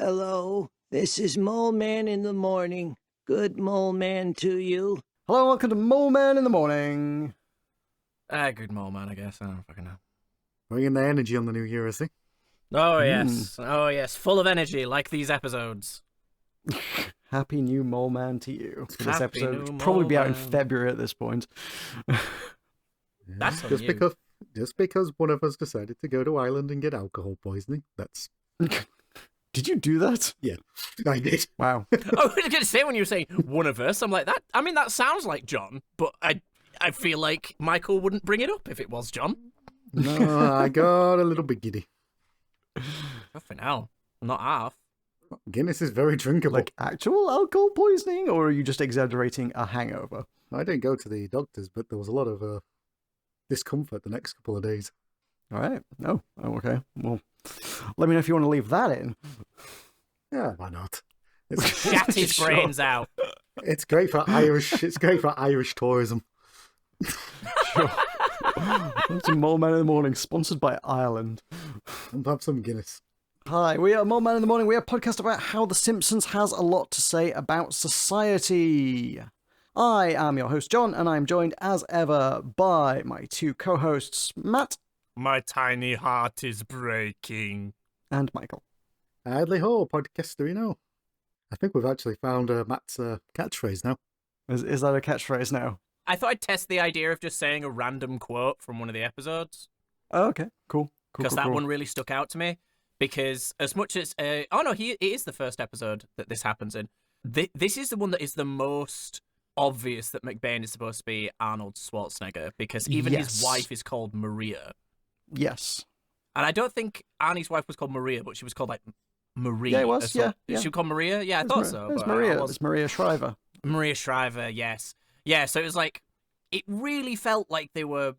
Hello, this is Mole Man in the morning. Good Mole Man to you. Hello, welcome to Mole Man in the morning. Good Mole Man, I guess. I don't fucking know. Bringing the energy on the new year, I see. Oh, yes. Oh, yes. Full of energy, like these episodes. Happy new Mole Man to you. For this Happy episode, new which will probably be out in Mole Man. February at this point. That's on just you. because one of us decided to go to Ireland and get alcohol poisoning. That's Did you do that? yeah, I did. Wow. I was going to say when you were saying one of us, I'm like, that. I mean, that sounds like John, but I feel like Michael wouldn't bring it up if it was John. No, I got a little bit giddy. Fucking hell. Not half. Guinness is very drinkable. Like actual alcohol poisoning, or are you just exaggerating a hangover? I didn't go to the doctors, but there was a lot of discomfort the next couple of days. All right. No. Oh, okay. Well, let me know if you want to leave that in. Yeah, why not? Shat his Sure. brains out. It's great for Irish. It's great for Irish tourism. Sure. Welcome to Mole Man in the morning, sponsored by Ireland. And have some Guinness. Hi, we are Mole Man in the Morning. We are a podcast about how The Simpsons has a lot to say about society. I am your host, John, and I'm joined as ever by my two co-hosts, Matt My tiny heart is breaking. and Michael. Idly ho, podcasterino. I think we've actually found Matt's catchphrase now. Is that a catchphrase now? I thought I'd test the idea of just saying a random quote from one of the episodes. Oh, okay, cool. Because that one really stuck out to me. Because as much as it is the first episode that this happens in. This is the one that is the most obvious that McBain is supposed to be Arnold Schwarzenegger, because even his Yes. wife is called Maria, Yes. and I don't think Arnie's wife was called Maria, but she was called like Marie. Yeah, it was, or so. yeah. She was called Maria. Yeah, I thought so. It's but I Maria. wasn't- It's Maria Shriver. Maria Shriver. Yes, yeah. So it was like it really felt like they were.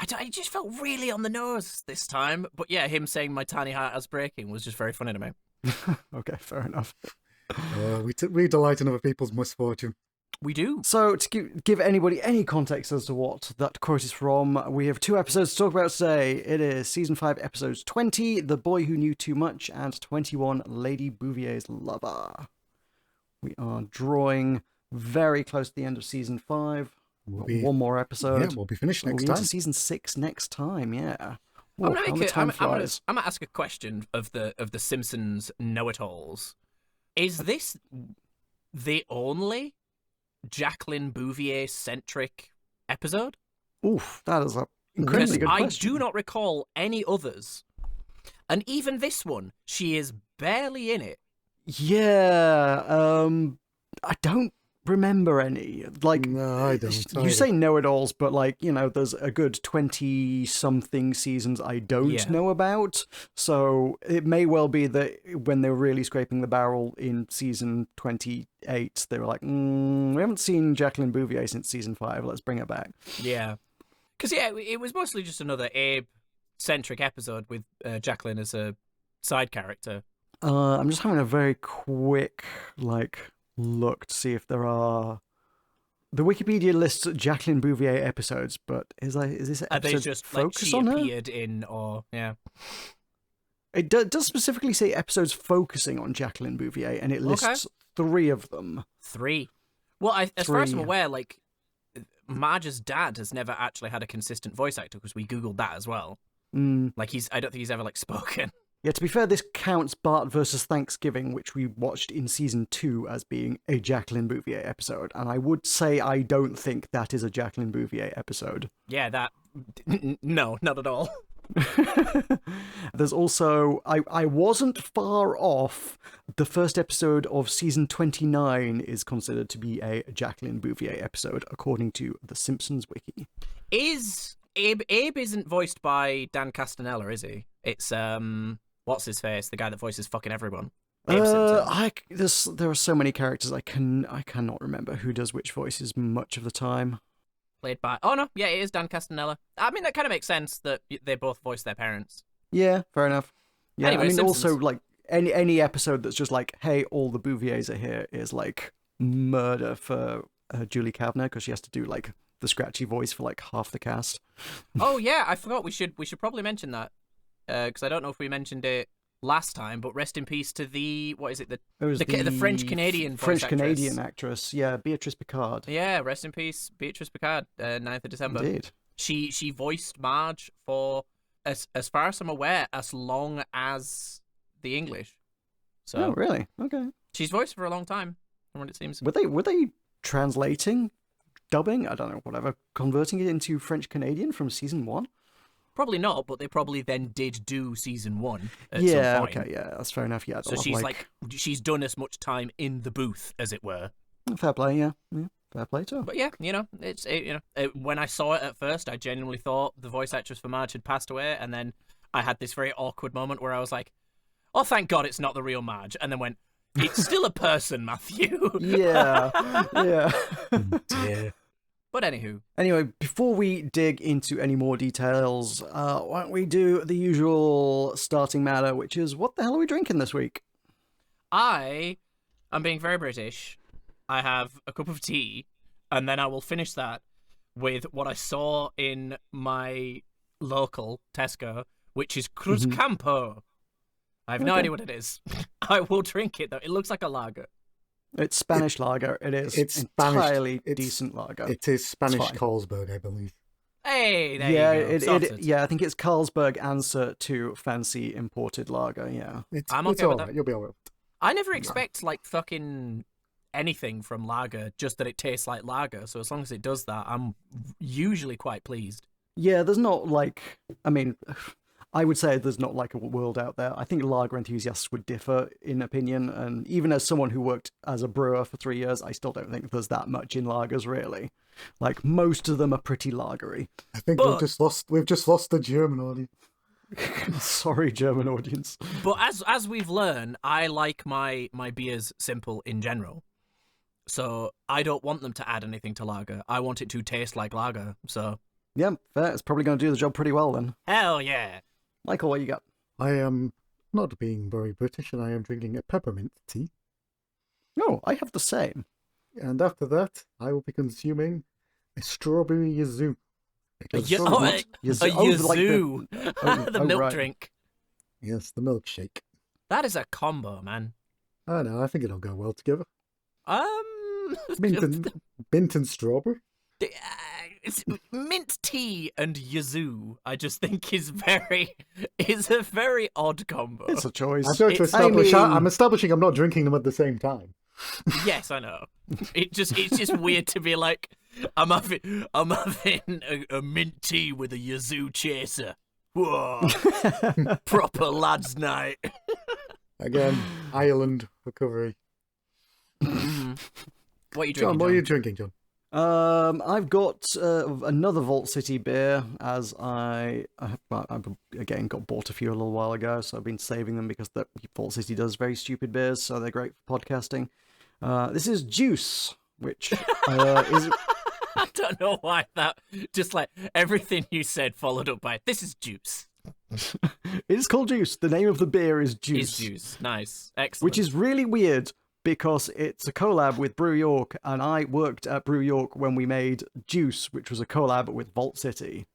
It just felt really on the nose this time. But yeah, him saying "my tiny heart is breaking" was just very funny to me. Okay, fair enough. We delight in other people's misfortune. We do. So, to give anybody any context as to what that quote is from, we have two episodes to talk about today. It is Season 5, Episodes 20, The Boy Who Knew Too Much, and 21, Lady Bouvier's Lover. We are drawing very close to the end of Season 5. One more episode. Yeah, we'll be finished We'll next be time. into Season 6 next time, yeah. I'm Whoa, gonna, how make the a- time I'm gonna flies. ask a question of the Simpsons know-it-alls. Is this the only Jacqueline Bouvier centric episode? Oof, that is a Because incredibly good I question. do not recall any others, and even this one, she is barely in it. Yeah, I don't remember any. Like, No, I don't You either. say know-it-alls, but like, you know, there's a good 20-something seasons I don't Yeah. know about. So it may well be that when they were really scraping the barrel in season 28, they were like, we haven't seen Jacqueline Bouvier since season 5. Let's bring it back. Yeah, because it was mostly just another Abe centric episode with Jacqueline as a side character. I'm just having a very quick look to see if there are. The Wikipedia lists Jacqueline Bouvier episodes, but is this Are they episode just like focused she on her? appeared in, or yeah? It does specifically say episodes focusing on Jacqueline Bouvier, and it lists 3 of them. 3. Well, as far as I'm 3. aware, like Marge's dad has never actually had a consistent voice actor, because we googled that as well. Like I don't think he's ever like spoken. Yeah, to be fair, this counts Bart versus Thanksgiving, which we watched in season 2 as being a Jacqueline Bouvier episode, and I would say I don't think that is a Jacqueline Bouvier episode. Yeah, that no, not at all. There's also, I wasn't far off, the first episode of season 29 is considered to be a Jacqueline Bouvier episode, according to the Simpsons wiki. Is Abe isn't voiced by Dan Castanella, is he? It's what's his face, the guy that voices fucking everyone. Abe Simpson. There are so many characters I cannot remember who does which voices much of the time. Played by it is Dan Castanella. I mean, that kind of makes sense that they both voice their parents. Yeah, fair enough. Yeah, Anyway, I mean, Simpsons. also, like, any episode that's just like, hey, all the Bouviers are here is, like, murder for Julie Kavner, because she has to do, like, the scratchy voice for, like, half the cast. Oh yeah, I forgot. We should probably mention that because I don't know if we mentioned it last time, but rest in peace to the It was the French Canadian French Canadian actress. Yeah, Beatrice Picard. Yeah, rest in peace, Beatrice Picard. 9th of December. Indeed. She voiced Marge for as far as I'm aware, as long as the English. So Oh, really? Okay. she's voiced for a long time, from what it seems. Were they translating, dubbing? I don't know, whatever, converting it into French Canadian from season 1? Probably not, but they probably then did do season 1 at Yeah. some point. Okay. Yeah, that's fair enough. Yeah. So she's she's done as much time in the booth, as it were. fair play. Yeah. Fair play to her. But yeah, when I saw it at first, I genuinely thought the voice actress for Marge had passed away, and then I had this very awkward moment where I was like, "Oh, thank God, it's not the real Marge," and then went, "It's still a person, Matthew." Yeah. Yeah. Dear. But anywho, Anyway, before we dig into any more details, why don't we do the usual starting matter, which is what the hell are we drinking this week? I am being very British. I have a cup of tea, and then I will finish that with what I saw in my local Tesco, which is Cruz Campo. I have no Okay. idea what it is. I will drink it, though. It looks like a lager. It's Spanish lager. It is. It's entirely Spanish. decent lager. It is Spanish fine. Carlsberg, I believe. Hey, there yeah, you go. Sorted. I think it's Carlsberg answer to fancy imported lager. Yeah. I'm It's okay with all that. right. You'll be all right. I never expect, like, fucking anything from lager, just that it tastes like lager. So as long as it does that, I'm usually quite pleased. Yeah, there's not like, I mean, I would say there's not like a world out there. I think lager enthusiasts would differ in opinion, and even as someone who worked as a brewer for 3 years, I still don't think there's that much in lagers really. Like most of them are pretty lagery. I think But- we've just lost the German audience. Sorry, German audience. But as we've learned, I like my beers simple in general. So I don't want them to add anything to lager. I want it to taste like lager. So Yeah, fair. It's probably going to do the job pretty well then. hell yeah. Michael, what you got? I am not being very British, and I am drinking a peppermint tea. No, I have the same. And after that, I will be consuming a strawberry yazoo. Because Y- oh, strawberry- a Yazoo. Oh, like yazoo. oh, The oh, milk right. drink. yes, the milkshake. That is a combo, man. I know, I think it'll go well together. Mint, Mint and strawberry. mint tea and yazoo, I just think is a very odd combo. It's a choice. I'm going to It's- establish. I mean- I'm establishing I'm not drinking them at the same time. Yes, I know. It's just weird to be like, I'm having a mint tea with a yazoo chaser. Whoa, proper lads' night. Again, Ireland recovery. What are you drinking, John, what are you drinking, John? I've got another Vault City beer, as I again got bought a few a little while ago, so I've been saving them because the Vault City does very stupid beers, so they're great for podcasting. This is Juice, which is I don't know why that. Just like everything you said, followed up by this is juice. it is called Juice. The name of the beer is Juice, Is juice. Nice, excellent. which is really weird because it's a collab with Brew York, and I worked at Brew York when we made Juice, which was a collab with Vault City.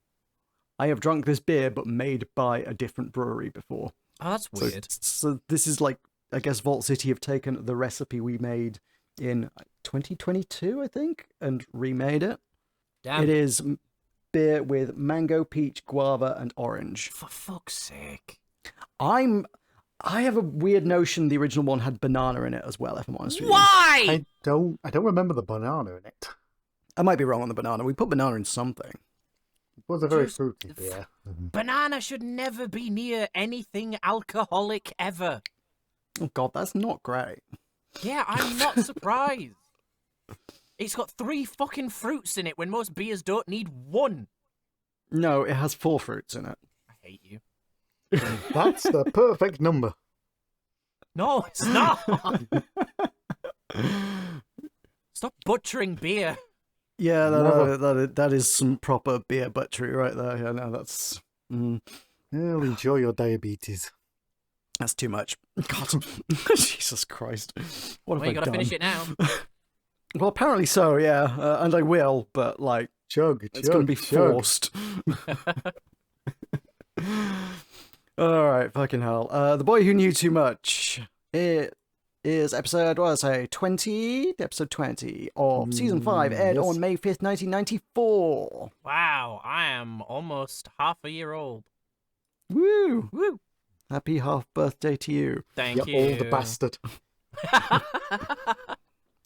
I have drunk this beer, but made by a different brewery before. oh, that's So, weird. so this is like, I guess Vault City have taken the recipe we made in 2022, I think, and remade it. Damn. It is beer with mango, peach, guava, and orange. For fuck's sake. I have a weird notion the original one had banana in it as well, if I'm honest with you. Why? I don't remember the banana in it. I might be wrong on the banana. We put banana in something. It was a very Just- fruity beer. Banana should never be near anything alcoholic ever. Oh god, that's not great. Yeah, I'm not surprised. It's got 3 fucking fruits in it when most beers don't need 1. No, it has 4 fruits in it. I hate you. That's the perfect number. No, it's not. Stop butchering beer. Yeah, Never. that is some proper beer butchery right there. Yeah, no, that's Well, enjoy your diabetes. that's too much. God, Jesus Christ, what have Well, you I gotta done? finish it now. Well, apparently so, yeah, and I will, but like Chug, it's going to be chug. forced. Alright, fucking hell. The Boy Who Knew Too Much. It is episode, what did I say, 20? Episode 20 of Season 5, aired yes. on May 5th, 1994. Wow, I am almost half a year old. Woo! Woo! Happy half birthday to you. Thank You you. old bastard.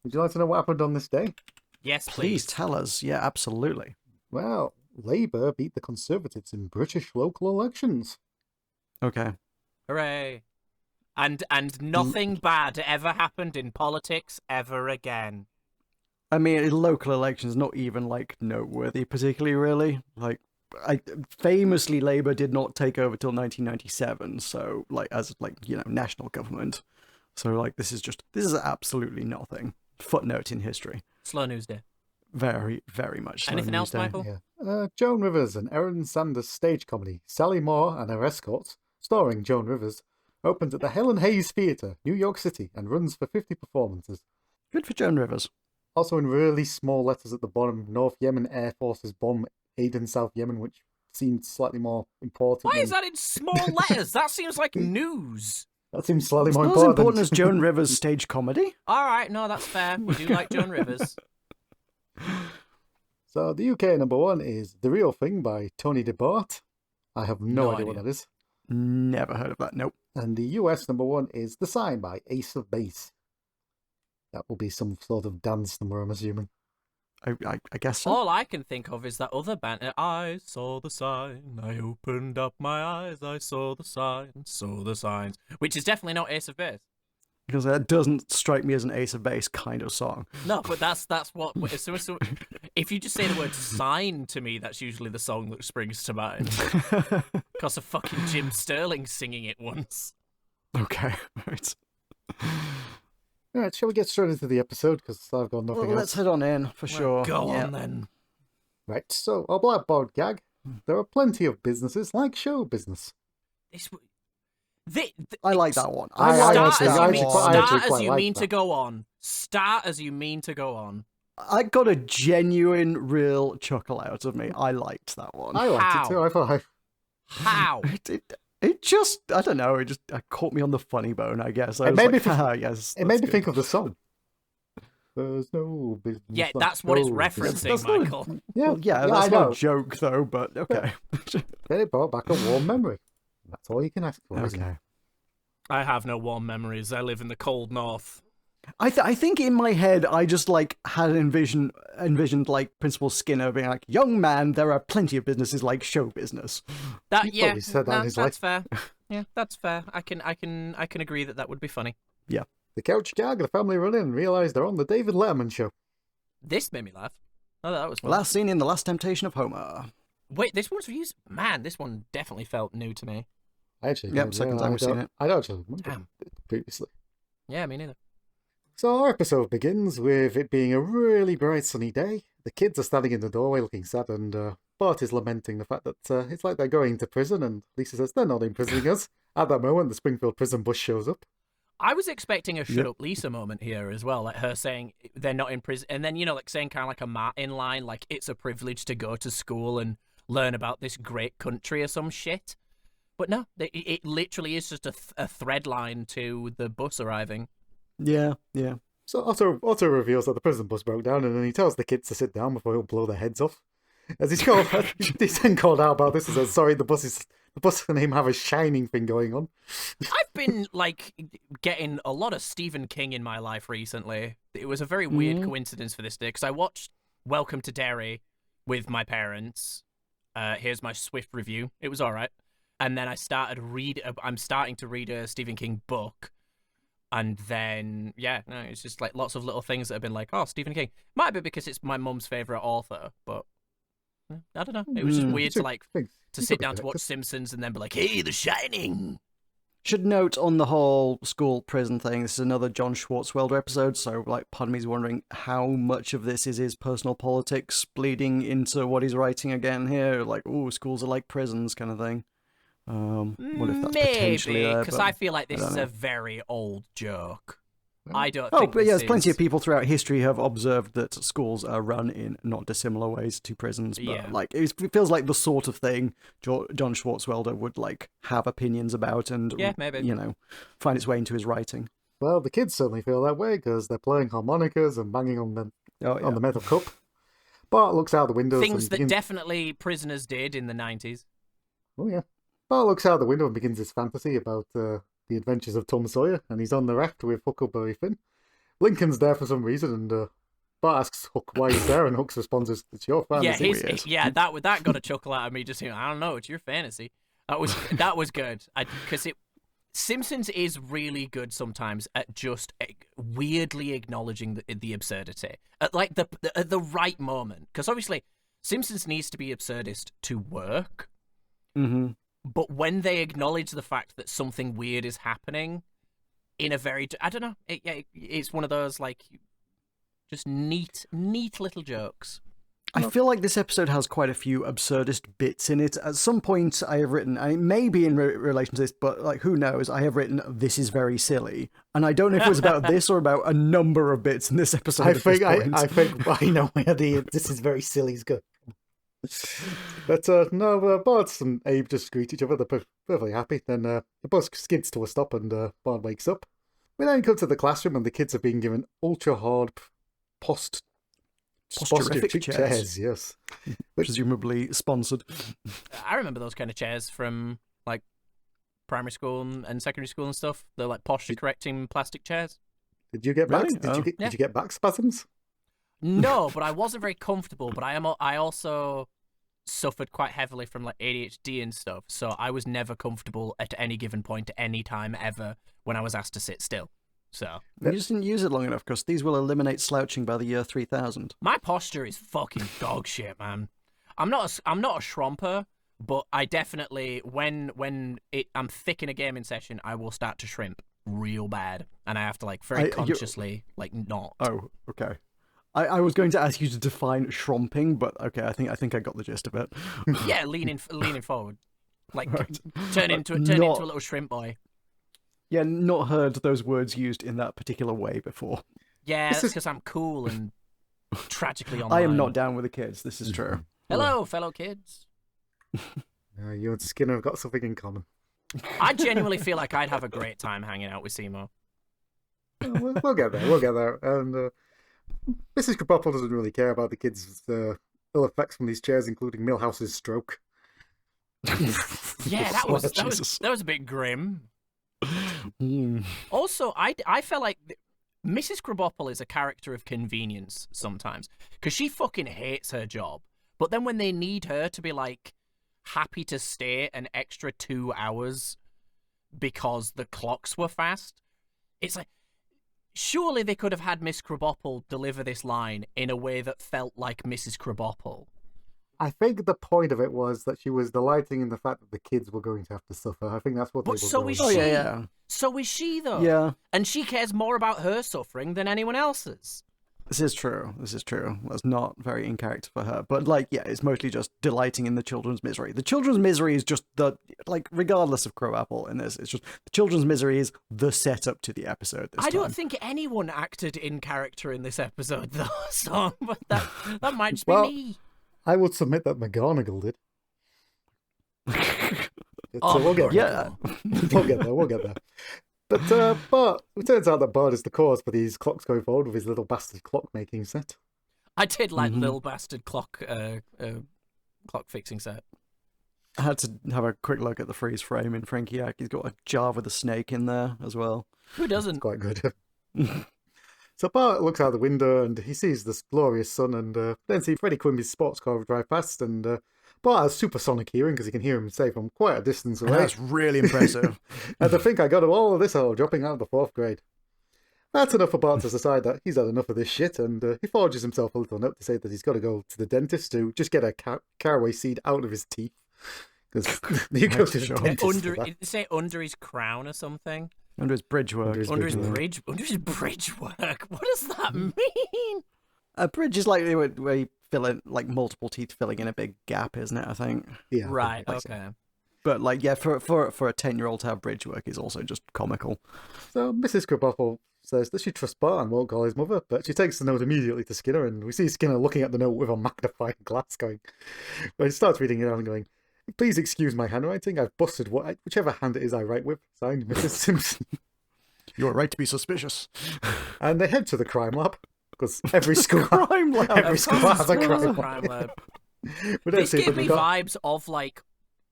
Would you like to know what happened on this day? Yes, Please please. tell us. Yeah, absolutely. Well, Labour beat the Conservatives in British local elections. Okay. Hooray. And nothing bad ever happened in politics ever again. I mean, local elections not even like noteworthy, particularly. Really, like, famously, Labour did not take over till 1997. So, like, as national government. So, like, this is absolutely nothing. Footnote in history. Slow news day. Very, very much. Anything slow else, news day. Michael? Yeah. Joan Rivers and Erin Sanders' stage comedy, Sally Moore and Her Escorts, starring Joan Rivers, opens at the Helen Hayes Theatre, New York City, and runs for 50 performances. Good for Joan Rivers. Also in really small letters at the bottom, North Yemen Air Forces bomb Aden, South Yemen, which seemed slightly more important. Why is that in small letters? That seems like news. That seems slightly It's more not as important. important as Joan Rivers' stage comedy. All right, no, that's fair. We do like Joan Rivers. So the UK number one is The Real Thing by Tony DeBart. I have no idea what that is. Never heard of that. Nope. And the US number one is The Sign by Ace of Base. That will be some sort of dance number, I'm assuming. I guess so. All I can think of is that other band. I saw the sign. I opened up my eyes. I saw the sign. Saw the signs. Which is definitely not Ace of Base. Because that doesn't strike me as an Ace of Base kind of song. No, but that's what. So, if you just say the word "sign" to me, that's usually the song that springs to mind. Because of fucking Jim Sterling singing it once. Okay, right. All right, shall we get straight into the episode? Because I've got nothing Well, else. let's head on in, for sure. Go Yeah. on then. Right, so our blackboard gag. There are plenty of businesses like show business. I like that one. I like Start actually- as that you I mean, one. quite- I actually start as quite you like mean to that. go on. Start as you mean to go on. I got a genuine, real chuckle out of me. I liked that one. I liked How? it too. I thought How? It just, I don't know, it caught me on the funny bone, I guess. I It was made like, me think- haha, yes. it made me think of the song. There's no business. Yeah, like that's what it's show business. referencing, That's not- Michael. Yeah, Well, yeah, I that's know. not a joke, though, but okay. Then it brought back a warm memory. That's all you can ask for. Isn't it? Okay. I have no warm memories. I live in the cold north. I think in my head I just like had envisioned like Principal Skinner being like, "Young man, there are plenty of businesses like show business." That He yeah, probably said that in no, his that's fair. Yeah, that's fair. I can agree that would be funny. The couch gag, the family run in and realise they're on the David Letterman show. This made me laugh. Oh, that was fun. Last scene in The Last Temptation of Homer. Wait, this one's used. Man, this one definitely felt new to me. I actually Yep, don't- second yeah, time I we've seen don't- it. I don't actually remember Damn. it previously. Yeah, me neither. So our episode begins with it being a really bright sunny day. The kids are standing in the doorway looking sad, and Bart is lamenting the fact that it's like they're going to prison, and Lisa says they're not imprisoning us. At that moment, the Springfield prison bus shows up. I was expecting a shut Yep. up Lisa moment here as well, like her saying they're not in prison, and then like saying kind of like a Martin line, like it's a privilege to go to school and learn about this great country or some shit. But no, it literally is just a thread line to the bus arriving. Yeah. So Otto reveals that the prison bus broke down, and then he tells the kids to sit down before he'll blow their heads off. As he's then called out about this, and says, "Sorry, the bus and him have a shining thing going on." I've been like getting a lot of Stephen King in my life recently. It was a very weird coincidence for this day because I watched Welcome to Derry with my parents. Here's my swift review. It was all right. And then I'm starting to read a Stephen King book. And then, it's just like lots of little things that have been like, oh, Stephen King. Might be because it's my mum's favourite author, but I don't know. It was just weird to sit down to watch Simpsons and then be like, hey, The Shining. Should note on the whole school prison thing, this is another John Swartzwelder episode, so like part of me is wondering how much of this is his personal politics bleeding into what he's writing again here, like, oh, schools are like prisons kind of thing. What if that's potentially Maybe, there? because but I feel like this don't is know. a very old joke. I don't Oh, think but yeah, this there's plenty is- of people throughout history have observed that schools are run in not dissimilar ways to prisons. But Yeah. like, it feels like the sort of thing John Swartzwelder would like have opinions about and Yeah, maybe. find its way into his writing. Well, the kids certainly feel that way because they're playing harmonicas and banging on the metal cup. Bart looks out the window. Things that definitely prisoners did in the 90s. Oh yeah. Bart looks out the window and begins his fantasy about the adventures of Tom Sawyer, and he's on the raft with Huckleberry Finn. Lincoln's there for some reason, and Bart asks Hook why he's there, and Hook's response is, "It's your fantasy." That got a chuckle out of me. Just I don't know, it's your fantasy. That was good. Because Simpsons is really good sometimes at just weirdly acknowledging the absurdity at like at the right moment. Because obviously, Simpsons needs to be absurdist to work. Mm-hmm. But when they acknowledge the fact that something weird is happening in a very, I don't know, it's one of those like just neat little jokes. I feel like this episode has quite a few absurdist bits in it. At some point, I have written, maybe in relation to this, but like who knows? I have written, "This is very silly," and I don't know if it was about this or about a number of bits in this episode. I think I know where "this is very silly" is good. But Bart and Abe just greet each other. They're perfectly happy. Then the bus skids to a stop, and Bart wakes up. We then come to the classroom, and the kids are being given ultra hard Posturific chairs. Yes, Presumably sponsored. I remember those kind of chairs from like primary school and secondary school and stuff. They're like posture correcting plastic chairs. Did you get back? Really? Did you get back spasms? No, but I wasn't very comfortable. But I also suffered quite heavily from like ADHD and stuff, so I was never comfortable at any given point at any time ever when I was asked to sit still. So You just didn't use it long enough because these will eliminate slouching by the year 3000. my posture is fucking dog shit, man. I'm not a shromper, but I definitely when I'm thick in a gaming session, I will start to shrimp real bad, and I have to like very consciously like not. Oh, okay. I was going to ask you to define shromping, but okay, I think I got the gist of it. Yeah, leaning forward, like Right. turn into a little shrimp boy. Yeah, not heard those words used in that particular way before. Yeah, that's because I'm cool and tragically online. I am not down with the kids. This is true. Hello, fellow kids. You and Skinner have got something in common. I genuinely feel like I'd have a great time hanging out with Seymour. We'll get there. We'll get there. And Mrs. Krabappel doesn't really care about the kids' ill effects from these chairs, including Milhouse's stroke. Yeah, that was a bit grim. Also, I felt like Mrs. Krabappel is a character of convenience sometimes because she fucking hates her job. But then when they need her to be like happy to stay an extra 2 hours because the clocks were fast, it's like surely they could have had Miss Krabappel deliver this line in a way that felt like Mrs. Krabappel. I think the point of it was that she was delighting in the fact that the kids were going to have to suffer. I think that's what they were But so going is for. she. yeah. So is she, though. Yeah. And she cares more about her suffering than anyone else's. This is true. That's not very in character for her. But, like, yeah, it's mostly just delighting in the children's misery. The children's misery is just regardless of Crowapple in this, it's just the children's misery is the setup to the episode this I time. don't think anyone acted in character in this episode, though, so but that might just Well, be me. I would submit that McGonagall did. Oh, we'll get Yeah. We'll get there. But it turns out that Bart is the cause for these clocks going forward with his little bastard clock-making set. I did like Lil Bastard clock fixing set. I had to have a quick look at the freeze frame in Frankiak. He's got a jar with a snake in there as well. Who doesn't? Quite good. So Bart looks out the window and he sees this glorious sun, and then sees Freddie Quimby's sports car drive past, and Bart has supersonic hearing because he can hear him say from quite a distance away. That's really impressive. And to think I got all of this out dropping out of the 4th grade. That's enough for Bart to decide that he's had enough of this shit, and he forges himself a little note to say that he's got to go to the dentist to just get a caraway seed out of his teeth. Because you go to the Sure. dentist Under, for that. say under his crown or something. Under his bridge work. Under his bridge work. What does that mean? A bridge is like where you fill in like multiple teeth filling in a big gap, isn't it? I think. Yeah, Right. I think so. Okay. But like, yeah, for a 10-year-old to have bridge work is also just comical. So Mrs. Krabappel says that she trusts Bart and won't call his mother, but she takes the note immediately to Skinner, and we see Skinner looking at the note with a magnifying glass going. But he starts reading it out and going, "Please excuse my handwriting. I've busted whichever hand it is I write with. Signed, Mrs. Simpson." You are right to be suspicious. And they head to the crime lab, because every school Crime lab. every school has a Crime crime lab. lab. We don't This see it, gave but me we've got... vibes of like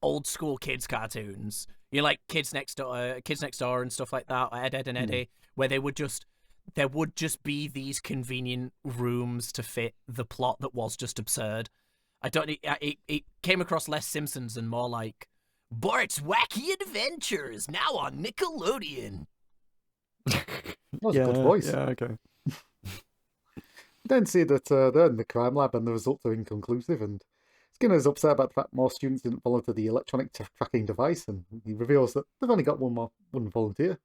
old school kids cartoons. You know, like Kids Next Door, and stuff like that, or Ed, Ed and Eddie, where there would just be these convenient rooms to fit the plot that was just absurd. It came across less Simpsons and more like Bart's Wacky Adventures, now on Nickelodeon. That was a good voice. Yeah, okay. We then see that they're in the crime lab and the results are inconclusive, and Skinner's upset about the fact more students didn't follow to the electronic tracking device, and he reveals that they've only got one volunteer.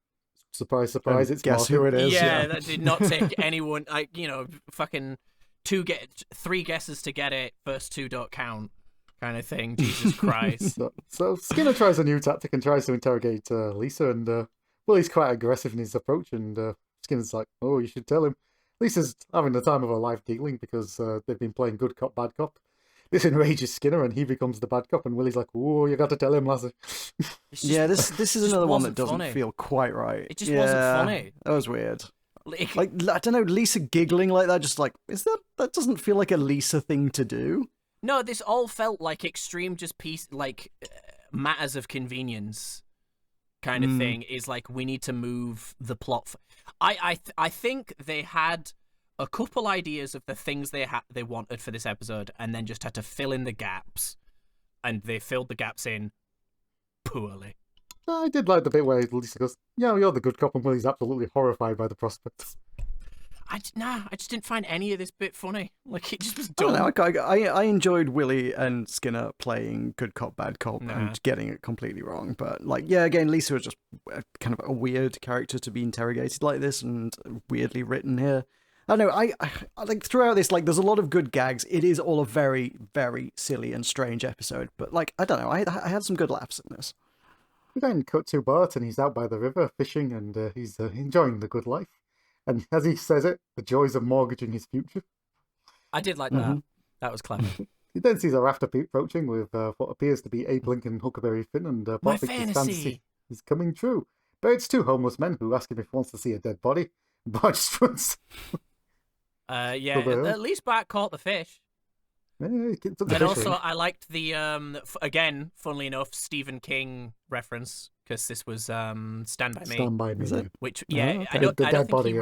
Surprise, surprise, it's guess Martin. who it is. Yeah, that did not take anyone. Fucking 3 guesses to get it. First 2 don't count, kind of thing. Jesus Christ. So Skinner tries a new tactic and tries to interrogate Lisa, and he's quite aggressive in his approach, and Skinner's like, "Oh, you should tell him." Lisa's having the time of her life giggling because they've been playing good cop, bad cop. This enrages Skinner, and he becomes the bad cop, and Willie's like, "Oh, you got to tell him, lassie." Yeah, this is another one that wasn't doesn't funny. feel quite right. It just wasn't funny. That was weird. Like, Like, I don't know, Lisa giggling like that, just like, that doesn't feel like a Lisa thing to do. no, this all felt like extreme, just matters of convenience kind of thing. Is like, we need to move the plot. I think they had a couple ideas of the things they wanted for this episode, and then just had to fill in the gaps, and they filled the gaps in poorly. I did like the bit where Lisa goes, "Yeah, you're the good cop," and Willie's absolutely horrified by the prospect. I just didn't find any of this bit funny. Like, it just was I dumb. don't know, I enjoyed Willie and Skinner playing good cop, bad cop, and getting it completely wrong. But, like, yeah, again, Lisa was just kind of a weird character to be interrogated like this, and weirdly written here. I don't know, I like, throughout this, like, there's a lot of good gags. It is all a very, very silly and strange episode. But, like, I don't know, I had some good laughs in this. We then cut to Bart, and he's out by the river fishing, and he's enjoying the good life. And as he says it, the joys of mortgaging his future. I did like that. That was clever. He then sees a raft approaching with what appears to be Abe Lincoln and Huckleberry Finn, and My Bart thinks his fantasy fantasy. is coming true. But it's 2 homeless men who ask him if he wants to see a dead body. Bart just runs. Yeah, Well, at least Bart caught the fish. He took the And fish also, ring. I liked the again, funnily enough, Stephen King reference, because this was Stand By Me, Stand by me. Is it? which Oh, yeah, okay. I don't The think dead body.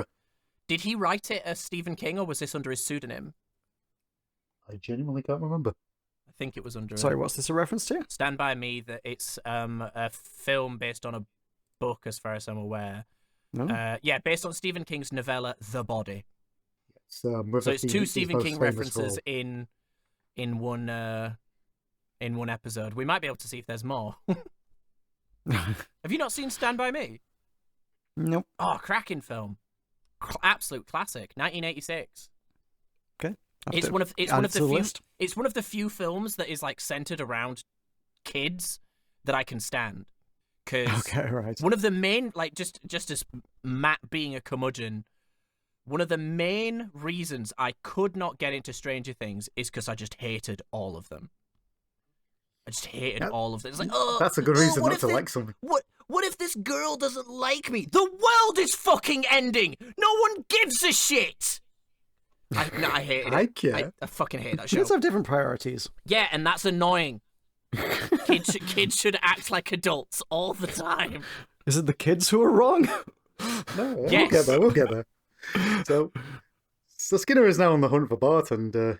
did he write it as Stephen King, or was this under his pseudonym? I genuinely can't remember. I think it was under. Sorry, what's this a reference to? Stand By Me. That it's a film based on a book, as far as I'm aware. No? Yeah, based on Stephen King's novella The Body. It's, So it's 2 Stephen King references in one episode. We might be able to see if there's more. Have you not seen Stand By Me? Nope. Oh, cracking film. Absolute classic, 1986. Okay. It's one of the few films that is like centered around kids that I can stand. Cause Okay, right. one of the main, like, just as Matt being a curmudgeon, one of the main reasons I could not get into Stranger Things is because I just hated all of them. I just hated all of them. It's like, oh, That's a good reason what not if to this- like something. What if this girl doesn't like me? The world is fucking ending. No one gives a shit. I hated it. I care. I fucking hate that show. Kids have different priorities. Yeah, and that's annoying. Kids should act like adults all the time. Is it the kids who are wrong? No, we'll Yes. get there. We'll get there. So Skinner is now on the hunt for Bart, and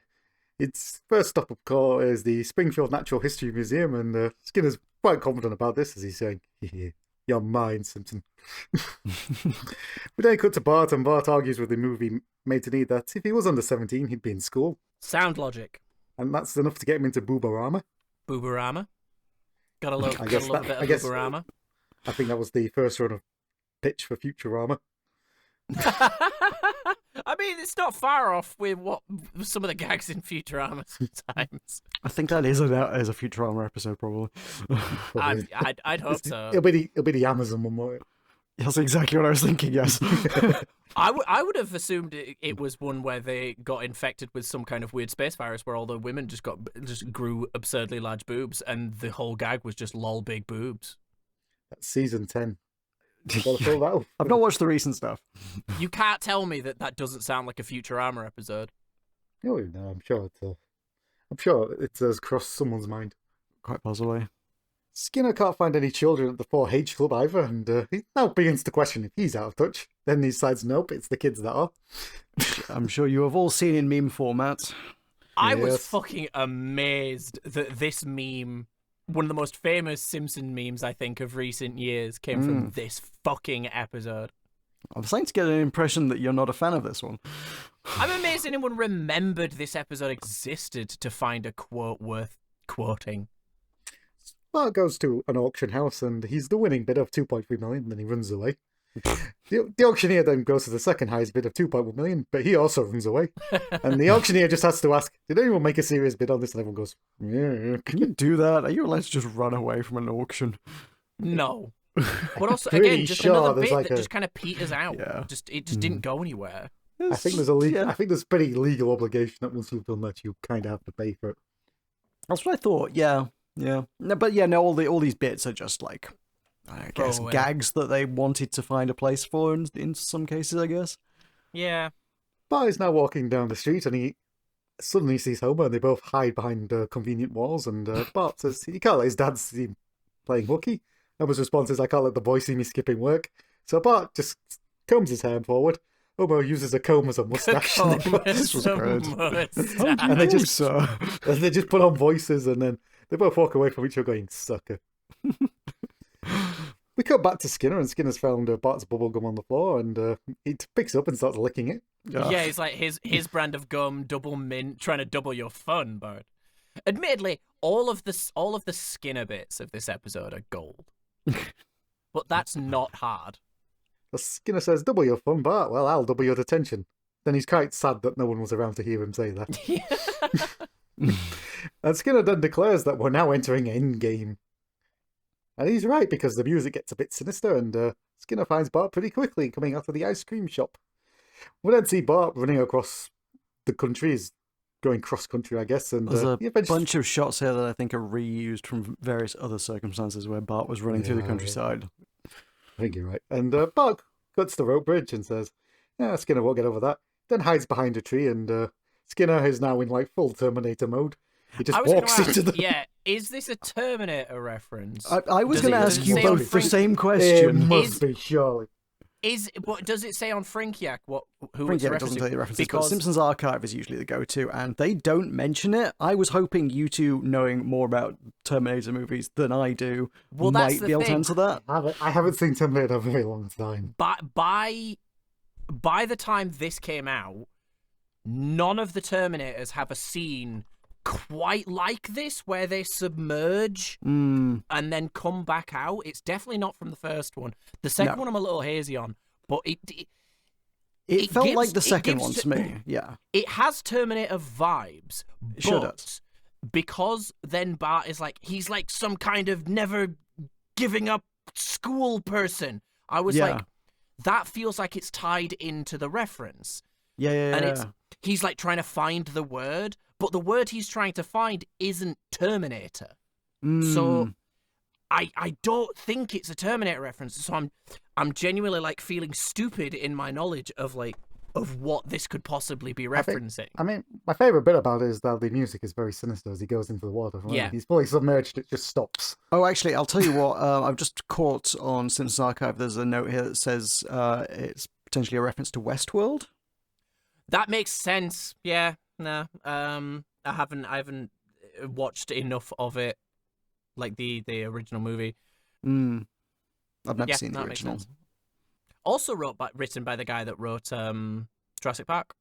its first stop of call is the Springfield Natural History Museum, and Skinner's quite confident about this as he's saying, "You're mine, Simpson." We then cut to Bart, and Bart argues with the movie mate that if he was under 17, he'd be in school, Sound logic. and that's enough to get him into Boobarama. Boobarama. Gotta love I a guess bit that- of I guess- Boobarama. I think that was the first run of pitch for Futurama. I mean, it's not far off with what some of the gags in Futurama sometimes. I think that is a Futurama episode, probably. Probably. I'd hope so. It'll be the Amazon one, won't it? That's exactly what I was thinking, yes. I would have assumed it was one where they got infected with some kind of weird space virus where all the women just grew absurdly large boobs, and the whole gag was just lol big boobs. That's season 10. Gotta fill that up. I've not watched the recent stuff. You can't tell me that doesn't sound like a Futurama episode. Oh, no, I'm sure it has crossed someone's mind. Quite possibly. Skinner can't find any children at the 4-H club either, and he now begins to question if he's out of touch. Then he decides, nope, it's the kids that are. I'm sure you have all seen in meme format. I was Yes. fucking amazed that this meme, one of the most famous Simpson memes, I think, of recent years, came from this fucking episode. I'm starting to get an impression that you're not a fan of this one. I'm amazed anyone remembered this episode existed to find a quote worth quoting. Bart goes to an auction house, and he's the winning bid of 2.3 million, and then he runs away. The auctioneer then goes to the second highest bid of 2.1 million, but he also runs away. And the auctioneer just has to ask, did anyone make a serious bid on this? And everyone goes, yeah. Can you do that? Are you allowed to just run away from an auction? No. But also, Pretty again, just sure another there's bit like that a- just kind of peters out. Yeah. It just didn't go anywhere. I think there's a Yeah. I think there's pretty legal obligation that once you've done that, you kind of have to pay for it. That's what I thought. Yeah. No, but yeah, no. All these bits are just like, I guess, Throwaway. gags that they wanted to find a place for in some cases, I guess. Yeah. Bart is now walking down the street, and he suddenly sees Homer, and they both hide behind convenient walls. And Bart says he can't let his dad see him playing hooky. Homer's response is, I can't let the boy see me skipping work. So Bart just combs his hair forward. Homer uses a comb as a mustache. and This was good. And they just- they just put on voices, and then they both walk away from each other going, sucker. We cut back to Skinner, and Skinner's found Bart's bubble gum on the floor, and he picks it up and starts licking it. Yeah, it's like his brand of gum, double mint, trying to double your fun, Bart. Admittedly, all of the Skinner bits of this episode are gold. But that's not hard. Skinner says, double your fun, Bart. Well, I'll double your detention. Then he's quite sad that no one was around to hear him say that. And Skinner then declares that we're now entering Endgame. And he's right, because the music gets a bit sinister, and Skinner finds Bart pretty quickly coming out of the ice cream shop. We then see Bart running across the country. He's going cross-country, I guess. And There's a he eventually- bunch of shots here that I think are reused from various other circumstances where Bart was running through the Yeah. countryside. I think you're right. And Bart cuts the rope bridge and says, yeah, Skinner won't get over that. Then hides behind a tree, and Skinner is now in like full Terminator mode. He just I was walks gonna into ask, the... yeah, is this a Terminator reference? I was Does going to it- ask does it you say on both the Frank- same It question. must be, surely. What does it say on Frinkiac? Who Frank, it's yeah, it doesn't referencing? tell you references, but Because Simpsons Archive is usually the go-to, and they don't mention it. I was hoping you two, knowing more about Terminator movies than I do, Well, that's might the be able to thing. answer that. I haven't seen Terminator in a very long time. by the time this came out, none of the Terminators have a scene quite like this where they submerge and then come back out. It's definitely not from the first one. The second No. one I'm a little hazy on, but it It felt gives- like the it second gives one to me. Yeah, it has Terminator vibes, It sure but does. because then Bart is like, he's like some kind of never giving up school person. I was Yeah. like, that feels like it's tied into the reference. Yeah. And he's like trying to find the word, but the word he's trying to find isn't Terminator. So I don't think it's a Terminator reference. So I'm genuinely like feeling stupid in my knowledge of what this could possibly be referencing. I mean, my favourite bit about it is that the music is very sinister as he goes into the water. Right? Yeah. He's fully submerged, it just stops. Oh, actually, I'll tell you what. I've just caught on Simpsons Archive. There's a note here that says it's potentially a reference to Westworld. That makes sense. Yeah. No. I haven't watched enough of it, like the original movie. I've never Yeah, seen the that makes original. sense. Also written by the guy that wrote Jurassic Park.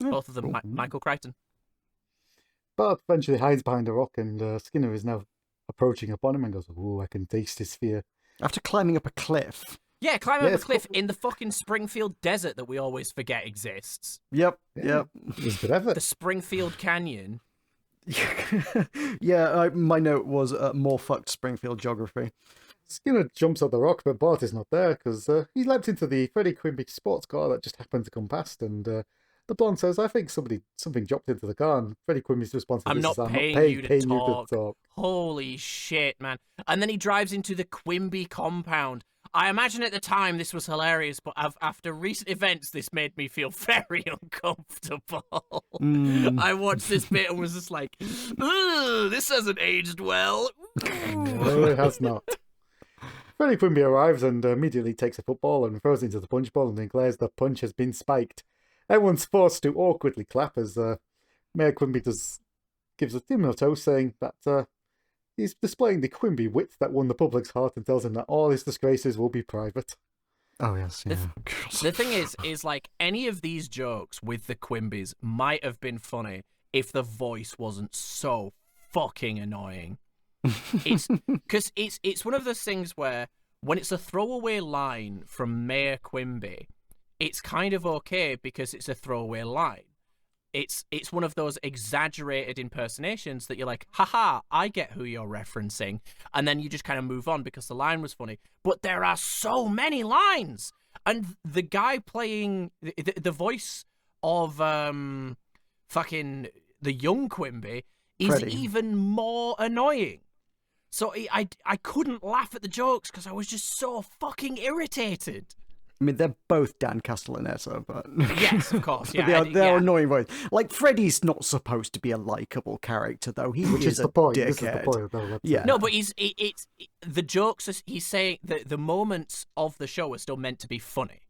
Yeah. Both of them, Cool. Michael Crichton. Bart eventually hides behind a rock, and Skinner is now approaching upon him and goes, ooh, I can taste his fear. After climbing up a cliff. Yeah, climbing Yeah, up a it's cliff in the fucking Springfield desert that we always forget exists. Yep. It was good effort. The Springfield Canyon. Yeah. My note was more fucked Springfield geography. Skinner jumps on the rock, but Bart is not there because he leapt into the Freddie Quimby sports car that just happened to come past, and the blonde says, "I think something dropped into the car." And Freddie Quimby's response to I'm this not is, "I'm paying not you to paying you to talk. talk." Holy shit, man. And then he drives into the Quimby compound. I imagine at the time this was hilarious, but after recent events, this made me feel very uncomfortable. I watched this bit and was just like, "Ugh, this hasn't aged well." No, it has not. Freddie Quimby arrives and immediately takes a football and throws it into the punch bowl and declares the punch has been spiked. Everyone's forced to awkwardly clap as Mayor Quimby gives a dim toast saying that he's displaying the Quimby wit that won the public's heart and tells him that all his disgraces will be private. Oh, yes, yeah. The thing is like any of these jokes with the Quimbys might have been funny if the voice wasn't so fucking annoying. It's one of those things where when it's a throwaway line from Mayor Quimby, it's kind of okay because it's a throwaway line. It's one of those exaggerated impersonations that you're like, haha, I get who you're referencing, and then you just kind of move on because the line was funny. But there are so many lines, and the guy playing the voice of fucking the young Quimby is Freddie. even more annoying. So I couldn't laugh at the jokes because I was just so fucking irritated. I mean, they're both Dan Castellaneta, but Yes, of course. but Yeah, they're annoying voice. Like Freddy's not supposed to be a likable character, though. He Which is is the a point. dickhead. This is the point. Though, Yeah. No, but it's the jokes. He's saying that the moments of the show are still meant to be funny.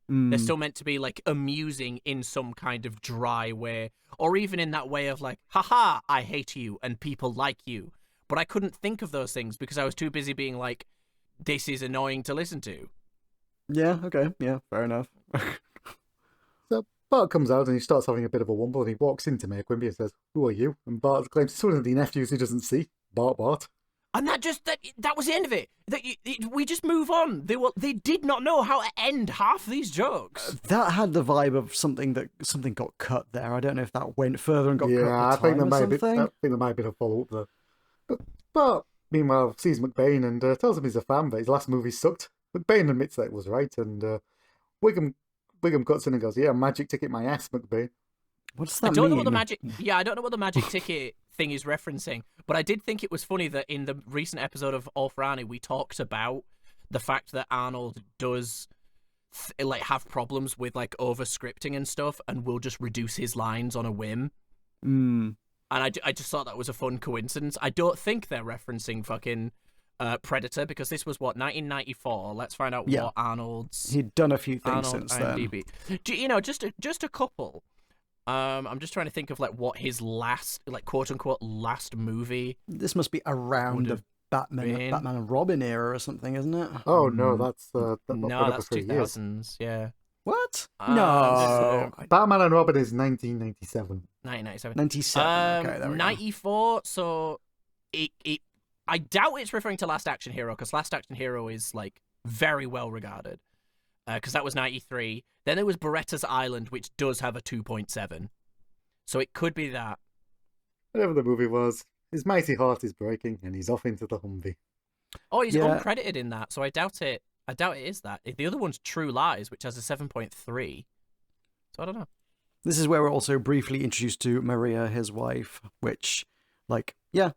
They're still meant to be like amusing in some kind of dry way, or even in that way of like, haha, I hate you and people like you. But I couldn't think of those things because I was too busy being like, this is annoying to listen to. Yeah, okay, yeah, fair enough. So Bart comes out and he starts having a bit of a wumble and he walks into Mayor Quimby and says, "Who are you?" And Bart claims it's one of the nephews he doesn't see. Bart. And that was the end of it. We just move on. They did not know how to end half these jokes. That had the vibe of something got cut there. I don't know if that went further and got cut Yeah, at the time or something. I think there might have been a follow-up there. But Bart, meanwhile, sees McBain and tells him he's a fan, but his last movie sucked. McBain admits that it was right, and Wiggum cuts in and goes, "Yeah, magic ticket my ass, McBain." What does that I don't mean? know what the magic. Yeah, I don't know what the magic ticket thing is referencing, but I did think it was funny that in the recent episode of All for Arnie, we talked about the fact that Arnold does have problems with like over scripting and stuff, and will just reduce his lines on a whim. Mm. And I just thought that was a fun coincidence. I don't think they're referencing fucking Predator because this was what 1994. Let's find out what Arnold's. He'd done a few things Arnold since IMDb. then. Just a couple. I'm just trying to think of like what his last, like quote unquote, last movie. This must be around the Batman and Robin era or something, isn't it? Oh no, that's No, that's 2000s. 2000s. Yeah, What? Um, No. Batman and Robin is 1997. 1997. 97. Okay, there we go. 94. So I doubt it's referring to Last Action Hero because Last Action Hero is like very well regarded. Because that was 93. Then there was Beretta's Island, which does have a 2.7. So it could be that. Whatever the movie was, his mighty heart is breaking, and he's off into the Humvee. Oh, he's Yeah. uncredited in that, so I doubt it. I doubt it is that. The other one's True Lies, which has a 7.3. So I don't know. This is where we're also briefly introduced to Maria, his wife, which, like, yeah,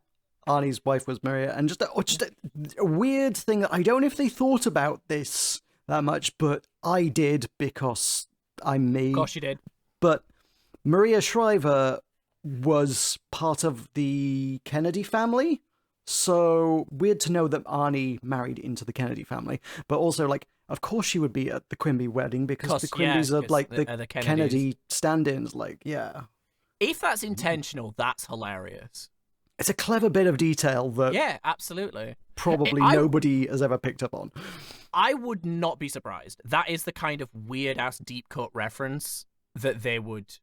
Arnie's wife was Maria, and just a weird thing that I don't know if they thought about this that much, but I did because I'm me. Of course you did. But Maria Shriver was part of the Kennedy family, so weird to know that Arnie married into the Kennedy family. But also, like, of course she would be at the Quimby wedding because the Quimbys are like the the Kennedy stand-ins. Like, yeah, If that's intentional, that's hilarious. it's a clever bit of detail that Yeah, absolutely. probably nobody has ever picked up on. I would not be surprised. That is the kind of weird ass deep cut reference that they would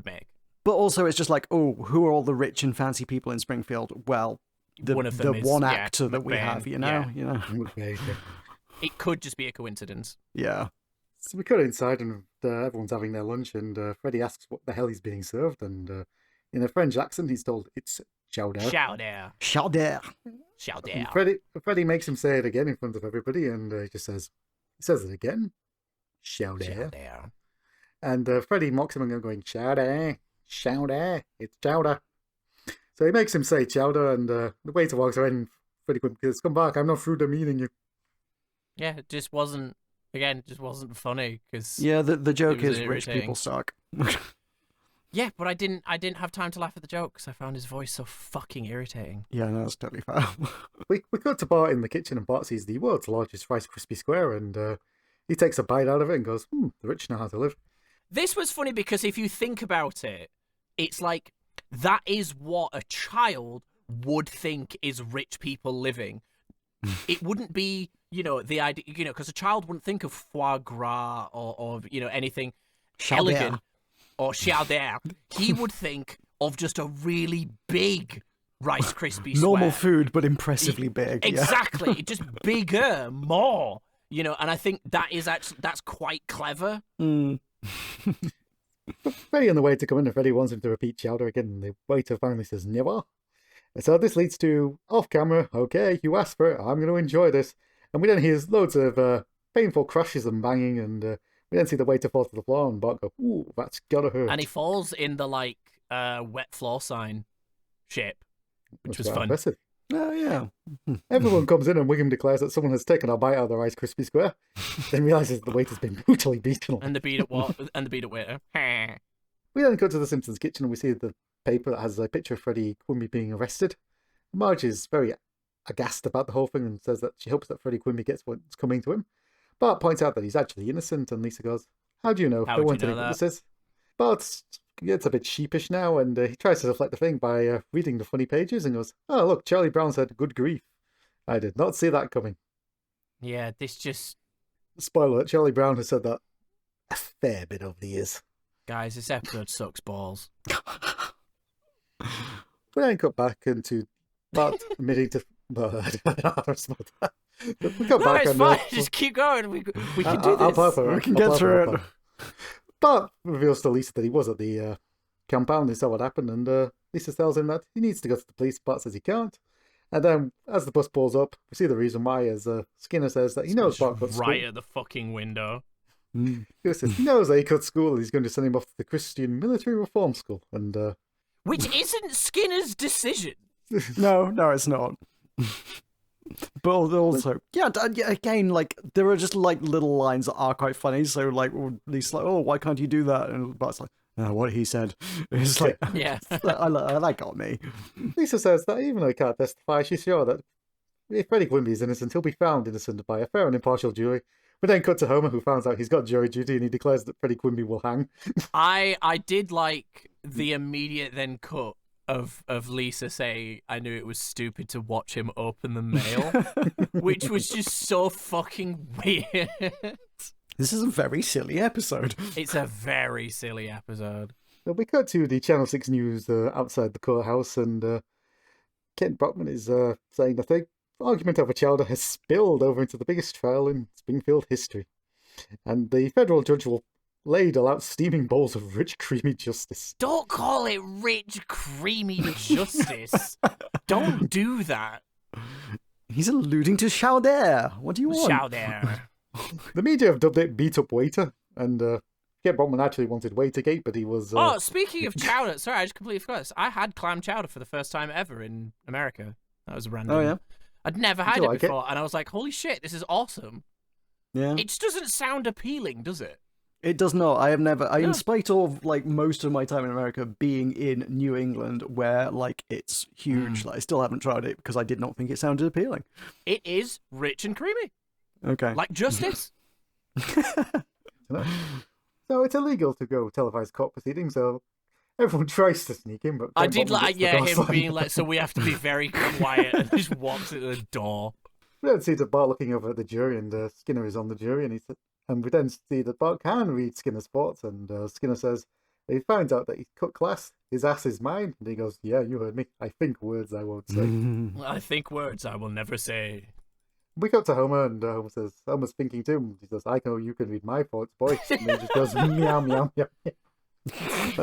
make. But also, it's just like, oh, who are all the rich and fancy people in Springfield? Well, One of them is, one yeah, actor that we McBain, have, you know, yeah. It could just be a coincidence. yeah. So we cut inside, and everyone's having their lunch, and Freddie asks what the hell he's being served, and in a French accent, he's told it's Chowder. Chowder. And Freddy makes him say it again in front of everybody, and he just says it again. Chowder. And Freddy mocks him and going, Chowder, it's chowder. So he makes him say chowder, and the waiter walks away, and Freddy goes, come back, I'm not through demeaning you. Yeah, it just wasn't funny, because... Yeah, the joke was is rich people suck. Yeah, but I didn't have time to laugh at the joke, because I found his voice so fucking irritating. Yeah, no, that's totally fair. We cut to Bart in the kitchen, and Bart sees the world's largest Rice Krispie square, and he takes a bite out of it and goes, the rich know how to live. This was funny because if you think about it, it's like, that is what a child would think is rich people living. It wouldn't be, the idea, because a child wouldn't think of foie gras or anything elegant or chowder. He would think of just a really big Rice Krispie square. Normal food, but impressively big. Exactly. Just bigger, more, and I think that's quite clever. Freddy on the way to come in, and Freddy wants him to repeat chowder again, and the waiter finally says, never. And so this leads to, off camera, okay, you asked for it, I'm going to enjoy this. And we then hear loads of painful crashes and banging, and we then see the waiter fall to the floor, and Bart go, ooh, that's gotta hurt. And he falls in the, wet floor sign shape, which was fun. Impressive. Oh, yeah. Everyone comes in, and Wiggum declares that someone has taken a bite out of the Rice Krispie square, then realises the waiter's been brutally beaten. And the beat at waiter. We then go to the Simpsons kitchen, and we see the paper that has a picture of Freddie Quimby being arrested. Marge is very aghast about the whole thing and says that she hopes that Freddie Quimby gets what's coming to him. Bart points out that he's actually innocent, and Lisa goes, how do you know? There weren't any witnesses. Bart gets a bit sheepish now, and he tries to deflect the thing by reading the funny pages and goes, oh, look, Charlie Brown said, good grief. I did not see that coming. Yeah, this just... Spoiler alert, Charlie Brown has said that a fair bit over the years. Guys, this episode sucks balls. We then cut back into Bart admitting to... We cut back it's fine. Just keep going. We can do this. We can get through it. Bart reveals to Lisa that he was at the compound and saw what happened, and Lisa tells him that he needs to go to the police. Bart says he can't. And then, as the bus pulls up, we see the reason why, as Skinner says that he knows Bart cut school. Right at the fucking window. He says he knows that he cut school, and he's going to send him off to the Christian Military Reform School. And which isn't Skinner's decision. No, it's not. But also, again, there are just little lines that are quite funny. So Lisa's like, oh, why can't you do that? And Bart's like, what he said. It's like, yeah, that got me. Lisa says that even though he can't testify, she's sure that if Freddie Quimby is innocent, he'll be found innocent by a fair and impartial jury. We then cut to Homer, who finds out he's got jury duty, and he declares that Freddie Quimby will hang. I did like the immediate then cut of Lisa saying, I knew it was stupid to watch him open the mail, which was just so fucking weird. This is a very silly episode. It's a very silly episode. Well, we cut to the Channel 6 news outside the courthouse, and Kent Brockman is saying that the argument over chowder has spilled over into the biggest trial in Springfield history. And the federal judge will ladle out steaming bowls of rich, creamy justice. Don't call it rich, creamy justice. Don't do that. He's alluding to chowder. What do you want? Chowder. The media have dubbed it Beat Up Waiter, and Kent Brockman actually wanted Waitergate, but he was... Oh, speaking of chowder, sorry, I just completely forgot this. I had clam chowder for the first time ever in America. That was random. Oh, yeah? I'd never had it before, and I was like, holy shit, this is awesome. Yeah. It just doesn't sound appealing, does it? It does not. I have never, in spite of most of my time in America being in New England, where it's huge, I still haven't tried it because I did not think it sounded appealing. It is rich and creamy. Okay. Like justice. So it's illegal to go televise court proceedings, so everyone tries to sneak in, but... I did him being like, so we have to be very quiet, and just walks at the door. We then see that Bart looking over at the jury, and Skinner is on the jury, and we then see that Bart can read Skinner's thoughts, and Skinner says he finds out that he's cut class, his ass is mine, and he goes, yeah, you heard me, I think words I won't say. I think words I will never say. We go to Homer, and Homer says, Homer's thinking too, and he says, I know you can read my thoughts, boy, and he just goes, meow, meow, meow.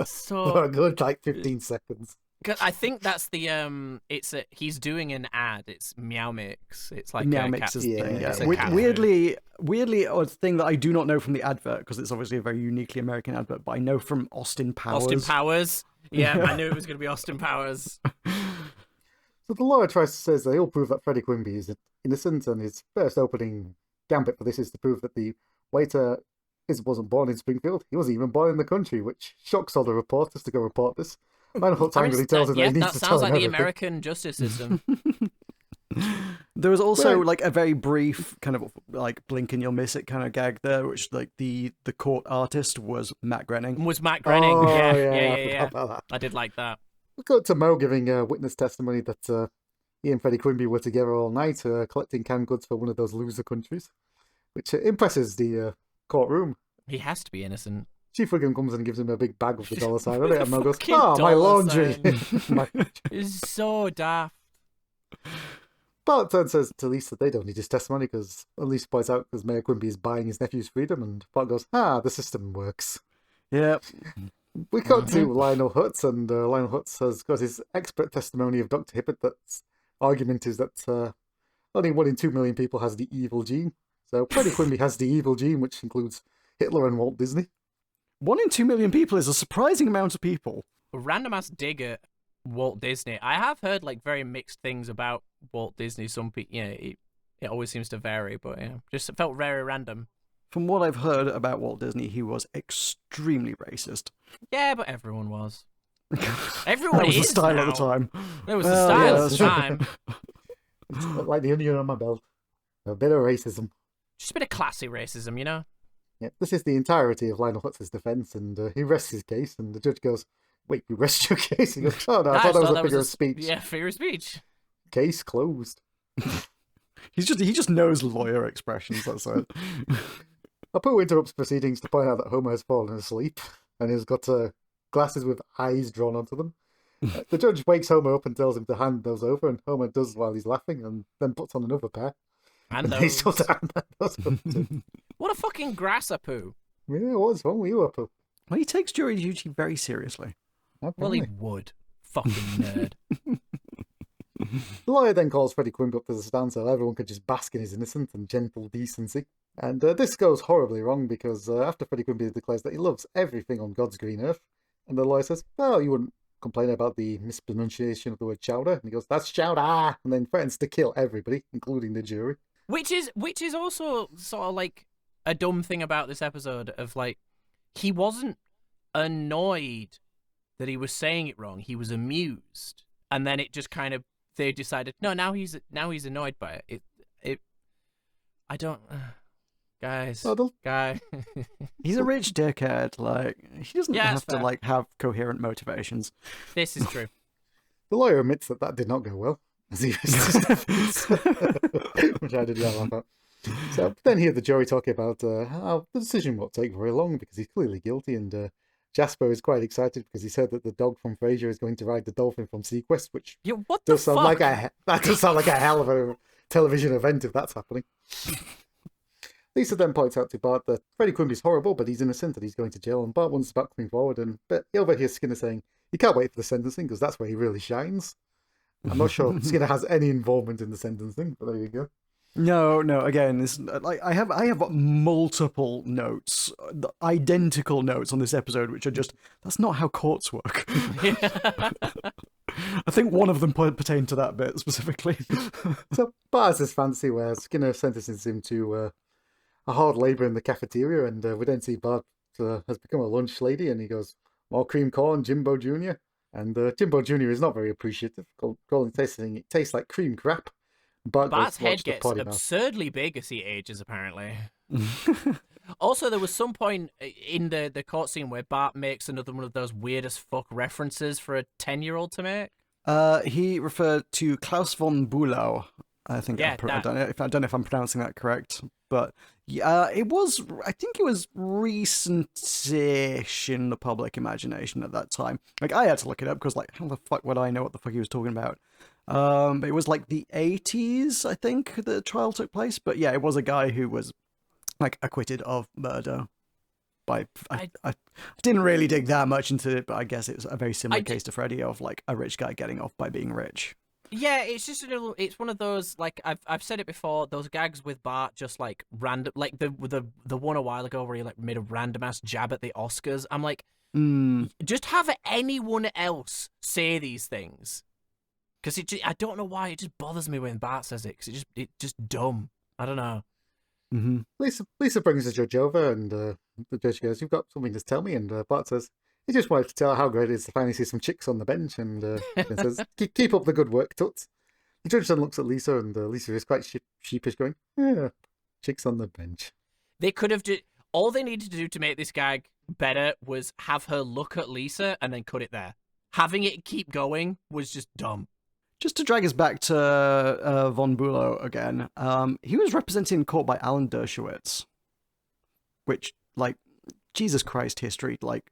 So for a good 15 seconds. 'Cause I think that's the he's doing an ad. It's Meow Mix. It's like Meow a Mix cat. is the thing, yeah. It's a cat food. Weirdly, a thing that I do not know from the advert, because it's obviously a very uniquely American advert, but I know from Austin Powers. Austin Powers. Yeah, I knew it was going to be Austin Powers. So the lawyer tries to say that he'll prove that Freddie Quimby is innocent, and his first opening gambit for this is to prove that the waiter wasn't born in Springfield. He wasn't even born in the country, which shocks all the reporters to go report this. Lionel Hutz angrily tells him that he needs to tell sounds like him the everything. American justice system. There was also Right. like a very brief kind of like blink and you'll miss it kind of gag there, which like the court artist was Matt Groening. Was Matt Groening? Oh, yeah, I yeah. forgot about that. I did like that. We got to Mo giving witness testimony that he and Freddie Quimby were together all night collecting canned goods for one of those loser countries, which impresses the courtroom. He has to be innocent. Chief Wiggum comes and gives him a big bag of the dollar sign on it, and Mo goes, Fucking my dollar laundry. sign. It's so daft. Bart then says to Lisa they don't need his testimony because Lisa points out because Mayor Quimby is buying his nephew's freedom, and Bart goes, the system works. Yeah. We got to Lionel Hutz, and Lionel Hutz has got his expert testimony of Dr. Hibbert that's argument is that only 1 in 2 million people has the evil gene. So Freddie Quimby has the evil gene, which includes Hitler and Walt Disney. 1 in 2 million people is a surprising amount of people. A random ass dig at Walt Disney. I have heard like very mixed things about Walt Disney. Some people, it always seems to vary, but just felt very random. From what I've heard about Walt Disney, he was extremely racist. Yeah, but everyone was. Everyone That was the is style now. at the time. It was Well, the style yeah, at the that's true. time. It's like the onion on my belt. A bit of racism. Just a bit of classy racism, you know? Yeah, this is the entirety of Lionel Hutz's defence, and he rests his case, and the judge goes, "Wait, you rest your case?" He goes, "Oh no, I thought that was a figure of speech." Yeah, figure of speech. Case closed. He just knows lawyer expressions, that's it. Apu interrupts proceedings to point out that Homer has fallen asleep and has got glasses with eyes drawn onto them. The judge wakes Homer up and tells him to hand those over, and Homer does while he's laughing, and then puts on another pair. And And he's those. still to hand those over too. What a fucking grasser poo. Yeah, what's wrong with you, Apu? Well, he takes jury duty very seriously. Well, he Apparently. would. Fucking nerd. The lawyer then calls Freddie Quimby up to the stand so everyone could just bask in his innocence and gentle decency. And this goes horribly wrong because after Freddie Quimby declares that he loves everything on God's green earth, and the lawyer says, "Well, you wouldn't complain about the mispronunciation of the word chowder," and he goes, "That's chowder," and then threatens to kill everybody, including the jury. Which is also sort of like a dumb thing about this episode of like he wasn't annoyed that he was saying it wrong. He was amused. And then it just kind of they decided, no, now he's annoyed by it. It I don't guys. Oh, Guy. He's a rich dickhead. Like, he doesn't Yeah, have it's to fair. like have coherent motivations. This is true. The lawyer admits that did not go well, as he which I did laugh at. So then hear the jury talking about how the decision won't take very long because he's clearly guilty, and Jasper is quite excited because he said that the dog from Frasier is going to ride the dolphin from Sequest, which Yeah, what the does sound fuck? like that does sound like a hell of a television event if that's happening. Lisa then points out to Bart that Freddie Quimby's horrible, but he's innocent and he's going to jail, and Bart wants Bart coming forward, but he overhears Skinner saying he can't wait for the sentencing because that's where he really shines. I'm not sure Skinner has any involvement in the sentencing, but there you go. No. Again, this like I have multiple notes, identical notes on this episode, which are just that's not how courts work. I think one of them pertain to that bit specifically. So Bart has this fantasy where Skinner sentences him to a hard labour in the cafeteria, and we then see Bart has become a lunch lady, and he goes, "More cream corn, Jimbo Jr." And Jimbo Jr. is not very appreciative, calling it tastes like cream crap. Bart Bart's goes to watch head the gets potty mouth. absurdly big as he ages, apparently. Also, there was some point in the court scene where Bart makes another one of those weird as fuck references for a 10-year-old to make. He referred to Klaus von Bülow. I think Yeah, I don't know if I'm pronouncing that correct, but yeah, it was. I think it was recent-ish in the public imagination at that time. Like I had to look it up because, like, how the fuck would I know what the fuck he was talking about? But it was like the 80s, I think, the trial took place. But yeah, it was a guy who was like acquitted of murder. But I didn't really dig that much into it, but I guess it was a very similar case to Freddy of like a rich guy getting off by being rich. Yeah, it's just it's one of those, like, I've said it before, those gags with Bart just like random, like the one a while ago where he like made a random ass jab at the Oscars. I'm like, just have anyone else say these things, because I don't know why it just bothers me when Bart says it, because it's just dumb. I don't know. Mm-hmm. Lisa brings the judge over, and the judge goes, "You've got something to tell me." And Bart says, he just wanted to tell her how great it is to finally see some chicks on the bench, and then says, keep up the good work, Toots. The judge then looks at Lisa, and Lisa is quite sheepish, going, "Yeah, chicks on the bench." They could have all they needed to do to make this gag better was have her look at Lisa and then cut it there. Having it keep going was just dumb. Just to drag us back to Von Bulow again, he was represented in court by Alan Dershowitz, which, like, Jesus Christ, history, like,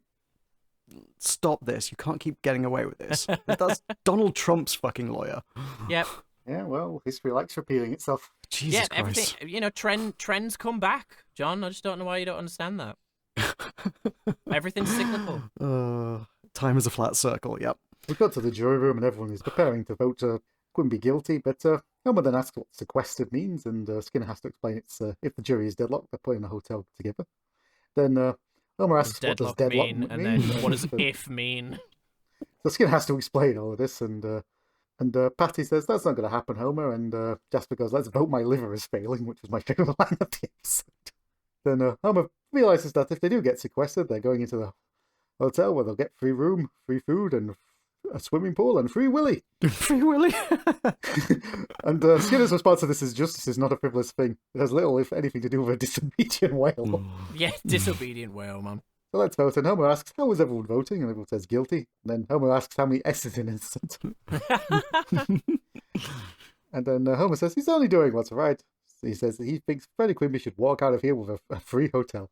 stop this. You can't keep getting away with this. That's Donald Trump's fucking lawyer. Yep. Yeah, well, history likes repeating itself. Jesus Christ. Everything, trends come back, John. I just don't know why you don't understand that. Everything's cyclical. Time is a flat circle, yep. We got to the jury room and everyone is preparing to vote Quimby guilty, but Homer then asks what sequestered means, and Skinner has to explain it's if the jury is deadlocked, they're putting a hotel together. Then Homer asks what does deadlock mean, and then what does if mean? So Skinner has to explain all of this, and Patty says, "That's not going to happen, Homer," and Jasper goes, "Let's vote my liver is failing," which was my favourite line of the episode. Then Homer realises that if they do get sequestered, they're going into the hotel where they'll get free room, free food, and a swimming pool, and free Willy. Free Willy? And Skinner's response to this is, justice is not a frivolous thing. It has little, if anything, to do with a disobedient whale. Yeah, disobedient whale, man. So let's vote. And Homer asks, how is everyone voting? And everyone says guilty. And then Homer asks how many S's in innocent. And then Homer says he's only doing what's right. He says that he thinks Freddie Quimby should walk out of here with a free hotel.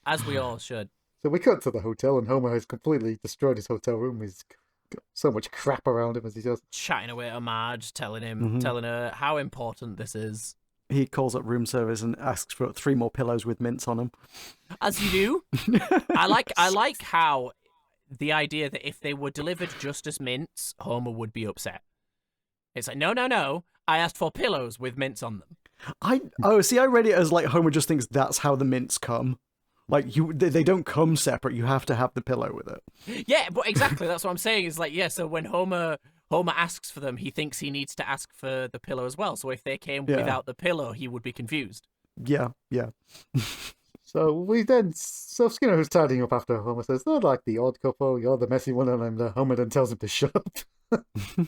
As we all should. So we cut to the hotel, and Homer has completely destroyed his hotel room. He's got so much crap around him as he does. Chatting away to Marge, telling her how important this is. He calls up room service and asks for 3 more pillows with mints on them. As you do. I like how the idea that if they were delivered just as mints, Homer would be upset. It's like, no, I asked for pillows with mints on them. I read it as like Homer just thinks that's how the mints come. Like, they don't come separate. You have to have the pillow with it. Yeah, but exactly. That's what I'm saying. Is like, yeah, so when Homer asks for them, he thinks he needs to ask for the pillow as well. So if they came without the pillow, he would be confused. Yeah. So Skinner, who's tidying up after Homer, says, "They're like the odd couple. You're the messy one," and Homer then tells him to shut up.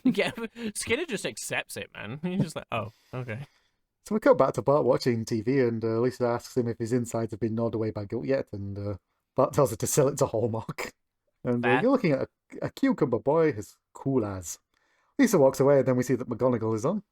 Yeah, Skinner just accepts it, man. He's just like, oh, okay. So we cut back to Bart watching TV, and Lisa asks him if his insides have been gnawed away by guilt yet, and Bart tells her to sell it to Hallmark. And you're looking at a cucumber boy as cool as. Lisa walks away, and then we see that McGonagall is on.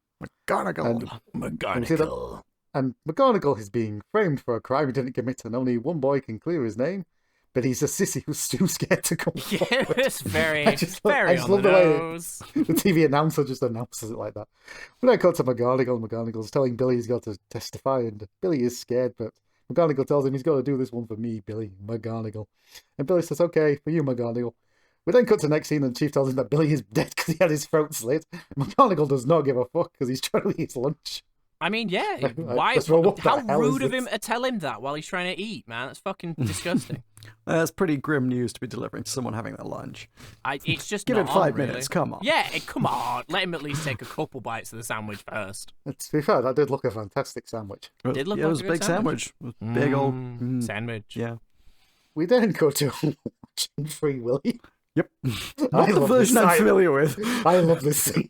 McGonagall. And McGonagall is being framed for a crime he didn't commit, and only one boy can clear his name. But he's a sissy who's too scared to come forward. Yeah, it's very I just on love the the nose. way the TV announcer just announces it like that. When I cut to McGonagall, McGonagall's telling Billy he's got to testify, and Billy is scared, but McGonagall tells him he's got to do this one for me, Billy, McGonagall. And Billy says, "Okay, for you, McGonagall." We then cut to the next scene, and the Chief tells him that Billy is dead because he had his throat slit. McGonagall does not give a fuck because he's trying to eat his lunch. I mean, yeah. Why? How rude of him to tell him that while he's trying to eat, man. That's fucking disgusting. That's pretty grim news to be delivering to someone having their lunch. It's just give him 5 really. minutes. Come on. Yeah, come on. Let him at least take a couple bites of the sandwich first. To be fair, that did look a fantastic sandwich. It was a big sandwich. Big old sandwich. Yeah. We then go to watching Free Willy. Yep. Not the version I'm familiar with. I love this scene.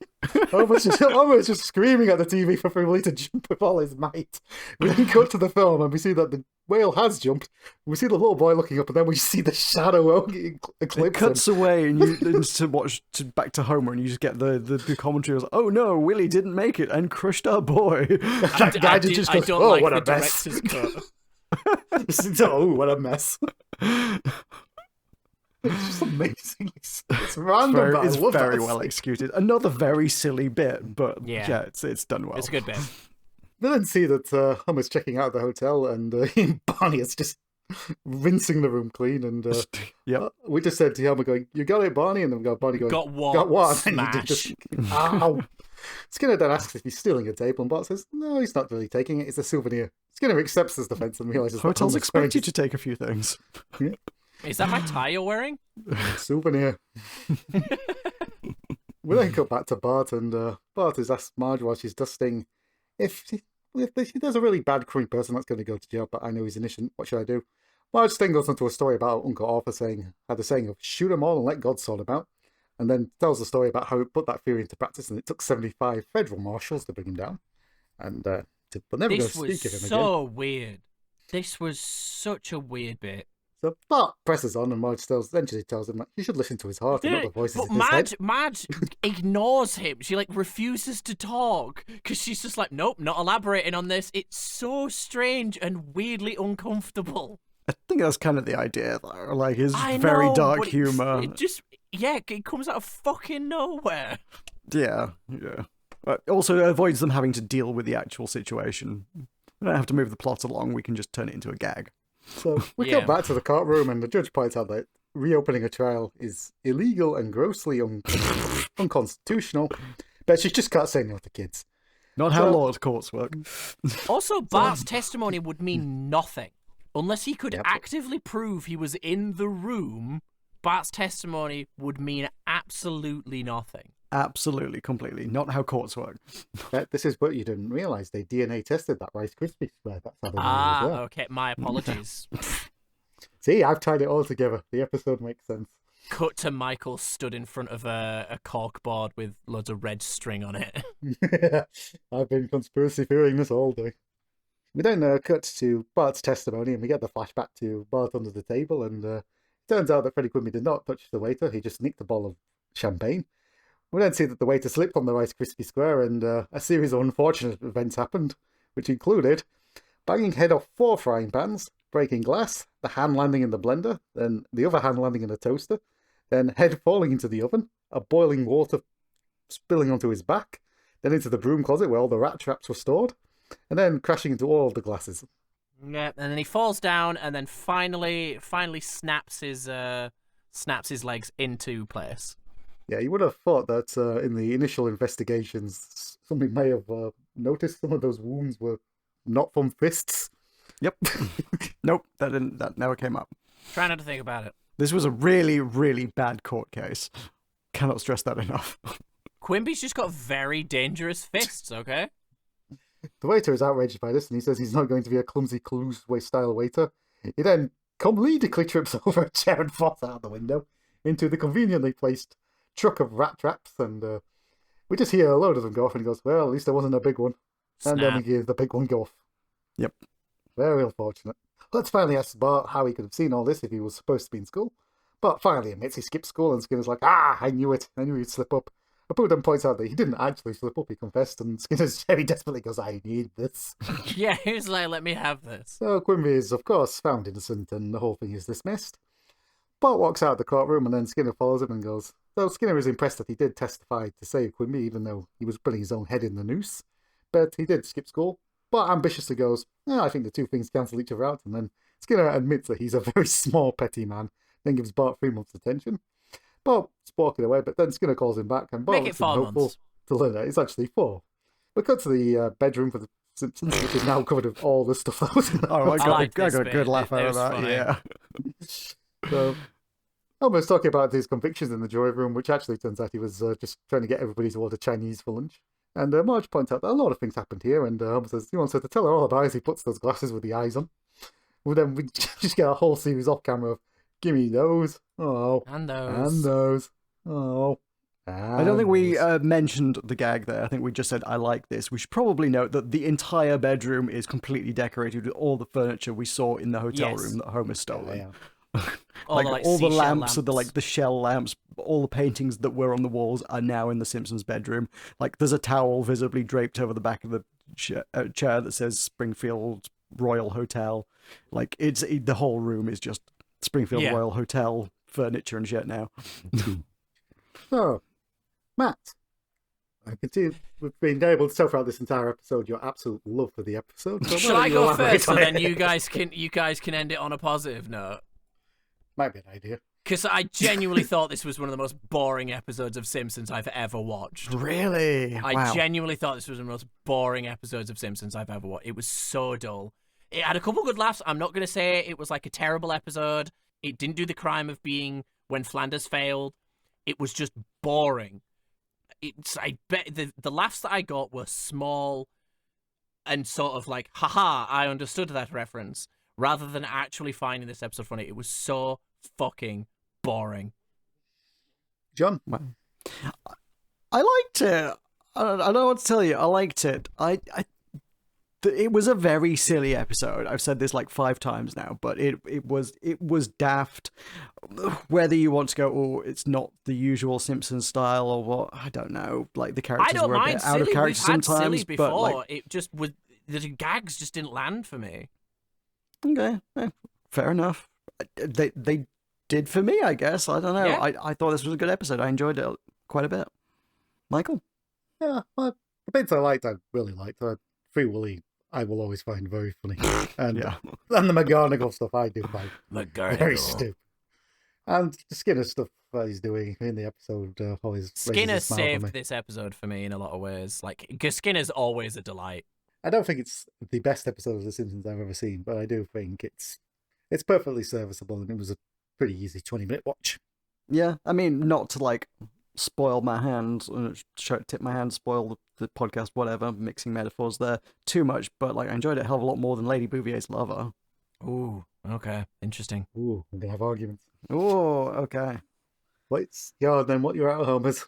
Homer's just screaming at the TV for Free Willy to jump with all his might. We then cut to the film and we see that the whale has jumped. We see the little boy looking up, and then we see the shadow eclipse. It cuts away, and you to watch back to Homer, and you just get the commentary was, "Oh no, Willie didn't make it and crushed our boy." I don't like what a mess. Oh, what a mess. It's just amazing. It's random. It's very well executed. Another very silly bit, but yeah, it's done well. It's a good bit. We then see that Homer's checking out the hotel, and Barney has just rinsing the room clean. And Yep. we just said to Helmer going, "You got it, Barney," and then we got Barney going, Got what? "Got what?" And he Smash. just, ow. Skinner then asks if he's stealing a table, and Bart says, "No, he's not really taking it. It's a souvenir." Skinner accepts his defense and realizes that Hotels Homer's expect you wearing to take a few things. Is that my tie you're wearing? a souvenir. We then cut back to Bart, and Bart has asked Marge while she's dusting if there's a really bad, crummy person that's going to go to jail, but I know he's innocent. What should I do? Marge then goes into a story about Uncle Arthur had the saying of "shoot 'em all and let God sort 'em out," and then tells the story about how he put that theory into practice, and it took 75 federal marshals to bring him down, and but never going to speak of him again. So weird. This was such a weird bit. So Bart presses on, and Marge eventually tells him that he should listen to his heart and not the voices But in his head. Madge ignores him. She like refuses to talk because she's just like, nope, not elaborating on this. It's so strange and weirdly uncomfortable. I think that's kind of the idea, though. Like, his I very know, dark but humor. It comes out of fucking nowhere. Yeah. But also avoids them having to deal with the actual situation. We don't have to move the plot along. We can just turn it into a gag. So we Yeah. go back to the courtroom, and the judge points out that reopening a trial is illegal and grossly unconstitutional, but she just can't say no to kids. Not how So- law courts work. Also, Bart's testimony would mean nothing unless he could Yep. actively prove he was in the room. Bart's testimony would mean absolutely nothing. Absolutely, completely. Not how courts work. But this is what you didn't realise. They DNA tested that Rice Krispie square. That's how they knew it was there. Okay, my apologies. See, I've tied it all together. The episode makes sense. Cut to Michael stood in front of a cork board with loads of red string on it. I've been conspiracy theorying this all day. We then cut to Bart's testimony, and we get the flashback to Bart under the table, and it turns out that Freddie Quimby did not touch the waiter. He just nicked a bottle of champagne. We then see that the waiter slipped on the Rice Krispie square, and a series of unfortunate events happened, which included banging head off 4 frying pans, breaking glass, the hand landing in the blender, then the other hand landing in the toaster, then head falling into the oven, a boiling water spilling onto his back, then into the broom closet where all the rat traps were stored, and then crashing into all the glasses. Yeah, and then he falls down, and then finally snaps his legs into place. Yeah, you would have thought that in the initial investigations, somebody may have noticed some of those wounds were not from fists. Yep. Nope, that never came up. Try not to think about it. This was a really, really bad court case. Cannot stress that enough. Quimby's just got very dangerous fists, okay? The waiter is outraged by this, and he says he's not going to be a clumsy Clues-style waiter. He then comedically trips over a chair and falls out the window into the conveniently placed truck of rat traps, and we just hear a load of them go off, and he goes, "Well, at least there wasn't a big one." And then we Snap. hear the big one go off. Yep. Very unfortunate. Let's finally ask Bart how he could have seen all this if he was supposed to be in school. Bart finally admits he skipped school, and Skinner's like, I knew it. I knew he'd slip up. Apu then points out that he didn't actually slip up, he confessed, and Skinner's very desperately goes, "I need this." Yeah, he was like, let me have this. So Quimby is, of course, found innocent, and the whole thing is dismissed. Bart walks out of the courtroom, and then Skinner follows him and goes, so Skinner is impressed that he did testify to save Quimby, even though he was putting his own head in the noose. But he did skip school. Bart ambitiously goes, I think the two things cancel each other out, and then Skinner admits that he's a very small, petty man, then gives Bart 3 months detention. Bart's walking away, but then Skinner calls him back, and Bart Make it looks him 4 hopeful months. to learn that it's actually 4. We cut to the bedroom for the Simpsons, which is now covered with all the stuff that was in the Oh, I liked got this a bit. good laugh It out was of that, funny. yeah. So, Homer's talking about his convictions in the jury room, which actually turns out he was just trying to get everybody to order Chinese for lunch. And Marge points out that a lot of things happened here, and Homer says he wants her to tell her all about it as he puts those glasses with the eyes on. Well, then we just get a whole series off camera of, gimme those, oh, And and those. those, oh. I don't think we mentioned the gag there. I think we just said, I like this. We should probably note that the entire bedroom is completely decorated with all the furniture we saw in the hotel Yes. room that Homer stolen. Yeah. All Like, the, all the seashell lamps, the shell lamps, all the paintings that were on the walls are now in the Simpsons bedroom. Like, there's a towel visibly draped over the back of the chair that says Springfield Royal Hotel. Like, the whole room is just Springfield Yeah. Royal Hotel furniture and shit now. So, Matt, I can see we've been able to tell throughout this entire episode your absolute love for the episode. So Shall why I don't you go elaborate first, so on then it? you guys can end it on a positive note? Might be an idea. Because I genuinely thought this was one of the most boring episodes of Simpsons I've ever watched. Really? I Wow. genuinely thought this was one of the most boring episodes of Simpsons I've ever watched. It was so dull. It had a couple good laughs. I'm not going to say it was like a terrible episode. It didn't do the crime of being when Flanders failed. It was just boring. I bet the laughs that I got were small and sort of like, haha, I understood that reference, rather than actually finding this episode funny. It was so fucking boring. John? Wow. I liked it. I don't know what to tell you. I liked it. It was a very silly episode. I've said this like 5 times now, but it was daft. Whether you want to go, oh, it's not the usual Simpsons style or what, I don't know. Like the characters I don't were a mind bit silly. out of character We've had sometimes, silly before. but like, It just was, the gags just didn't land for me. okay, fair enough. They did for me, I guess. I don't know. Yeah. I thought this was a good episode. I enjoyed it quite a bit. Michael? Yeah, well, the bits I really liked. Free Willy, I will always find very funny. And, Yeah. and the McGonagall stuff I do find very McGonagall. stupid. And the Skinner stuff he's doing in the episode always raises Skinner a smile for me. saved this episode for me in a lot of ways. Like, because Skinner's always a delight. I don't think it's the best episode of The Simpsons I've ever seen, but I do think it's perfectly serviceable, and it was a pretty easy 20-minute watch. Yeah, I mean, not to like spoil my hand, tip my hand, spoil the podcast, whatever, mixing metaphors there too much, but like I enjoyed it a hell of a lot more than Lady Bouvier's Lover. Ooh, okay, interesting. Ooh, we're going to have arguments. Oh, okay. What's then what you're at home is?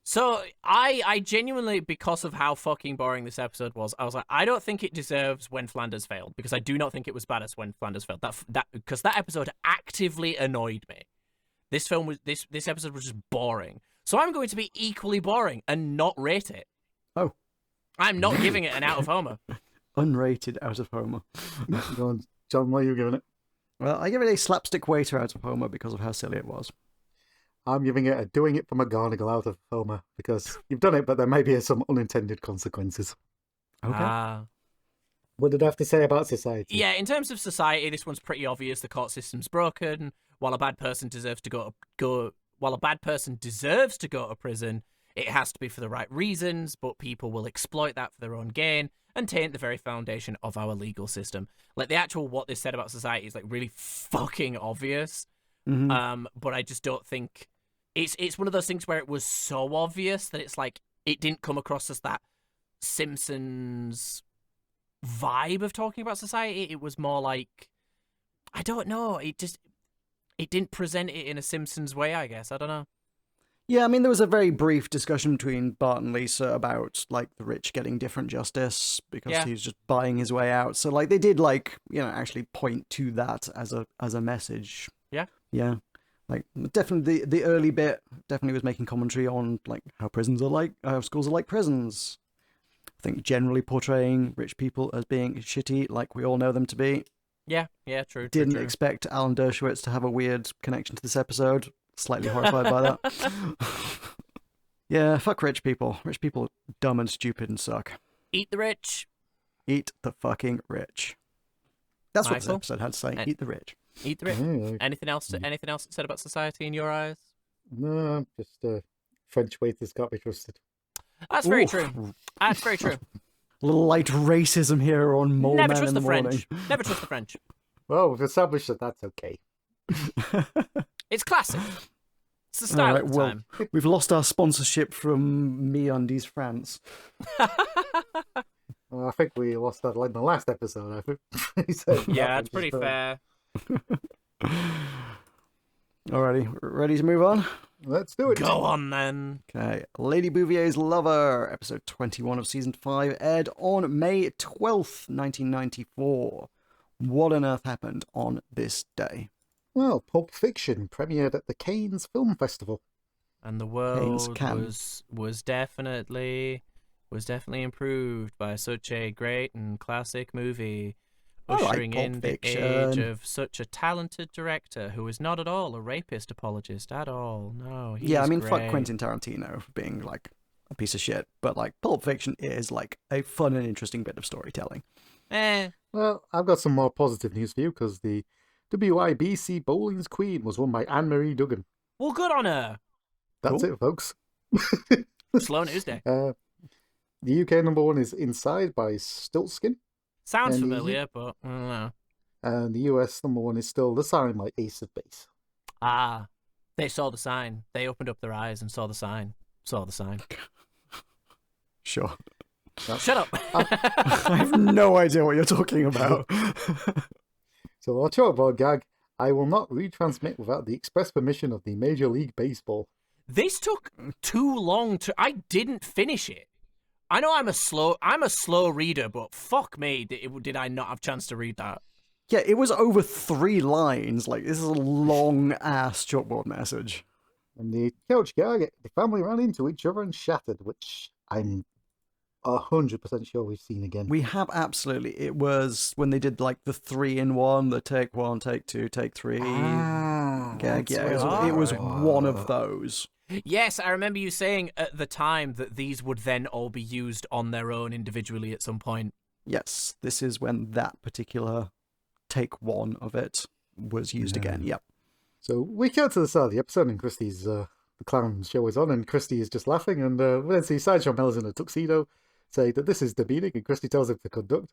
So I genuinely, because of how fucking boring this episode was, I was like, I don't think it deserves When Flanders Failed, because I do not think it was bad as When Flanders Failed. Because that episode actively annoyed me. This episode was just boring. So I'm going to be equally boring and not rate it. Oh. I'm not giving it an out of Homer. Unrated out of Homer. Go on, John, what are you giving it? Well, I give it a slapstick waiter out of Homer because of how silly it was. I'm giving it a doing it for McGonagall out of Homer, because you've done it, but there may be some unintended consequences. Okay. What did I have to say about society? Yeah, in terms of society, this one's pretty obvious. The court system's broken. While a bad person deserves to go to prison, it has to be for the right reasons, but people will exploit that for their own gain and taint the very foundation of our legal system. Like, the actual what they said about society is like really fucking obvious. Mm-hmm. But I just don't think it's one of those things where it was so obvious that it's like it didn't come across as that Simpsons vibe of talking about society. It was more like, I don't know, it didn't present it in a Simpsons way, I guess. I don't know. Yeah, I mean, there was a very brief discussion between Bart and Lisa about, like, the rich getting different justice because he's just buying his way out. So, like, they did, like, you know, actually point to that as a message. Yeah. Yeah. Like, definitely the early bit definitely was making commentary on, like, how schools are like prisons. I think generally portraying rich people as being shitty, like we all know them to be. Yeah, true. Didn't true. expect Alan Dershowitz to have a weird connection to this episode. Slightly horrified by that. Yeah, fuck rich people. Rich people are dumb and stupid and suck. Eat the rich. Eat the fucking rich. That's what this Michael? episode had to say. Eat the rich. Eat the rich. Yeah, Anything else said about society in your eyes? no, just French waiters can't be trusted. That's very Ooh. true. That's very true. A little light racism here on Mole Never Man trust in the the morning. French. Never trust the French. Well, we've established that that's okay. It's classic. It's the style All right, of the well, time. we've lost our sponsorship from MeUndies France. Well, I think we lost that in the last episode. I think. So Yeah, it's pretty fair. Alrighty, ready to move on? Let's do it. Go on then. Okay, Lady Bouvier's Lover, episode 21 of season 5, aired on May 12th, 1994. What on earth happened on this day? Well, Pulp Fiction premiered at the Cannes Film Festival. And the world Cannes. was definitely improved by such a great and classic movie, I like ushering Pulp in the Fiction. age of such a talented director who is not at all a rapist apologist at all. No, Yeah, I mean, great. fuck Quentin Tarantino for being, like, a piece of shit. But like Pulp Fiction is like a fun and interesting bit of storytelling. Well, I've got some more positive news for you because the WIBC Bowling's Queen was won by Anne-Marie Duggan. Well, good on her. That's Cool. it, folks. Slow news day. The UK number one is Inside by Stiltskin. Sounds and familiar, but I don't know. And the US number one is still The Sign by Ace of Base. Ah, they saw the sign. They opened up their eyes and saw the sign. Saw the sign. Sure. Shut up. I have no idea what you're talking about. So our chalkboard gag, I will not retransmit without the express permission of the Major League Baseball. This took too long to. I didn't finish it. I know I'm a slow reader, but fuck me, did I not have a chance to read that? Yeah, it was over 3 lines. Like, this is a long-ass chalkboard message. And the couch gag, the family ran into each other and shattered, which I'm 100% sure we've seen again. We have absolutely. It was when they did like the 3-in-1, the take 1, take 2, take 3 gag. Yeah, it was one of those. Yes, I remember you saying at the time that these would then all be used on their own individually at some point. Yes, this is when that particular take 1 of it was used again. Yep. So we cut to the start of the episode, and Christie's the clown show is on, and Christie is just laughing, and we then see Sideshow Mel is in a tuxedo, say that this is demeaning, and Christie tells him to conduct.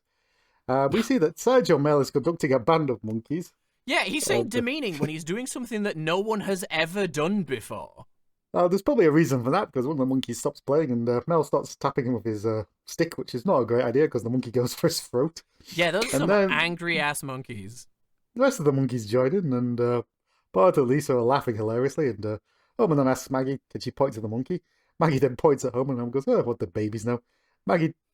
We see that Sideshow Mel is conducting a band of monkeys. Yeah, he's saying demeaning when he's doing something that no one has ever done before. There's probably a reason for that, because one of the monkeys stops playing, and Mel starts tapping him with his stick, which is not a great idea, because the monkey goes for his throat. Yeah, those are some angry-ass monkeys. The rest of the monkeys join in, and Bart and Lisa are laughing hilariously, and Homer then asks Maggie, can she point to the monkey? Maggie then points at Homer, and Homer goes, oh, what the babies know.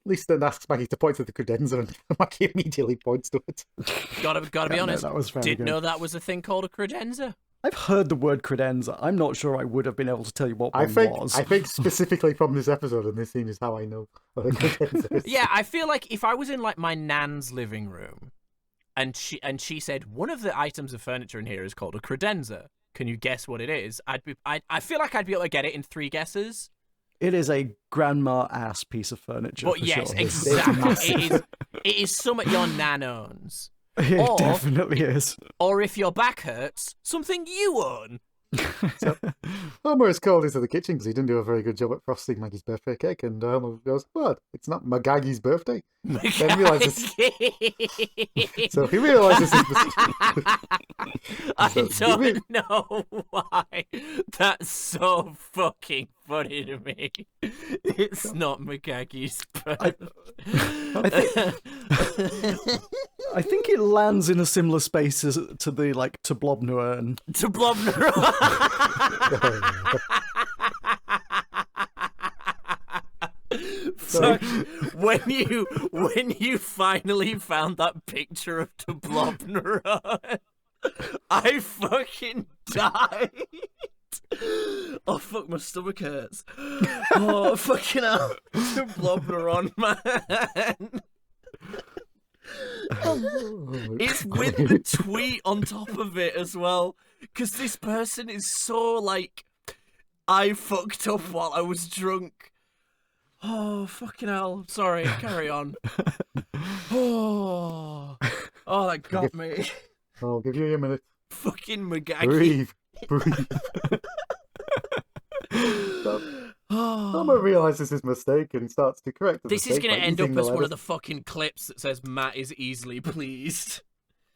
Lisa then asks Maggie to point to the credenza, and Maggie immediately points to it. Gotta be honest, that was very didn't good. know that was a thing called a credenza. I've heard the word credenza. I'm not sure I would have been able to tell you what one was. I think specifically from this episode and this scene is how I know what a credenza is. Yeah, I feel like if I was in like my nan's living room, and she said one of the items of furniture in here is called a credenza. Can you guess what it is? I feel like I'd be able to get it in 3 guesses. It is a grandma-ass piece of furniture. But for yes, sure. exactly. It is something your nan owns. It definitely is. Or if your back hurts, something you own. So, Homer is called into the kitchen because he didn't do a very good job at frosting Maggie's birthday cake, and Homer goes, "What? It's not Magagi's birthday." Then realizes. So he realizes his mistake. I don't know why. That's so fucking funny to me. It's not Magagi's birthday. I think it lands in a similar space as to the to Blobnern. To Blobner. So when you finally found that picture of the Blobner, I fucking died. Oh fuck, my stomach hurts. Oh fucking hell, the Blobner, man. It's with the tweet on top of it as well, because this person is so like, I fucked up while I was drunk. Oh fucking hell! Sorry, carry on. Oh, that got me. I'll give you a minute. Fucking Magagi. Breathe. Homer realizes his mistake and starts to correct the This mistake is going by to end eating up the as one of lettuce. the fucking clips that says Matt is easily pleased.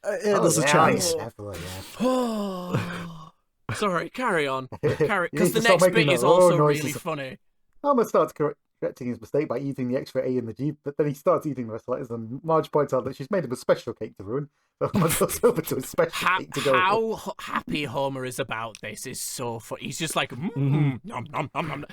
There's a chance. Definitely, yeah. Oh, sorry, carry on. You Because need the to stop next making bit is the also noises. really funny. Homer starts correcting his mistake by eating the extra A in the G, but then he starts eating the rest of the letters, and Marge points out that she's made him a special cake to ruin. So Homer goes over to his special cake to go. How happy Homer is about this is so funny. He's just like, nom, nom, nom, nom.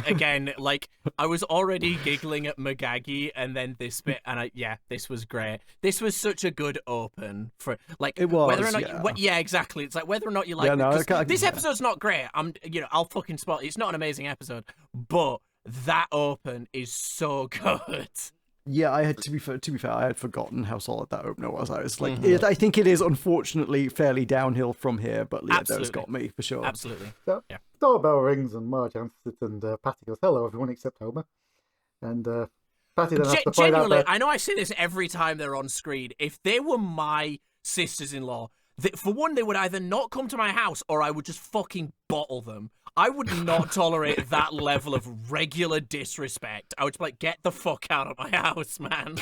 Again, like, I was already giggling at Magagi, and then this bit, and this was great. This was such a good open for, like, It was, whether or not, yeah. Exactly. It's like whether or not you like Yeah, no, it. 'Cause I this yeah. episode's not great. I'll fucking spot. It's not an amazing episode, but that open is so good. Yeah, I had to be fair. I had forgotten how solid that opener was. I was like, I think it is unfortunately fairly downhill from here, but yeah, those Absolutely. got me for sure. Absolutely. So, Yeah. doorbell rings and Marge answers it, and Patty goes, "Hello, everyone except Homer." And Patty then has to find out Genuinely, that... I know I say this every time they're on screen. If they were my sisters-in-law, for one, they would either not come to my house or I would just fucking bottle them. I would not tolerate that level of regular disrespect. I would just be like, get the fuck out of my house, man.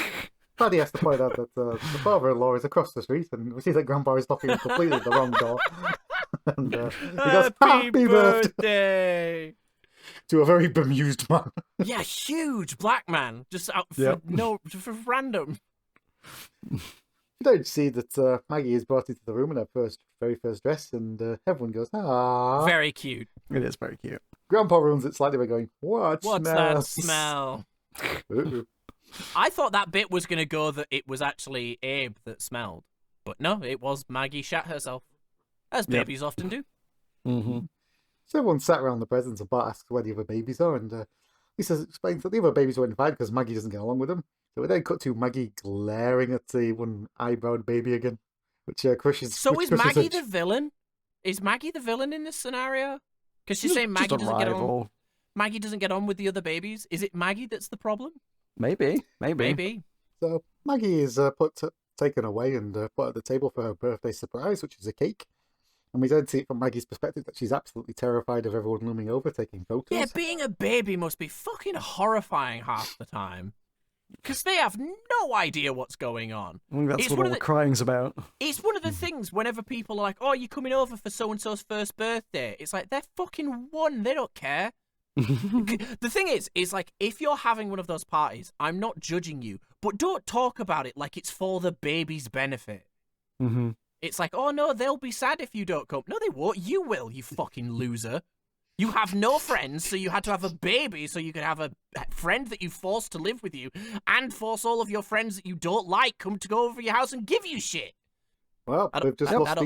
Paddy has to point out that the father-in-law is across the street, and we see that Grandpa is knocking on completely the wrong door. And he goes, "Happy birthday!" to a very bemused man. Yeah, huge black man, just out for for random. You don't see that Maggie is brought into the room in her very first dress, and everyone goes, "Ah." Very cute. It is very cute. Grandpa ruins it slightly by going, "What's that smell?" I thought that bit was going to go that it was actually Abe that smelled. But no, it was Maggie shat herself. As babies often do. Mm-hmm. So everyone sat around the presents, and Bart asks where the other babies are, and Lisa explains that the other babies weren't invited because Maggie doesn't get along with them. So we then cut to Maggie glaring at the one-eyebrowed baby again, which crushes... So which is crushes Maggie her... the villain? Is Maggie the villain in this scenario? Because she's saying Maggie doesn't get on. Maggie doesn't get on with the other babies. Is it Maggie that's the problem? Maybe. So Maggie is taken away and put at the table for her birthday surprise, which is a cake. And we then see it from Maggie's perspective that she's absolutely terrified of everyone looming over, taking photos. Yeah, being a baby must be fucking horrifying half the time. Because they have no idea what's going on. I think that's what all the crying's about. It's one of the things whenever people are like, "Oh, you're coming over for so-and-so's first birthday." It's like, they're fucking one. They don't care. The thing is like, if you're having one of those parties, I'm not judging you, but don't talk about it like it's for the baby's benefit. Mm-hmm. It's like, "Oh no, they'll be sad if you don't come." No, they won't. You will, you fucking loser. You have no friends, so you had to have a baby so you could have a friend that you forced to live with you, and force all of your friends that you don't like come to go over your house and give you shit. Well, we've just lost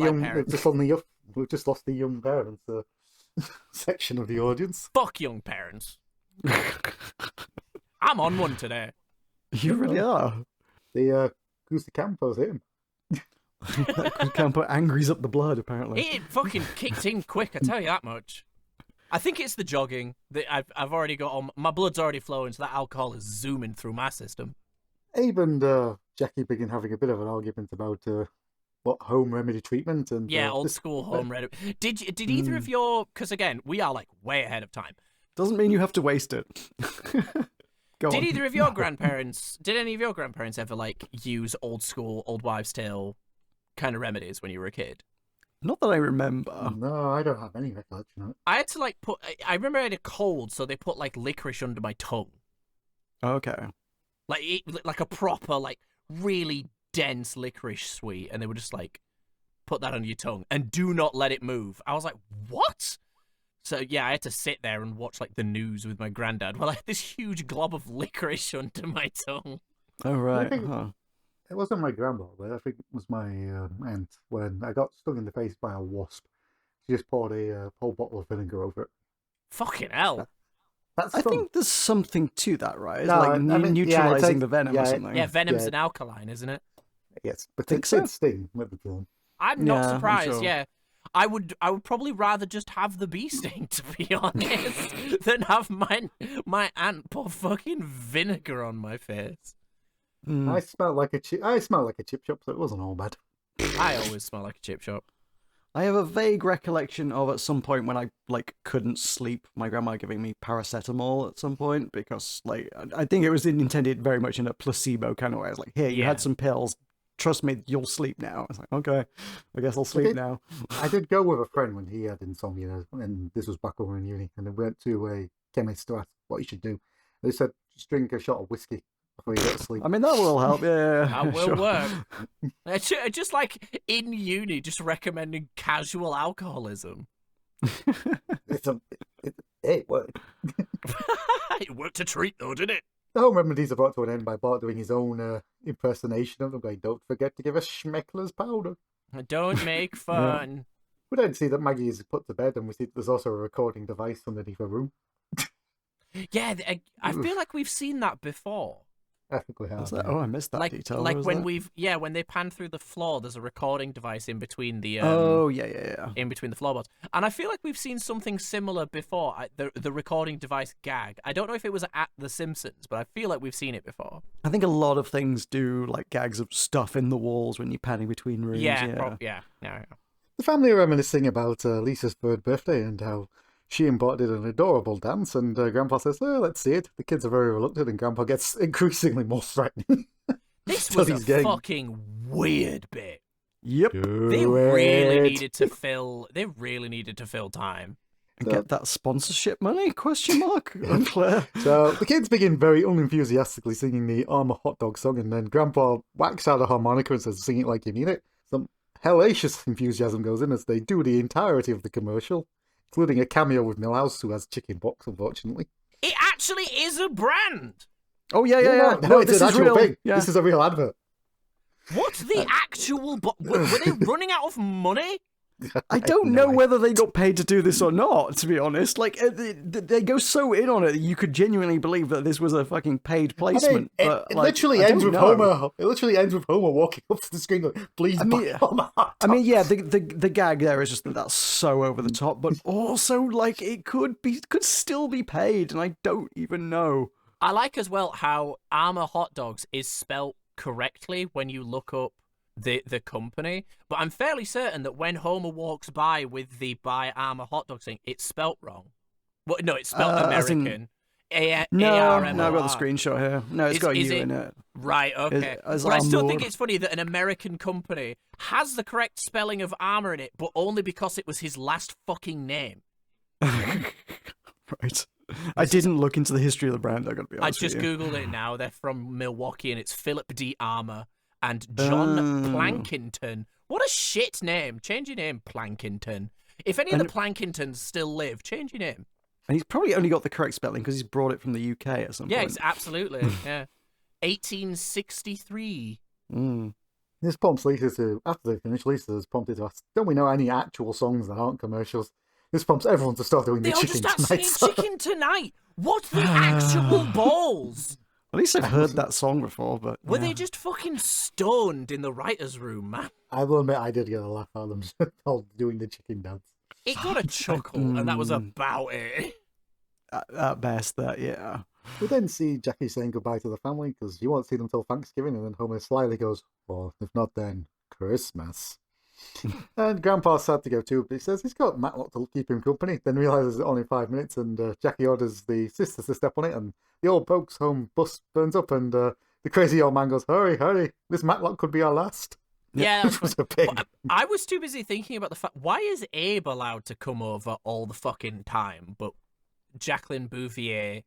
the young parents section of the audience. Fuck young parents. I'm on one today. You really are. The Goosey Campo's him. That Campo angries up the blood, apparently. It fucking kicked in quick, I tell you that much. I think it's the jogging that I've already got on. My blood's already flowing, so that alcohol is zooming through my system. Abe and Jackie begin having a bit of an argument about what home remedy treatment and old school home remedy. Did either of your? Because again, we are like way ahead of time. Doesn't mean you have to waste it. Go on. Either of your grandparents? Did any of your grandparents ever like use old school, old wives' tale kind of remedies when you were a kid? Not that I remember. No, I don't have any recollection of it. I had to like put. I remember I had a cold, so they put like licorice under my tongue. Okay. Like a proper, like really dense licorice sweet, and they would just like put that under your tongue and do not let it move. I was like, what? So yeah, I had to sit there and watch like the news with my granddad while I had this huge glob of licorice under my tongue. Oh right. It wasn't my grandma, but I think it was my aunt when I got stung in the face by a wasp. She just poured a whole bottle of vinegar over it. Fucking hell. I think there's something to that, right? It's No, like I mean, neutralizing the venom or something. Yeah, venom's an alkaline, isn't it? Yes, but Think it so? did sting with the time. I'm not Yeah, I'm surprised, sure. yeah. I would probably rather just have the bee sting, to be honest, than have my aunt pour fucking vinegar on my face. I smelled like a chip shop, so it wasn't all bad. I always smell like a chip shop. I have a vague recollection of at some point when I couldn't sleep, my grandma giving me paracetamol at some point because I think it was intended very much in a placebo kind of way. I was like, "Here, you had some pills. Trust me, you'll sleep now." I was like, "Okay, I guess I'll sleep now." I did go with a friend when he had insomnia, and this was back over in uni, and we went to a chemist to ask what he should do. They said, "Just drink a shot of whiskey before you go to sleep." I mean, that will help. Yeah, That will sure. work. It's just like in uni, just recommending casual alcoholism. It worked. It worked a treat, though, didn't it? The home remedies are brought to an end by Bart doing his own impersonation of them, going, "Don't forget to give us Schmeckler's powder." Don't make fun. We then see that Maggie is put to bed, and we see there's also a recording device underneath her room. Yeah, I feel like we've seen that before. ethically hard. Was that? Yeah. Oh, I missed that Like detail. like was when that? when they pan through the floor, there's a recording device in between the Oh, yeah. in between the floorboards. And I feel like we've seen something similar before. The recording device gag. I don't know if it was at The Simpsons, but I feel like we've seen it before. I think a lot of things do like gags of stuff in the walls when you're panning between rooms. Yeah. The family are reminiscing about Lisa's third birthday and how she and Bart did an adorable dance, and Grandpa says, oh, let's see it. The kids are very reluctant, and Grandpa gets increasingly more threatening. This So was he's a getting- fucking weird bit. Yep. They really needed to fill. They really needed to fill time. And get that sponsorship money? Question mark. Unclear. So the kids begin very unenthusiastically singing the Armour hot dog song, and then Grandpa whacks out a harmonica and says, sing it like you mean it. Some hellacious enthusiasm goes in as they do the entirety of the commercial, including a cameo with Milhouse, who has chicken pox, unfortunately. It actually is a brand. Oh, yeah. No, it's this an is actual real. thing. Yeah. This is a real advert. What's the actual? Were they running out of money? I don't know whether they got paid to do this or not, to be honest. Like, they go so in on it that you could genuinely believe that this was a fucking paid placement. I mean, but, it like, literally I ends don't with know. Homer. It literally ends with Homer walking up to the screen going, please buy Homer hot I mean, dogs." yeah, the gag there is just that's so over the top, but also like it could still be paid, and I don't even know. I like as well how Armour hot dogs is spelt correctly when you look up the company, but I'm fairly certain that when Homer walks by with the buy Armour hot dogs thing, it's spelt wrong. Well, no, it's spelt as in- American. No, A-R-M-O-R. I've got the screenshot here. No, it's got Is you it- in it. Right, okay. As But I still Armour. think it's funny that an American company has the correct spelling of armor in it, but only because it was his last fucking name. Right. I didn't look into the history of the brand. I got to be I honest just with you. googled it now. They're from Milwaukee, and it's Philip D. Armour and John Plankington. What a shit name! Change your name, Plankington. If any of the Plankingtons still live, change your name. And he's probably only got the correct spelling because he's brought it from the UK at some Yeah, point. absolutely. Yeah, 1863. This prompts Lisa to, after they finish, Lisa is prompted to ask, don't we know any actual songs that aren't commercials? This prompts everyone to start doing They the all chicken just start tonight. singing Chicken Tonight. What's the actual balls? At least I've heard that song before, but Were yeah. they just fucking stoned in the writer's room, man? I will admit I did get a laugh out of them all doing the chicken dance. It got a chuckle, and that was about it. At best, that yeah. We then see Jackie saying goodbye to the family because you won't see them till Thanksgiving, and then Homer slyly goes, well, if not then, Christmas. And Grandpa's sad to go too, but he says he's got Matlock to keep him company, then realises it's only 5 minutes, and Jackie orders the sisters to step on it, and the old folks' home bus burns up, and the crazy old man goes, hurry, this Matlock could be our last. Yeah, that's Which was fine. a big... But I was too busy thinking about the fact, why is Abe allowed to come over all the fucking time, but Jacqueline Bouvier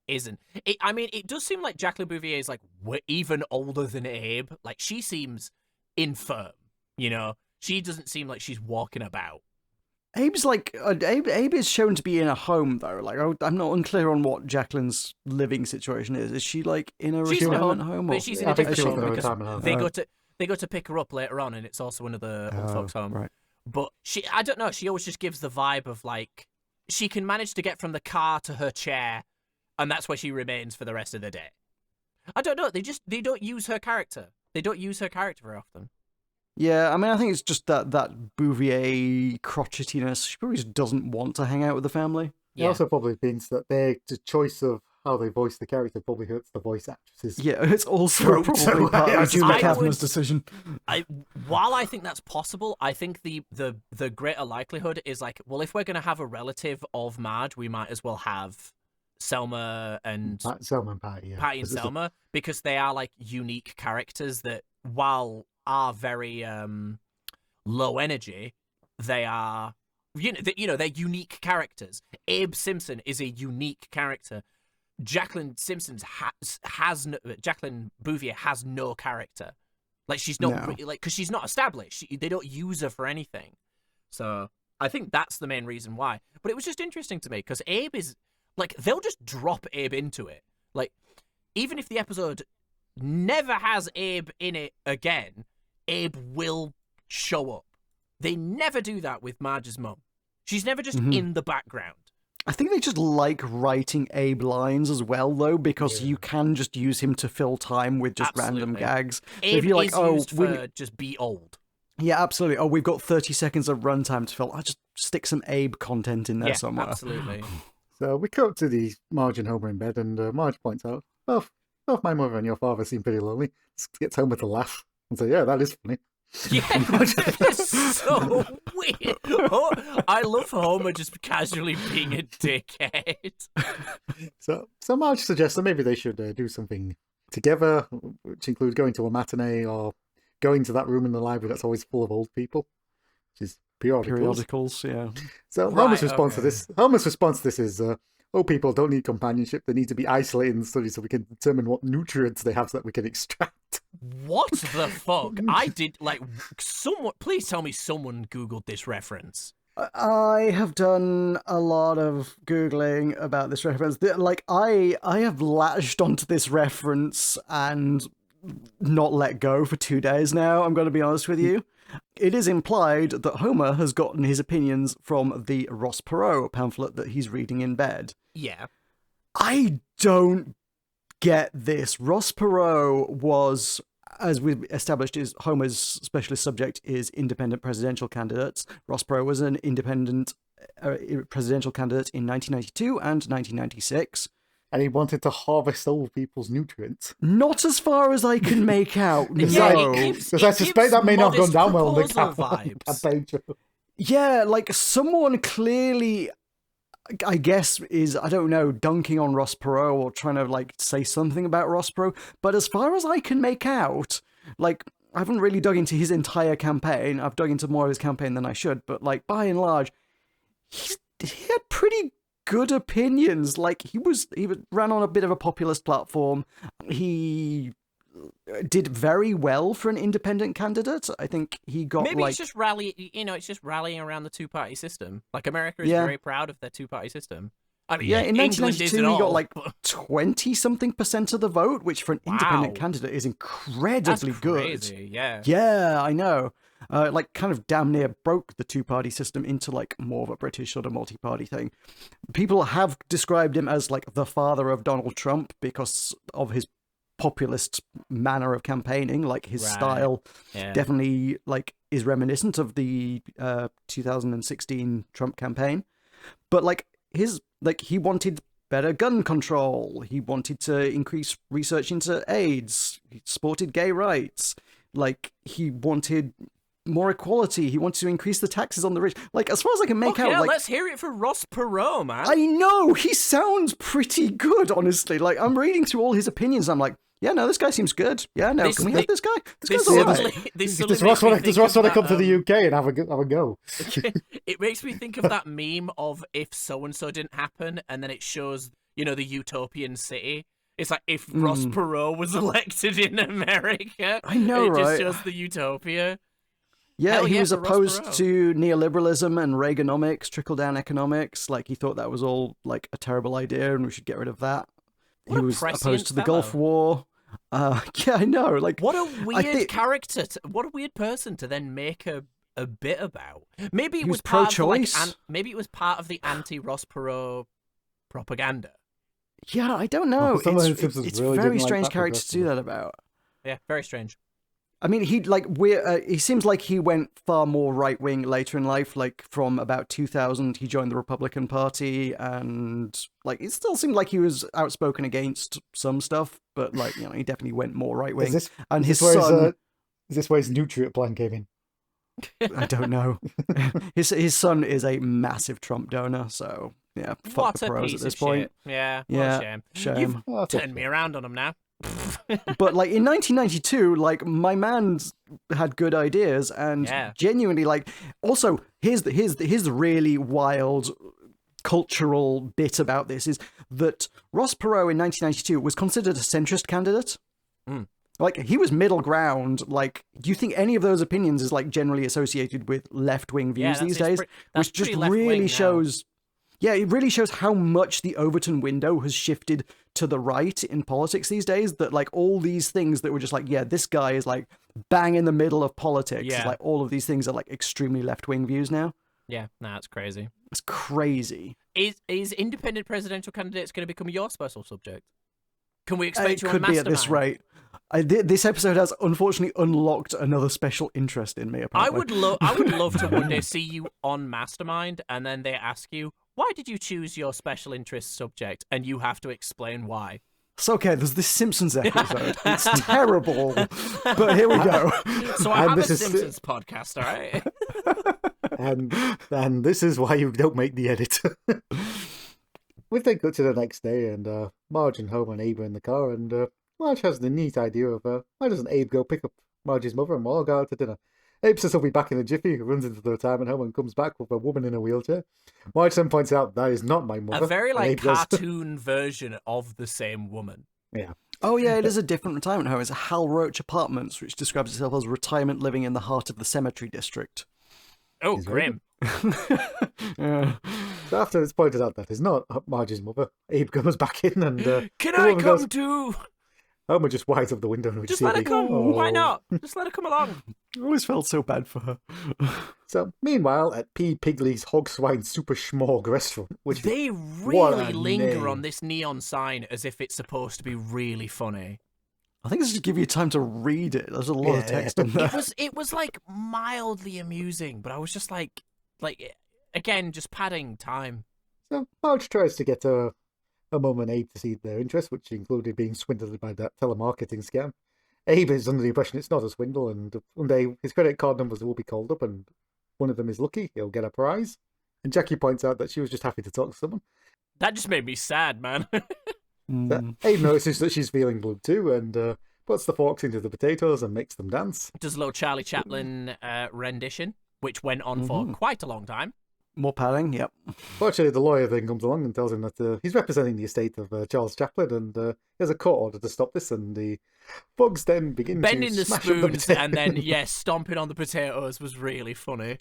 isn't? I mean, it does seem like Jacqueline Bouvier is like even older than Abe. Like, she seems infirm, you know? She doesn't seem like she's walking about. Abe's like Abe is shown to be in a home though. Like I'm not unclear on what Jacqueline's living situation is. Is she like in a She's in a retirement home, home? but Or... she's in I a think different she was in a home because retirement home. they go to pick her up later on, and it's also one of the old folks' home. Right. But I don't know. She always just gives the vibe of like she can manage to get from the car to her chair, and that's where she remains for the rest of the day. I don't know. They don't use her character. They don't use her character very often. Yeah, I mean, I think it's just that Bouvier crotchetiness. She probably just doesn't want to hang out with the family. It also probably means that the choice of how they voice the character probably hurts the voice actresses. Yeah, it's also Throat. probably part I of Julie would- Kavanagh's decision. While I think that's possible, I think the greater likelihood is like, well, if we're going to have a relative of Marge, we might as well have Selma and Selma and Patty, yeah. Patty and Selma, because they are like unique characters that, while are very low energy, they are they're unique characters. Abe Simpson is a unique character. Jacqueline Jacqueline Bouvier has no character. Like, she's not like, because she's not established. They don't use her for anything. So I think that's the main reason why. But it was just interesting to me because Abe is like, they'll just drop Abe into it. Like, even if the episode never has Abe in it again, Abe will show up. They never do that with Marge's mum. She's never just in the background. I think they just like writing Abe lines as well, though, because you can just use him to fill time with just random Absolutely. gags. So Abe if you're like, is oh, used for just be old. yeah, absolutely. Oh, we've got 30 seconds of runtime to fill. I'll just stick some Abe content in there somewhere. Absolutely. So we cut to the Marge and Homer in bed, and Marge points out, both my mother and your father seem pretty lonely. Just gets Homer to laugh and say, yeah, that is funny. Yeah, it's so weird. Oh, I love Homer just casually being a dickhead. So Marge suggests that maybe they should do something together, which includes going to a matinee or going to that room in the library that's always full of old people, which is periodicals. Yeah. So Right, Homer's response to this is, old people don't need companionship. They need to be isolated and studied so we can determine what nutrients they have so that we can extract. What the fuck? I did, like, someone, please tell me someone Googled this reference. I have done a lot of Googling about this reference. Like, I have latched onto this reference and not let go for 2 days now, I'm going to be honest with you. It is implied that Homer has gotten his opinions from the Ross Perot pamphlet that he's reading in bed. Yeah. I don't get this. Ross Perot was, as we've established, is Homer's specialist subject is independent presidential candidates. Ross Perot was an independent presidential candidate in 1992 and 1996. And he wanted to harvest old people's nutrients. Not as far as I can make out, Yeah, no. Because I suspect that may not have gone down well on the vibes. campaign trail. Yeah, like someone clearly, I guess, is, I don't know, dunking on Ross Perot or trying to like say something about Ross Perot. But as far as I can make out, like, I haven't really dug into his entire campaign. I've dug into more of his campaign than I should. But like, by and large, he had pretty good opinions. Like, he ran on a bit of a populist platform. He did very well for an independent candidate. I think he got Maybe like, it's just it's just rallying around the two-party system. Like, America is Yeah. very proud of their two-party system. I mean, yeah, in England 1992 is it he got all, like but 20-something% of the vote, which for an independent Wow. candidate is that's incredibly good. crazy. Yeah. Yeah, I know. Like, kind of damn near broke the two-party system into like more of a British sort of multi-party thing. People have described him as like the father of Donald Trump because of his populist manner of campaigning. Like, his Right. style Yeah. definitely like is reminiscent of the 2016 Trump campaign. But like, he wanted better gun control. He wanted to increase research into AIDS. He supported gay rights. Like, he wanted more equality. He wanted to increase the taxes on the rich. Like, as far as I can make out, yeah, like, let's hear it for Ross Perot, man. I know he sounds pretty good, honestly. Like, I'm reading through all his opinions. I'm like, yeah, no, this guy seems good. Yeah, no, can we have this guy? This guy's alright. This Does Ross want to come to the UK and have a go? It makes me think of that meme of if so-and-so didn't happen, and then it shows, the utopian city. It's like if Ross Perot was elected in America. I know, it right? just shows the utopia. Yeah, Hell he yeah was for Ross opposed Perot. to neoliberalism and Reaganomics, trickle-down economics. Like, he thought that was all, like, a terrible idea and we should get rid of that. What a He was prescient opposed to the fellow. Gulf War. Yeah, I know. Like, What a weird think- what a weird person to then make a bit about. Maybe it He was was part of, like, pro-choice. maybe it was part of the anti-Ross Perot propaganda. Yeah, I don't know. Well, someone in It's Simpsons it's really very didn't like strange that character to do progressive. that about. Yeah, very strange. I mean, he seems like he went far more right wing later in life. Like, from about 2000, he joined the Republican Party, and like, it still seemed like he was outspoken against some stuff, but like, he definitely went more right wing. And his son, Is this where his nutrient plan came in? I don't know. his son is a massive Trump donor, so yeah, fuck What the a pros piece at this of point. shit. Yeah, what Yeah, a shame. shame. You've Oh, that's turned me around on him now. But like, in 1992, like, my man had good ideas, and Yeah. genuinely, like, also here's the really wild cultural bit about this is that Ross Perot in 1992 was considered a centrist candidate. Mm. Like, he was middle ground. Like, do you think any of those opinions is like generally associated with left-wing views these days? That's Which just pretty left-wing really now. shows. Yeah, it really shows how much the Overton window has shifted to the right in politics these days. That like, all these things that were just like, yeah, this guy is like bang in the middle of politics. Yeah. Like, all of these things are like extremely left-wing views now. Yeah, nah, it's crazy. It's crazy. Is independent presidential candidates going to become your special subject? Can we expect It you on could be at Mastermind? this rate. This episode has unfortunately unlocked another special interest in me. I Apparently, would love to one day see you on Mastermind, and then they ask you, why did you choose your special interest subject? And you have to explain why. It's okay. There's this Simpsons episode. It's terrible, but here we go. So I And have a this is- Simpsons podcast, all right? And this is why you don't make the edit. We then cut to the next day, and Marge and Homer and Abe are in the car, and Marge has the neat idea of why doesn't Abe go pick up Marge's mother and we'll all go out to dinner. Abe says he'll be back in a jiffy, runs into the retirement home and comes back with a woman in a wheelchair. Marge then points out that is not my mother. A very and like Abe goes, cartoon version of the same woman. Yeah. Oh yeah, it is a different retirement home. It's a Hal Roach Apartments, which describes itself as retirement living in the heart of the cemetery district. Oh, He's very grim. Yeah. So after it's pointed out that is not Marge's mother, Abe comes back in and Can the I woman come goes, too? Homer just winds up the window and we Just see let a her big, come. Why "Oh." not? Just let her come along. I always felt so bad for her. So meanwhile, at P. Pigley's Hog Swine Super Schmorg restaurant, which They What a really linger name. on this neon sign as if it's supposed to be really funny. I think it's just to give you time to read it. There's a lot of Yeah. text in there. It was like mildly amusing, but I was just like again, just padding time. So Marge tries to get her mum and Abe to see their interest, which included being swindled by that telemarketing scam. Abe is under the impression it's not a swindle, and one day his credit card numbers will be called up, and one of them is lucky, he'll get a prize. And Jackie points out that she was just happy to talk to someone. That just made me sad, man. Mm. Abe notices that she's feeling blue too, and puts the forks into the potatoes and makes them dance. Does a little Charlie Chaplin rendition, which went on for quite a long time. More padding, yep. Fortunately, the lawyer then comes along and tells him that he's representing the estate of Charles Chaplin, and he has a court order to stop this, and the bugs then begin Bending to the smash up spoons the and then, stomping on the potatoes was really funny.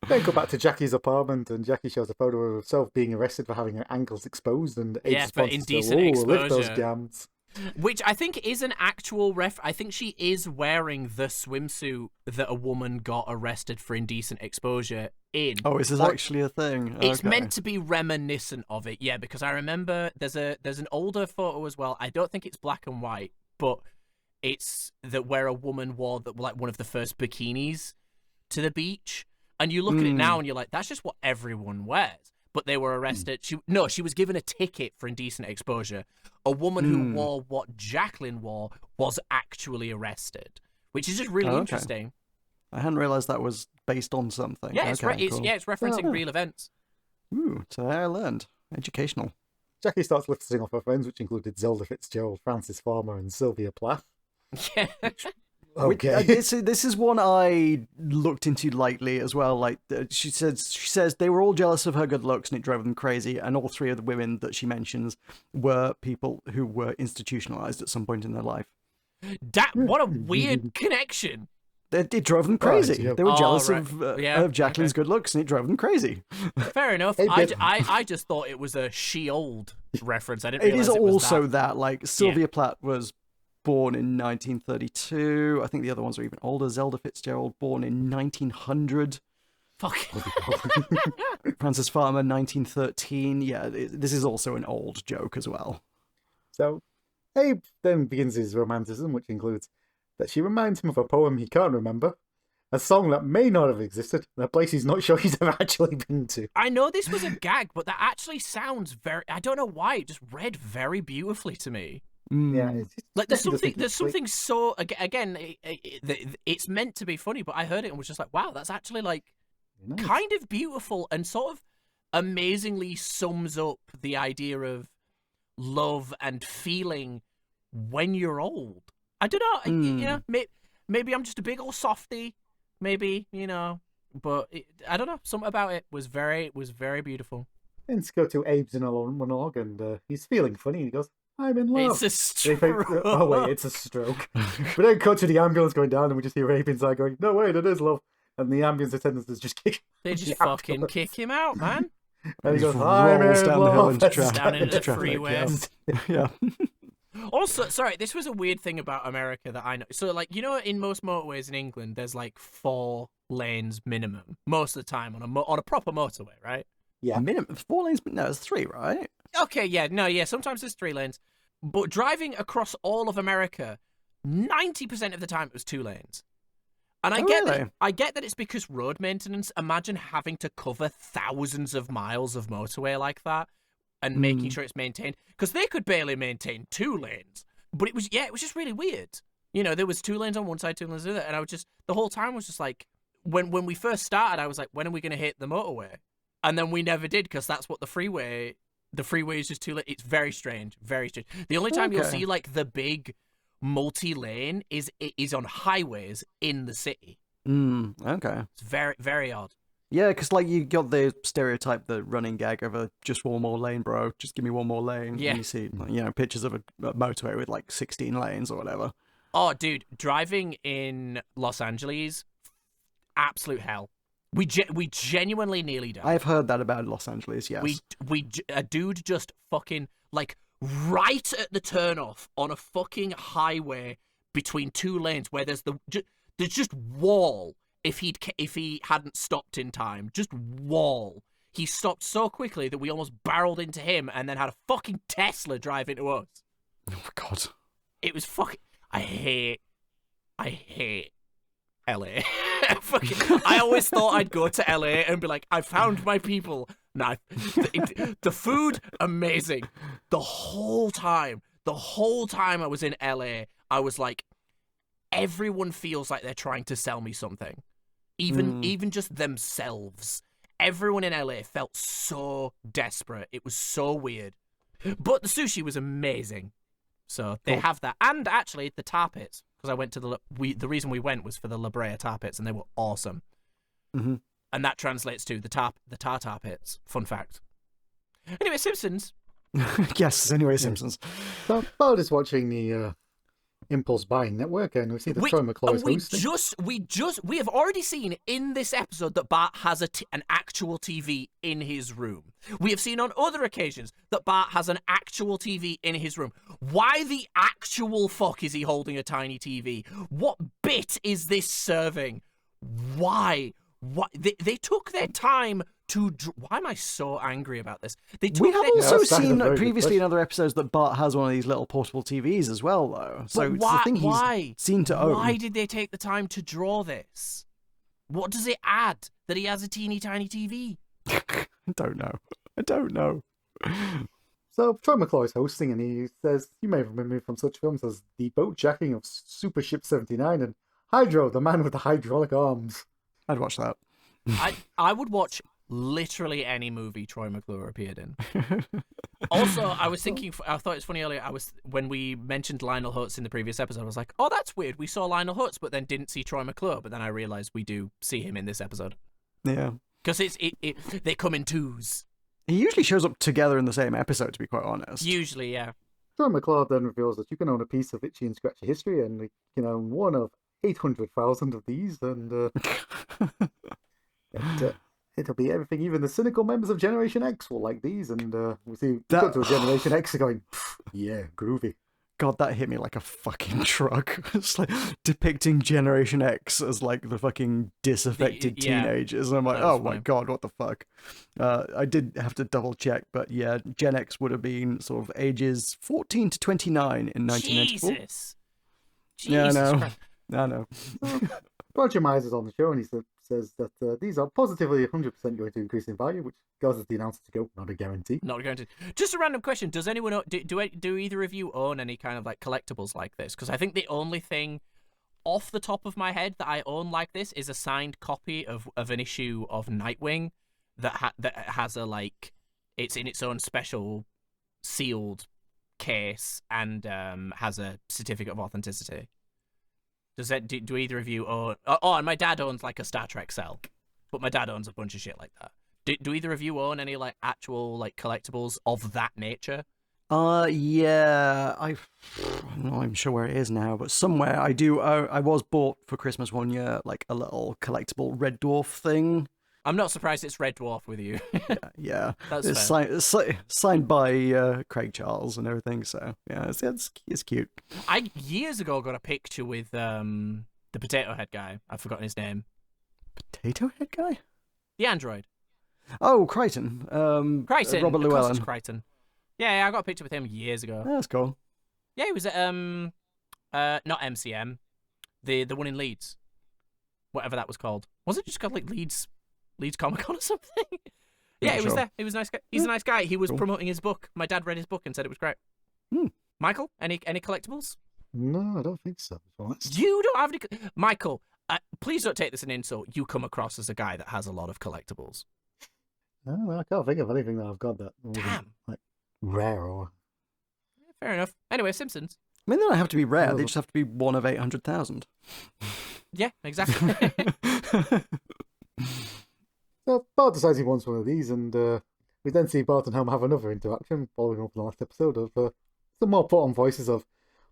Then go back to Jackie's apartment, and Jackie shows a photo of herself being arrested for having her ankles exposed, and Abe's Yeah, for response is to, indecent "Ooh, lift those exposure." gams." Which I think is an actual I think she is wearing the swimsuit that a woman got arrested for indecent exposure in. Oh, is this Or- actually a thing? It's Okay. meant to be reminiscent of it, yeah, because I remember there's an older photo as well. I don't think it's black and white, but it's that where a woman wore like one of the first bikinis to the beach, and you look at it now and you're like, that's just what everyone wears. But they were arrested. She was given a ticket for indecent exposure. A woman who wore what Jacqueline wore was actually arrested, which is just really Oh, okay. interesting. I hadn't realised that was based on something. Yeah, it's okay, cool. it's referencing Oh. real events. Ooh, today I learned. Educational. Jackie starts listing off her friends, which included Zelda Fitzgerald, Francis Farmer, and Sylvia Plath. Yeah. Okay. This is one I looked into lightly as well. Like she says they were all jealous of her good looks and it drove them crazy. And all three of the women that she mentions were people who were institutionalized at some point in their life. What a weird connection. It drove them crazy. yeah. They were Oh, jealous right. of Jacqueline's good looks and it drove them crazy. Fair enough. Hey, I, Bib. I just thought it was a she-old reference. I didn't It realize is it was also that. that. Like Sylvia Plath was born in 1932. I think the other ones are even older. Zelda Fitzgerald born in 1900. Fuck. Francis Farmer 1913. Yeah, this is also an old joke as well. So Abe then begins his romanticism, which includes that she reminds him of a poem he can't remember, a song that may not have existed, and a place he's not sure he's ever actually been to. I know this was a gag, but that actually sounds very. I don't know why it just read very beautifully to me. Yeah, Mm. it's Like there's definitely something so again. It's meant to be funny, but I heard it and was just like, wow, that's actually like nice. kind of beautiful and sort of amazingly sums up the idea of love and feeling when you're old. I don't know, you know, maybe I'm just a big old softy, maybe, you know, but I don't know. Something about it was very beautiful. Then to go to Abe's in a monologue, and he's feeling funny. He goes, "I'm in love." It's a They think, stroke. oh wait, it's a stroke. But then cut to the ambulance going down, and we just hear Abe inside going, "No wait, it is love." And the ambulance attendants is just kicking. They just the fucking ambulance. kick him out, man. And he Just goes, "I'm rolls in down the hill love." into traffic. Down into the traffic, freeway. Yeah. Also, sorry, this was a weird thing about America that I know. So, like, you know, in most motorways in England, there's like 4 lanes minimum most of the time on a proper motorway, right? Yeah. Minimum 4 lanes, but no, it's 3, right? Okay, yeah, no, yeah, sometimes there's 3 lanes. But driving across all of America, 90% of the time it was 2 lanes. And I get that it's because road maintenance. Imagine having to cover thousands of miles of motorway like that and making sure it's maintained. Because they could barely maintain 2 lanes. But it was just really weird. You know, there was 2 lanes on one side, 2 lanes on the other, and I was just, the whole time was just like, when we first started, I was like, when are we going to hit the motorway? And then we never did, because that's what the freeway is just 2 lanes. It's very strange, very strange. The only time you'll see like the big multi-lane is on highways in the city. Okay. It's very, very odd. Yeah, because like you got the stereotype, the running gag of a just one more lane, bro. Just give me one more lane. Yeah. And you see, you know, pictures of a motorway with like 16 lanes or whatever. Oh, dude, driving in Los Angeles, absolute hell. We genuinely nearly died. I've heard that about Los Angeles. Yes. A dude just fucking like right at the turnoff on a fucking highway between 2 lanes where there's just wall. If he hadn't stopped in time, just wall. He stopped so quickly that we almost barreled into him, and then had a fucking Tesla drive into us. Oh my god. It was fucking. I hate LA. I always thought I'd go to LA and be like, I found my people. Nah, the food, amazing. The whole time I was in LA, I was like, everyone feels like they're trying to sell me something. Even just themselves. Everyone in LA felt so desperate. It was so weird. But the sushi was amazing. So they have that. And actually, the tar pits. Because I went to the reason we went was for the La Brea tar pits, and they were awesome. Mm-hmm. And that translates to the tar pits. Fun fact. Anyway, Simpsons. Yes, anyway, Simpsons. So Bard is watching the Impulse Buying Network, and we see that Troy McClure is hosting. We have already seen in this episode that Bart has an actual TV in his room. We have seen on other occasions that Bart has an actual TV in his room. Why the actual fuck is he holding a tiny TV? What bit is this serving? Why? They took their time to. Why am I so angry about this? We have also that's seen a very good previously in question. other episodes that Bart has one of these little portable TVs as well, though. So But it's the thing he's seen to own. Why did they take the time to draw this? What does it add that he has a teeny tiny TV? I don't know. So Troy McClure is hosting, and he says, you may remember me from such films as The Boat Jacking of Super Ship 79 and Hydro, the man with the hydraulic arms. I'd watch that. I would watch literally any movie Troy McClure appeared in. Also, I was thinking, I thought it's funny earlier, when we mentioned Lionel Hutz in the previous episode, I was like, oh, that's weird. We saw Lionel Hutz, but then didn't see Troy McClure. But then I realized we do see him in this episode. Yeah. Because they come in twos. He usually shows up together in the same episode, to be quite honest. Usually, yeah. Troy McClure then reveals that you can own a piece of Itchy and Scratchy history, and you can own one of 800,000 of these, and it'll be everything. Even the cynical members of Generation X will like these, and we see go to a Generation X going, yeah, groovy. God, that hit me like a fucking truck. It's like depicting Generation X as like the fucking disaffected Yeah. teenagers. And I'm like, That was oh my funny. God, what the fuck? I did have to double check, but yeah, Gen X would have been sort of ages 14 to 29 in 1994. Jesus. Yeah, I know. Christ. I know. Roger Myers is on the show, and he says that these are positively 100% going to increase in value, which causes the announcer to go, not a guarantee. Not guaranteed. Just a random question. Does anyone own, do either of you own any kind of like collectibles like this? Because I think the only thing off the top of my head that I own like this is a signed copy of an issue of Nightwing that has a like, it's in its own special sealed case and has a certificate of authenticity. Does that do either of you own? Oh, and my dad owns like a Star Trek cell, but my dad owns a bunch of shit like that. Do either of you own any like actual like collectibles of that nature? Yeah, I'm not even sure where it is now, but somewhere I do. I was bought for Christmas one year like a little collectible Red Dwarf thing. I'm not surprised it's Red Dwarf with you. Yeah. That's It's fair. signed by Craig Charles and everything. So yeah, it's cute. I years ago got a picture with the Potato Head guy. I've forgotten his name. Potato Head guy? The android. Oh, Crichton. Crichton. Robert Of course Llewellyn. it's Crichton. Yeah, I got a picture with him years ago. That's cool. Yeah, he was at not MCM, the one in Leeds, whatever that was called. Was it just called like Leeds Comic Con or something? Yeah, he was there. He was a nice guy. He's a nice guy. He was promoting his book. My dad read his book and said it was great. Michael, any collectibles? No, I don't think so. to be honest. You don't have any. Michael, please don't take this as an insult. You come across as a guy that has a lot of collectibles. No, I can't think of anything that I've got that wasn't, Damn. like rare or. Fair enough. Anyway, Simpsons. I mean, they don't have to be rare. Oh. They just have to be one of 800,000. Yeah, exactly. So Bart decides he wants one of these, and we then see Bart and Homer have another interaction, following up on the last episode of some more put-on voices of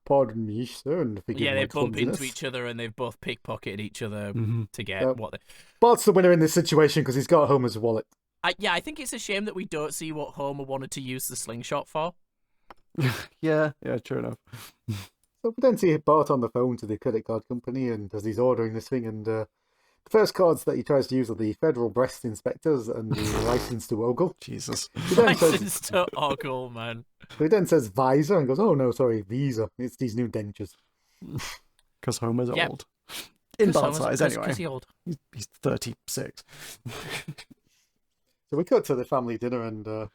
"Pardon me, sir," and forgive Yeah, my they bump clumsiness. into each other and they've both pickpocketed each other to get Yep. what they... Bart's the winner in this situation because he's got Homer's wallet. I think it's a shame that we don't see what Homer wanted to use the slingshot for. Yeah, true enough. So we then see Bart on the phone to the credit card company, and as he's ordering this thing, and the first cards that he tries to use are the Federal Breast Inspectors and the license to ogle. Jesus. He then says, License to ogle, man. he then says visor and goes, "Oh no, sorry, Visa. It's these new dentures." Because Homer's Yep. old. In Bart Because size, anyway. he's old. He's 36. So we cut to the family dinner, and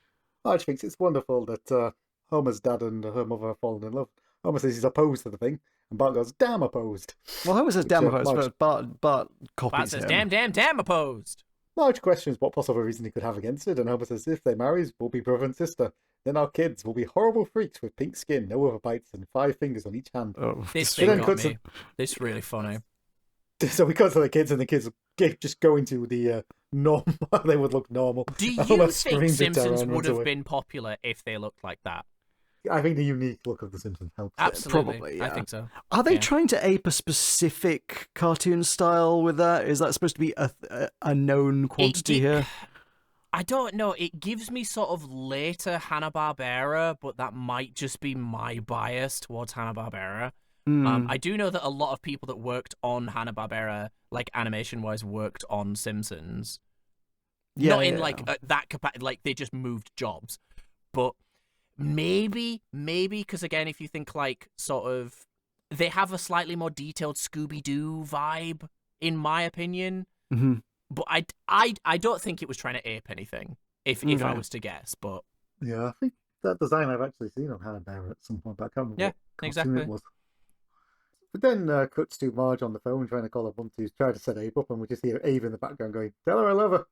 Marge thinks it's wonderful that Homer's dad and her mother have fallen in love. Homer says he's opposed to the thing, and Bart goes, "Damn opposed." Well, Homer says Which, damn Marge- opposed, but Bart copies Bart says, him. damn opposed. Marge questions what possible reason he could have against it, and Homer says if they marry, we'll be brother and sister. Then our kids will be horrible freaks with pink skin, no other bites, and 5 fingers on each hand. Oh, This But thing then got cuts me. This really funny. So we cut to the kids, and the kids just go into the normal. They would look normal. Do And Homer you think screams in terror Simpsons and would runs have away. been popular if they looked like that? I think the unique look of the Simpsons helps. Absolutely. Probably, I yeah. think so. Are they Yeah. trying to ape a specific cartoon style with that? Is that supposed to be a known quantity here? I don't know. It gives me sort of later Hanna-Barbera, but that might just be my bias towards Hanna-Barbera. I do know that a lot of people that worked on Hanna-Barbera, like animation-wise, worked on Simpsons. Yeah, Not in yeah. like that capacity, like they just moved jobs. But maybe, because again, if you think like sort of, they have a slightly more detailed Scooby-Doo vibe, in my opinion. Mm-hmm. But I don't think it was trying to ape anything, if I Okay. was to guess. But Yeah, I think that design I've actually seen on Hanna-Barbera at some point, but I can't remember Yeah, what cartoon exactly. it was. But then cuts to Marge on the phone trying to call her mum to try to set Abe up, and we just hear Abe in the background going, "Tell her I love her."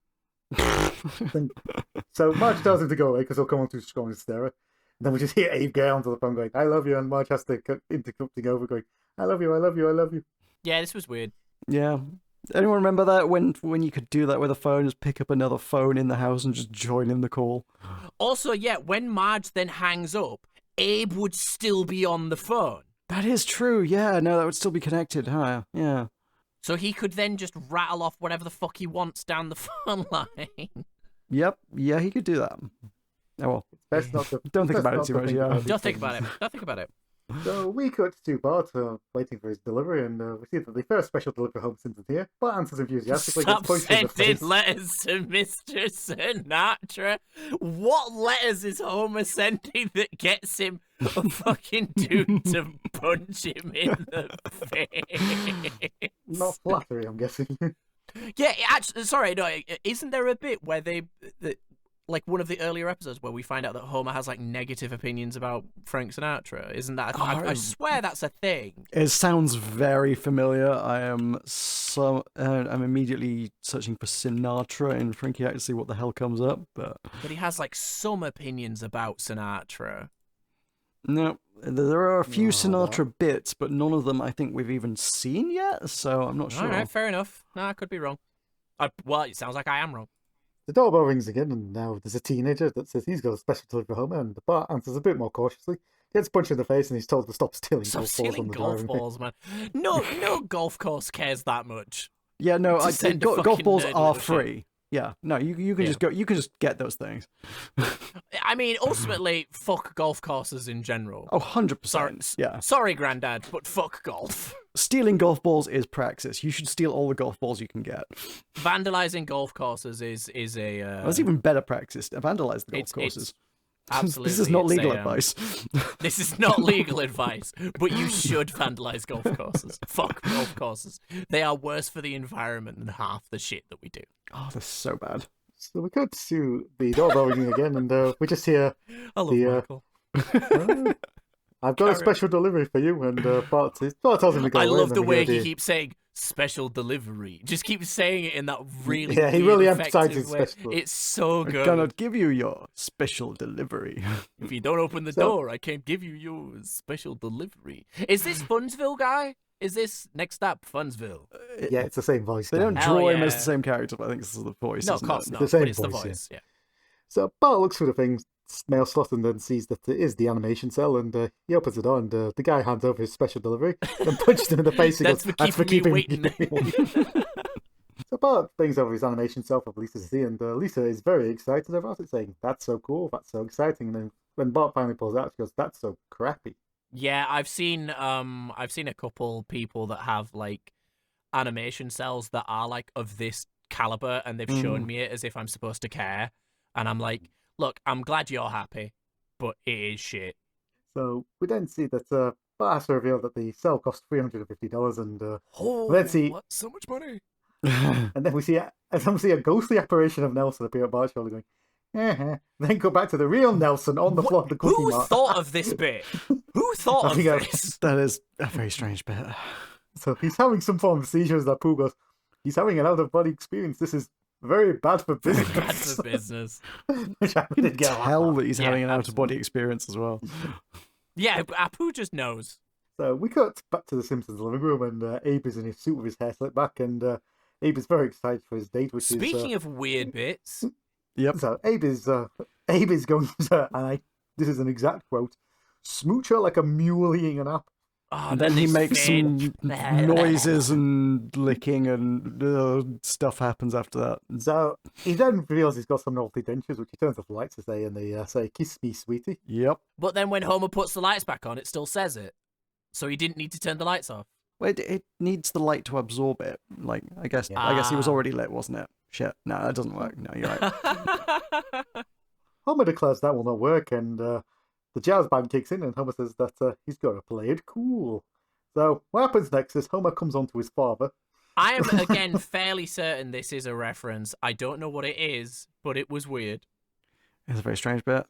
So Marge tells him to go away because he'll come on too strong and stare her. And then we just hear Abe get onto the phone going, "I love you," and Marge has to cut interrupting over going, "I love you, I love you, I love you." yeah, this was weird. Yeah. Anyone remember that when you could do that with a phone, just pick up another phone in the house and just join in the call? Also, yeah, when Marge then hangs up, Abe would still be on the phone. That is true. Yeah, no, that would still be connected, huh? Yeah. So he could then just rattle off whatever the fuck he wants down the phone line. Yep. Yeah, he could do that. Oh well. Best not to Don't think best about it not too to much, think yeah. about these Don't think things. about it. Don't think about it. So we cut to Bart waiting for his delivery, and we see that the first special delivery home Simpsons here. Bart answers enthusiastically, Stop gets punched in the sending face. letters to Mr. Sinatra. What letters is Homer sending that gets him a fucking dude to punch him in the face? Not flattery, I'm guessing. Yeah, actually, sorry, no, isn't there a bit where like one of the earlier episodes where we find out that Homer has like negative opinions about Frank Sinatra? Isn't that? I swear that's a thing. It sounds very familiar. I'm immediately searching for Sinatra in Frankie to see what the hell comes up, but But he has like some opinions about Sinatra. no. There are a few Oh, Sinatra bits, but none of them I think we've even seen yet, so I'm not sure. All right, fair enough. No, I could be wrong. Well, it sounds like I am wrong. The doorbell rings again, and now there's a teenager that says he's got a special delivery for Homer, and Bart answers a bit more cautiously. Gets punched in the face, and he's told to stop stealing Stop golf balls on stealing the golf driving balls, man. No golf course cares that much. Yeah, no, To send a golf fucking balls nerd are dealership. free. Yeah, no, you can Yeah. just go. You can just get those things. I mean, ultimately, fuck golf courses in general. Oh, 100%. Sorry, Yeah. sorry, Grandad, but fuck golf. Stealing golf balls is praxis. You should steal all the golf balls you can get. Vandalizing golf courses is a. That's even better praxis. Vandalize the golf It's courses. absolutely. This is not it's legal a, advice. This is not legal advice, but you should vandalize golf courses. Fuck golf courses. They are worse for the environment than half the shit that we do. Oh, that's so bad. So we cut to the doorbell ringing again, and we just hear I love the, Michael. I've got a special delivery for you, and Bart tells him to go I away, love and the then we way hear he the- keeps saying special delivery. Just keep saying it in that really Yeah, he weird, really effective emphasizes way. special. It's so I'm good. gonna give you your special delivery. If you don't open the So- door, I can't give you your special delivery. Is this Funsville guy? Is this next up Funsville? Yeah, it's the same voice. They don't Dan. Hell draw him yeah. as the same character, but I think this is the voice. No, of isn't course it? not. the same But it's the voice, voice. Yeah. So Bart looks through the thing, mail slot, and then sees that it is the animation cell, and he opens the door, and the guy hands over his special delivery and punches him in the face. He That's goes, for keeping me keeping me waiting. waiting." So Bart brings over his animation cell for Lisa to see, and Lisa is very excited about it, saying, "That's so cool, that's so exciting." And then when Bart finally pulls out, she goes, "That's so crappy." Yeah, I've seen a couple people that have like animation cells that are like of this caliber, and they've shown me it as if I'm supposed to care, and I'm like, look, I'm glad you're happy, but it is shit. So we then see that Bart has to reveal that the cell cost $350, and Oh, Let's see. what? So much money. and then we see a ghostly apparition of Nelson appear at Bart's shoulder, going, then go back to the real Nelson on the floor of the cookie Who mart. thought of this bit? Who thought of I think I- this? That is a very strange bit. So he's having some form of seizures. That Pooh goes, he's having an out-of-body experience. This is very bad for business. Bad for business. Which I You did can get a laugh tell at. that he's Yeah, having an out-of-body experience as well. Yeah, Apu just knows. So we cut back to the Simpsons living room, and Abe is in his suit with his hair slicked back, and Abe is very excited for his date, which Speaking is... of weird bits, Yep. So Abe is going to, this is an exact quote, smooch her like a mule eating an apple. And then he makes some noises and licking, and stuff happens after that. So he then reveals he's got some naughty dentures, which he turns off the lights to say, and they say, "Kiss me, sweetie." Yep. But then when Homer puts the lights back on, it still says it. So he didn't need to turn the lights off. Wait, it needs the light to absorb it. Like, I guess he was already lit, wasn't it? Shit. No, that doesn't work. No, you're right. Homer declares that will not work, and the jazz band kicks in, and Homer says that he's going to play it cool. So what happens next is Homer comes on to his father. I am, again, fairly certain this is a reference. I don't know what it is, but it was weird. It's a very strange bit.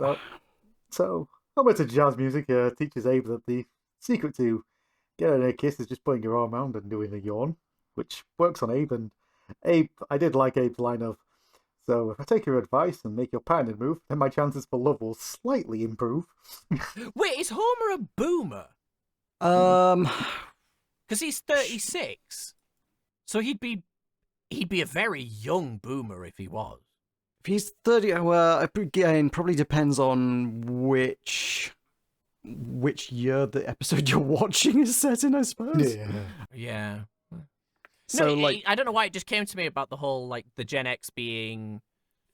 So Homer to jazz music teaches Abe that the secret to getting a kiss is just putting your arm around and doing a yawn, which works on Abe. And Abe, I did like Abe's line of, "So if I take your advice and make your partner move, then my chances for love will slightly improve." Wait, is Homer a boomer? Because he's 36. So he'd be a very young boomer if he was. If he's 30, well, again, probably depends on which year the episode you're watching is set in, I suppose. Yeah. So, No, like, I don't know why it just came to me about the whole, like, the Gen X being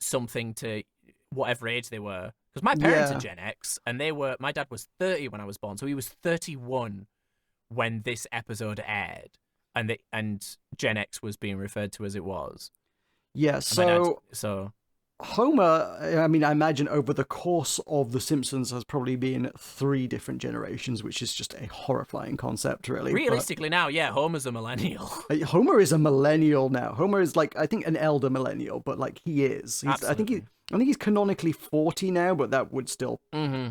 something to whatever age they were. Because my parents Yeah. are Gen X, and my dad was 30 when I was born, so he was 31 when this episode aired, and Gen X was being referred to as it was. yeah, And my dad's- so so Homer, I mean, I imagine over the course of The Simpsons has probably been 3 different generations, which is just a horrifying concept, really. but- realistically now, yeah, Homer's a millennial. Homer is a millennial now. Homer is like, I think, an elder millennial, but like he is. I think he's canonically 40 now, but that would still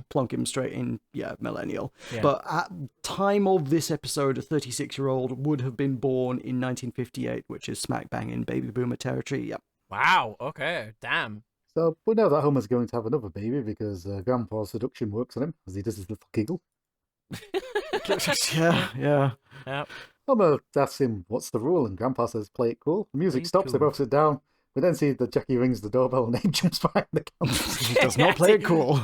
plunk him straight in, millennial. Yeah. But at time of this episode, a 36-year-old would have been born in 1958, which is smack bang in baby boomer territory. Yep. Wow, okay, damn. So we know that Homer's going to have another baby because Grandpa's seduction works on him, as he does his little giggle. yeah. Yep. Homer asks him, "What's the rule?" And Grandpa says, "Play it cool." The music Play it stops, they cool. both sit down. We then see that Jackie rings the doorbell and Abe jumps behind the counter. He does not play it cool.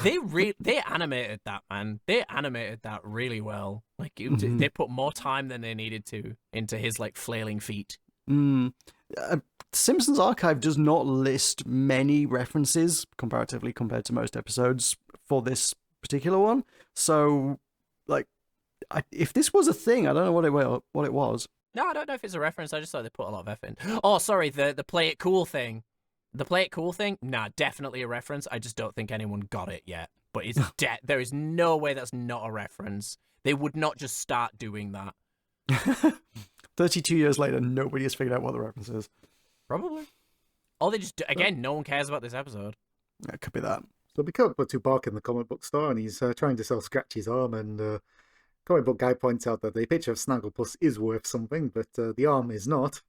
They animated that, man. They animated that really well. Like they put more time than they needed to into his like flailing feet. To Simpsons Archive does not list many references comparatively compared to most episodes for this particular one. So, like, if this was a thing, I don't know what it was. No, I don't know if it's a reference. I just thought they put a lot of effort in. Oh, sorry, the play it cool thing. The play it cool thing? Nah, definitely a reference. I just don't think anyone got it yet. But it's there is no way that's not a reference. They would not just start doing that. 32 years later, nobody has figured out what the reference is. Probably. Or they just, again, no one cares about this episode. It could be that. So we cut to Bark in the comic book store, and he's trying to sell Scratchy's arm, and comic book guy points out that the picture of Snagglepuss is worth something, but the arm is not.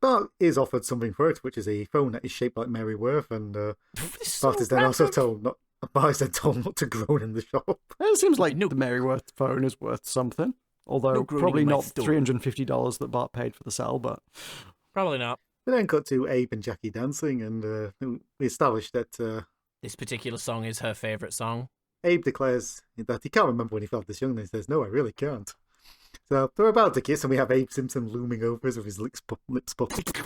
Bart is offered something for it, which is a phone that is shaped like Mary Worth, and Bart is then also told not. Bart is then told not to groan in the shop. It seems like the Mary Worth phone is worth something, although probably not $350 that Bart paid for the cell, but probably not. We then cut to Abe and Jackie dancing, and we established that this particular song is her favourite song. Abe declares that he can't remember when he felt this young, and he says, "No, I really can't." So they're about to kiss, and we have Abe Simpson looming over us with his lips puffed.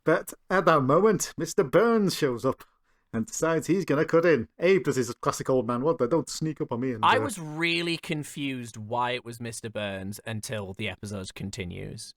But at that moment, Mr. Burns shows up and decides he's going to cut in. Abe does his classic old man, don't sneak up on me. And, I was really confused why it was Mr. Burns until the episode continues.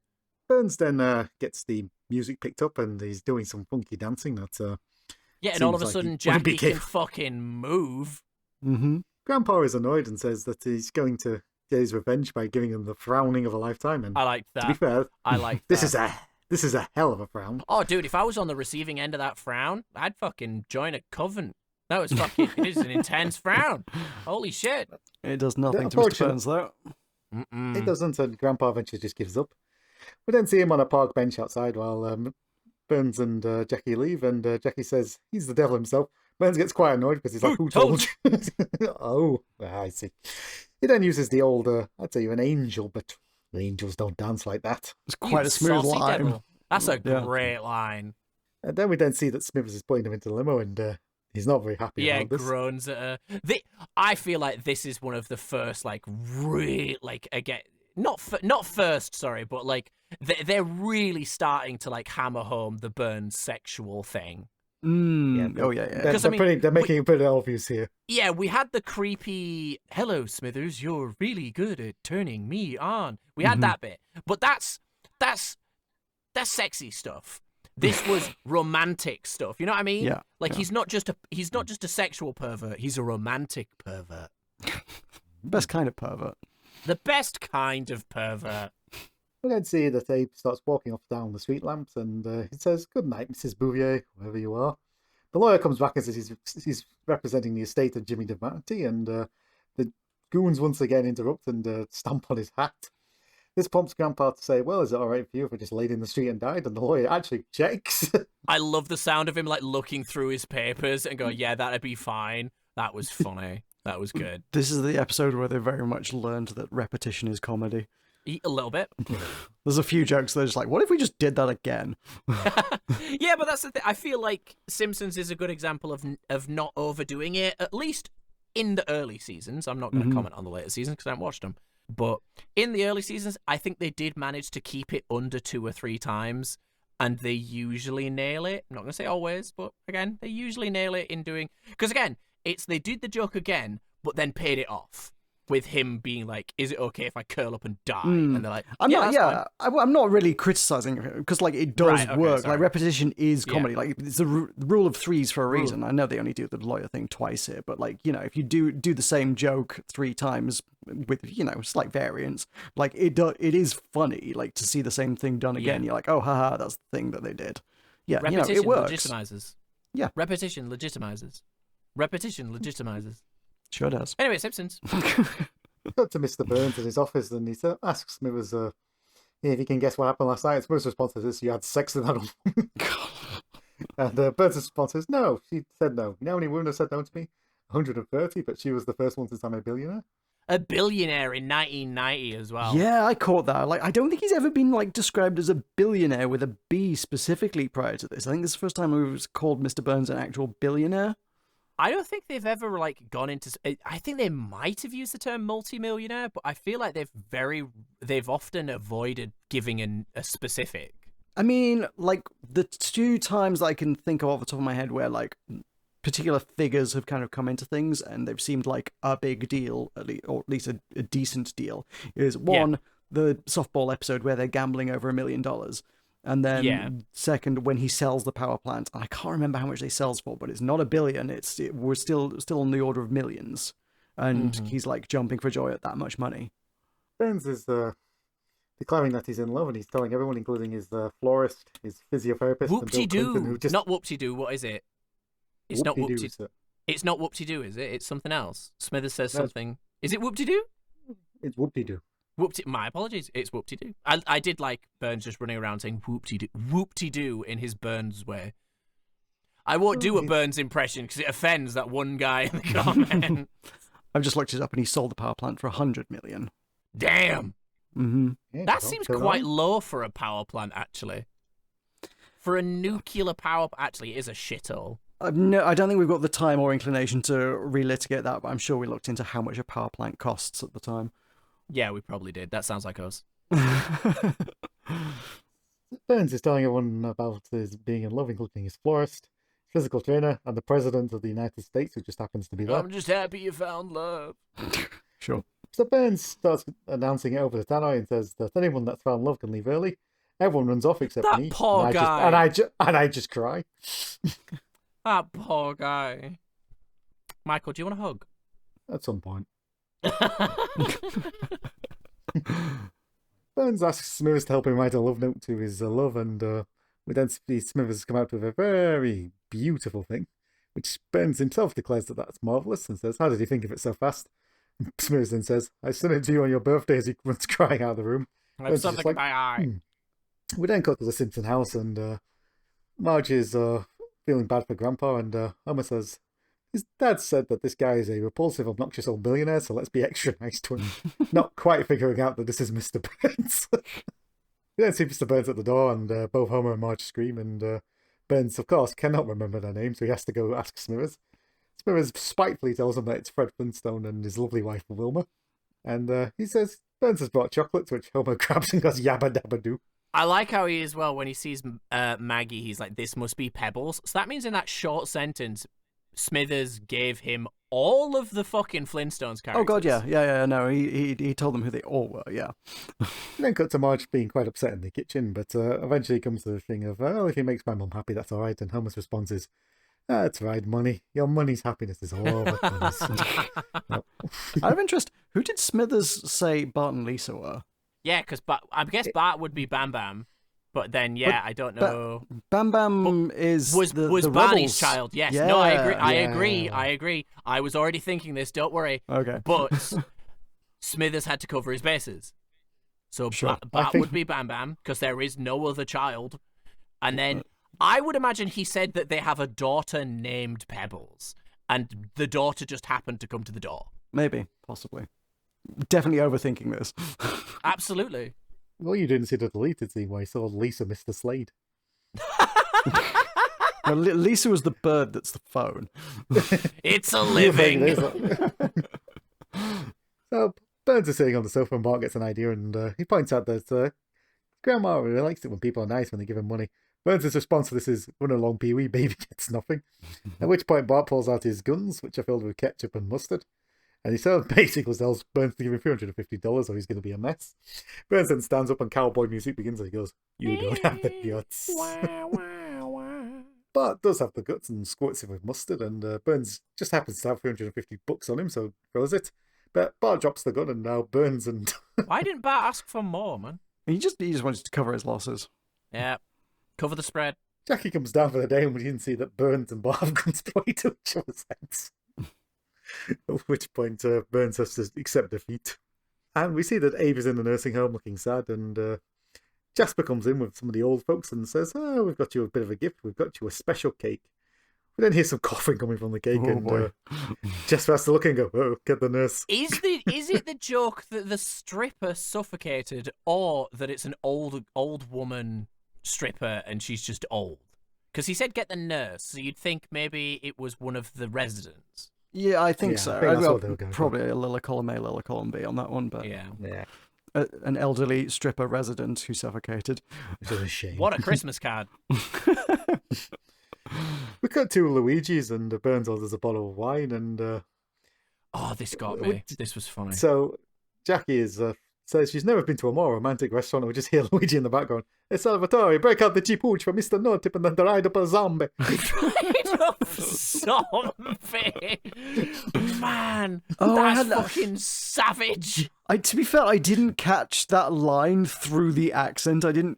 Burns then gets the music picked up, and he's doing some funky dancing. And all of a sudden, Jackie can fucking move. Mm-hmm. Grandpa is annoyed and says that he's going to get his revenge by giving him the frowning of a lifetime. And I like that. To be fair, I like this that. This is a hell of a frown. Oh, dude, if I was on the receiving end of that frown, I'd fucking join a coven. That was fucking. It is an intense frown. Holy shit! It does nothing to Mr. Burns, though. It doesn't, and Grandpa eventually just gives up. We then see him on a park bench outside while Burns and Jackie leave, and Jackie says he's the devil himself. Burns gets quite annoyed because he's like, "Who told you?" Oh, I see. He then uses the old, I'd say you're an angel, but angels don't dance like that. It's quite a smooth line. Devil. That's a great line. And then we then see that Smithers is putting him into the limo, and he's not very happy about this. Yeah, groans at her. I feel like this is one of the first, like, really, like, again, not first, sorry, but, like, they're really starting to, like, hammer home the Burns sexual thing. Yeah. They're making it pretty obvious here. Yeah, we had the creepy, "Hello, Smithers, you're really good at turning me on." We had that bit, but that's sexy stuff. This was romantic stuff. You know what I mean? Yeah. Like he's not just a sexual pervert. He's a romantic pervert. Best kind of pervert. The best kind of pervert. We then see that Abe starts walking off down the street lamps, and he says, "Good night, Mrs. Bouvier, wherever you are." The lawyer comes back and says he's representing the estate of Jimmy DeMarty, and the goons once again interrupt and stamp on his hat. This prompts Grandpa to say, "Well, is it all right for you if I just laid in the street and died?" And the lawyer actually checks. I love the sound of him like looking through his papers and going, "Yeah, that'd be fine." That was funny. That was good. This is the episode where they very much learned that repetition is comedy. A little bit. There's a few jokes that are just like, what if we just did that again? Yeah, but that's the thing. I feel like Simpsons is a good example of not overdoing it, at least in the early seasons. I'm not going to comment on the later seasons because I haven't watched them. But in the early seasons, I think they did manage to keep it under 2 or 3 times, and they usually nail it. I'm not going to say always, but again, they usually nail it in doing... Because again, they did the joke again, but then paid it off with him being like, "Is it okay if I curl up and die?" And they're like, I'm not really criticizing it because like it does work. Sorry. Like repetition is comedy. Like it's the rule of threes for a reason. I know they only do the lawyer thing twice here, but like, you know, if you do the same joke 3 times with, you know, slight variants, like it is funny. Like to see the same thing done again, you're like, oh, haha, that's the thing that they did. Yeah, repetition, it works. Legitimizes. Yeah, repetition legitimizes. Repetition legitimizes. Sure does. Anyway, Simpsons. Up to Mr. Burns in his office, and he asks Smithers if he can guess what happened last night. Smithers' response is, "You had sex with that woman." And Burns' response is, "No, she said no. You know how many women have said no to me? 130, but she was the first one since I'm a billionaire." A billionaire in 1990 as well. Yeah, I caught that. Like, I don't think he's ever been like described as a billionaire with a B specifically prior to this. I think this is the first time we was called Mr. Burns an actual billionaire. I don't think they've ever like gone into. I think they might have used the term multimillionaire, but I feel like they've often avoided giving a specific. I mean, like, the two times I can think of off the top of my head where, like, particular figures have kind of come into things and they've seemed like a big deal, or at least a decent deal, is one, the softball episode where they're gambling over $1 million. And then second, when he sells the power plant, I can't remember how much they sells for, but it's not $1 billion. We're still on the order of millions, and he's like jumping for joy at that much money. Burns is declaring that he's in love, and he's telling everyone, including his florist, his physiotherapist, Whoop-de-doo! Not whoop-de-doo. What is it? It's not whoop-de-doo. Sir. It's not whoop-de-doo, is it? It's something else. Smithers says something. Is it whoop-de-doo? It's whoop-de-doo. My apologies. It's whoop-de-doo. I did like Burns just running around saying whoop-de-doo in his Burns way. I won't do a Burns impression because it offends that one guy in the comment. I've just looked it up and he sold the power plant for $100 million. Damn. Yeah, That seems quite low for a power plant, actually. For a nuclear power, actually, it is a shithole. No, I don't think we've got the time or inclination to relitigate that, but I'm sure we looked into how much a power plant costs at the time. Yeah, we probably did. That sounds like us. Burns is telling everyone about his being in love, including his florist, physical trainer, and the president of the United States, who just happens to be there. I'm just happy you found love. Sure. So Burns starts announcing it over the tannoy and says that anyone that's found love can leave early. Everyone runs off except That me. poor guy. And I just cry. That poor guy. Michael, do you want a hug? At some point. Burns asks Smithers to help him write a love note to his love, and we then see Smithers come out with a very beautiful thing, which Burns himself declares that that's marvellous and says, "How did he think of it so fast?" And Smithers then says, "I sent it to you on your birthday," as he runs crying out of the room. I have something in my eye. We then cut to the Simpson house, and Marge is feeling bad for Grandpa, and Homer says, his dad said that this guy is a repulsive, obnoxious old billionaire, so let's be extra nice to him. Not quite figuring out that this is Mr. Burns. We then see Mr. Burns at the door, and both Homer and Marge scream, and Burns, of course, cannot remember their name, so he has to go ask Smithers. Smithers spitefully tells him that it's Fred Flintstone and his lovely wife, Wilma. And he says Burns has brought chocolates, which Homer grabs and goes yabba dabba doo. I like how he is, well, when he sees Maggie, he's like, this must be Pebbles. So that means in that short sentence, Smithers gave him all of the fucking Flintstones characters. Oh god, yeah. No, he told them who they all were. Yeah. Then cut to Marge being quite upset in the kitchen, but eventually comes to the thing of, well, if he makes my mum happy, that's all right. And Homer's response is, that's right, money. Your money's happiness is all that matters. Out of interest, who did Smithers say Bart and Lisa were? Yeah, because I guess Bart would be Bam Bam. But then, I don't know. Bam Bam was the Barney's Rebels. child. Yes, Yeah, no, I agree. yeah. I agree. I was already thinking this. Don't worry. Okay. But Smithers had to cover his bases, so Sure. Bart would be Bam Bam because there is no other child. And then I would imagine he said that they have a daughter named Pebbles, and the daughter just happened to come to the door. Maybe, possibly. Definitely overthinking this. Absolutely. Well, you didn't see the deleted scene where he saw Lisa Mr. Slade. No, Lisa was the bird that's the phone. It's a living. So Burns is sitting on the sofa and Bart gets an idea, and he points out that Grandma really likes it when people are nice when they give him money. Burns' response to this is, run along, Pee-wee, baby gets nothing. At which point Bart pulls out his guns, which are filled with ketchup and mustard. And he basically tells Burns to give him $350 or he's going to be a mess. Burns then stands up and cowboy music begins and he goes, you don't have the guts. Bart does have the guts and squirts it with mustard, and Burns just happens to have $350 on him, so throws it. But Bart drops the gun, and now Burns and... Why didn't Bart ask for more, man? He just wanted to cover his losses. Yeah. Cover the spread. Jackie comes down for the day, and we didn't see that Burns and Bart have guns pointed to each other's heads. At which point Burns has to accept defeat. And we see that Abe is in the nursing home looking sad, and Jasper comes in with some of the old folks and says, oh, we've got you a bit of a gift. We've got you a special cake. We then hear some coughing coming from the cake, and Jasper has to look and go, oh, get the nurse. Is it the joke that the stripper suffocated, or that it's an old woman stripper and she's just old? Because he said get the nurse, so you'd think maybe it was one of the residents. Yeah, I think so. I think that's what they'll go probably a Lilla column A, Lilla column B on that one, but yeah. an elderly stripper resident who suffocated. Which is a shame. What a Christmas card. We cut to Luigi's and Burns orders a bottle of wine and... Oh, this got me. This was funny. So Jackie says she's never been to a more romantic restaurant. We just hear Luigi in the background. Hey, Salvatore, break out the cheap hooch for Mr. No Tip and then ride up a zombie. Ride up zombie. Man, Oh, that's fucking savage. To be fair, I didn't catch that line through the accent. I didn't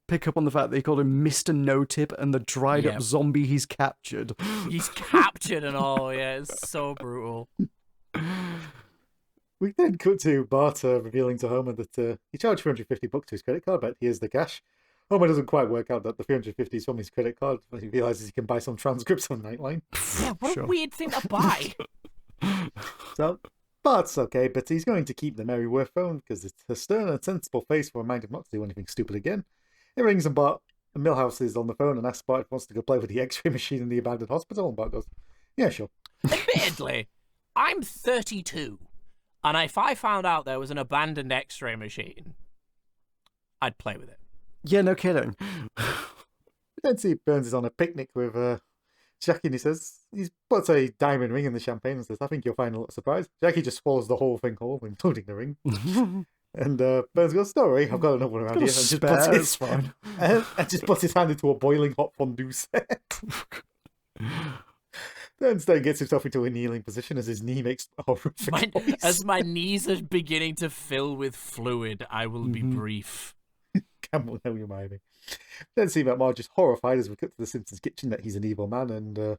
pick up on the fact that he called him Mr. No Tip and the dried up zombie he's captured. He's captured and all, yeah, it's so brutal. We then cut to Bart revealing to Homer that he charged $350 to his credit card, but here's the cash. Homer doesn't quite work out that the $350 is from his credit card, but he realizes he can buy some transcripts on Nightline. Yeah, what a weird thing to buy. So Bart's okay, but he's going to keep the Mary Worth phone because it's a stern and sensible face will remind him not to do anything stupid again. It rings and Milhouse is on the phone and asks Bart if he wants to go play with the x-ray machine in the abandoned hospital, and Bart goes, yeah, sure. Admittedly, I'm 32, and if I found out there was an abandoned x-ray machine, I'd play with it. Yeah, no kidding. We then see Burns is on a picnic with Jackie, and he says, he puts a diamond ring in the champagne and says, I think you'll find a lot of surprise. Jackie just swallows the whole thing whole, including the ring. And Burns goes, don't worry, I've got another one around here. And just puts his hand into a boiling hot fondue set. Burns then gets himself into a kneeling position as his knee makes a horrific noise. As my knees are beginning to fill with fluid, I will be brief. Campbell, no, you mind me. Then see that Marge is horrified as we cut to the Simpsons kitchen that he's an evil man, and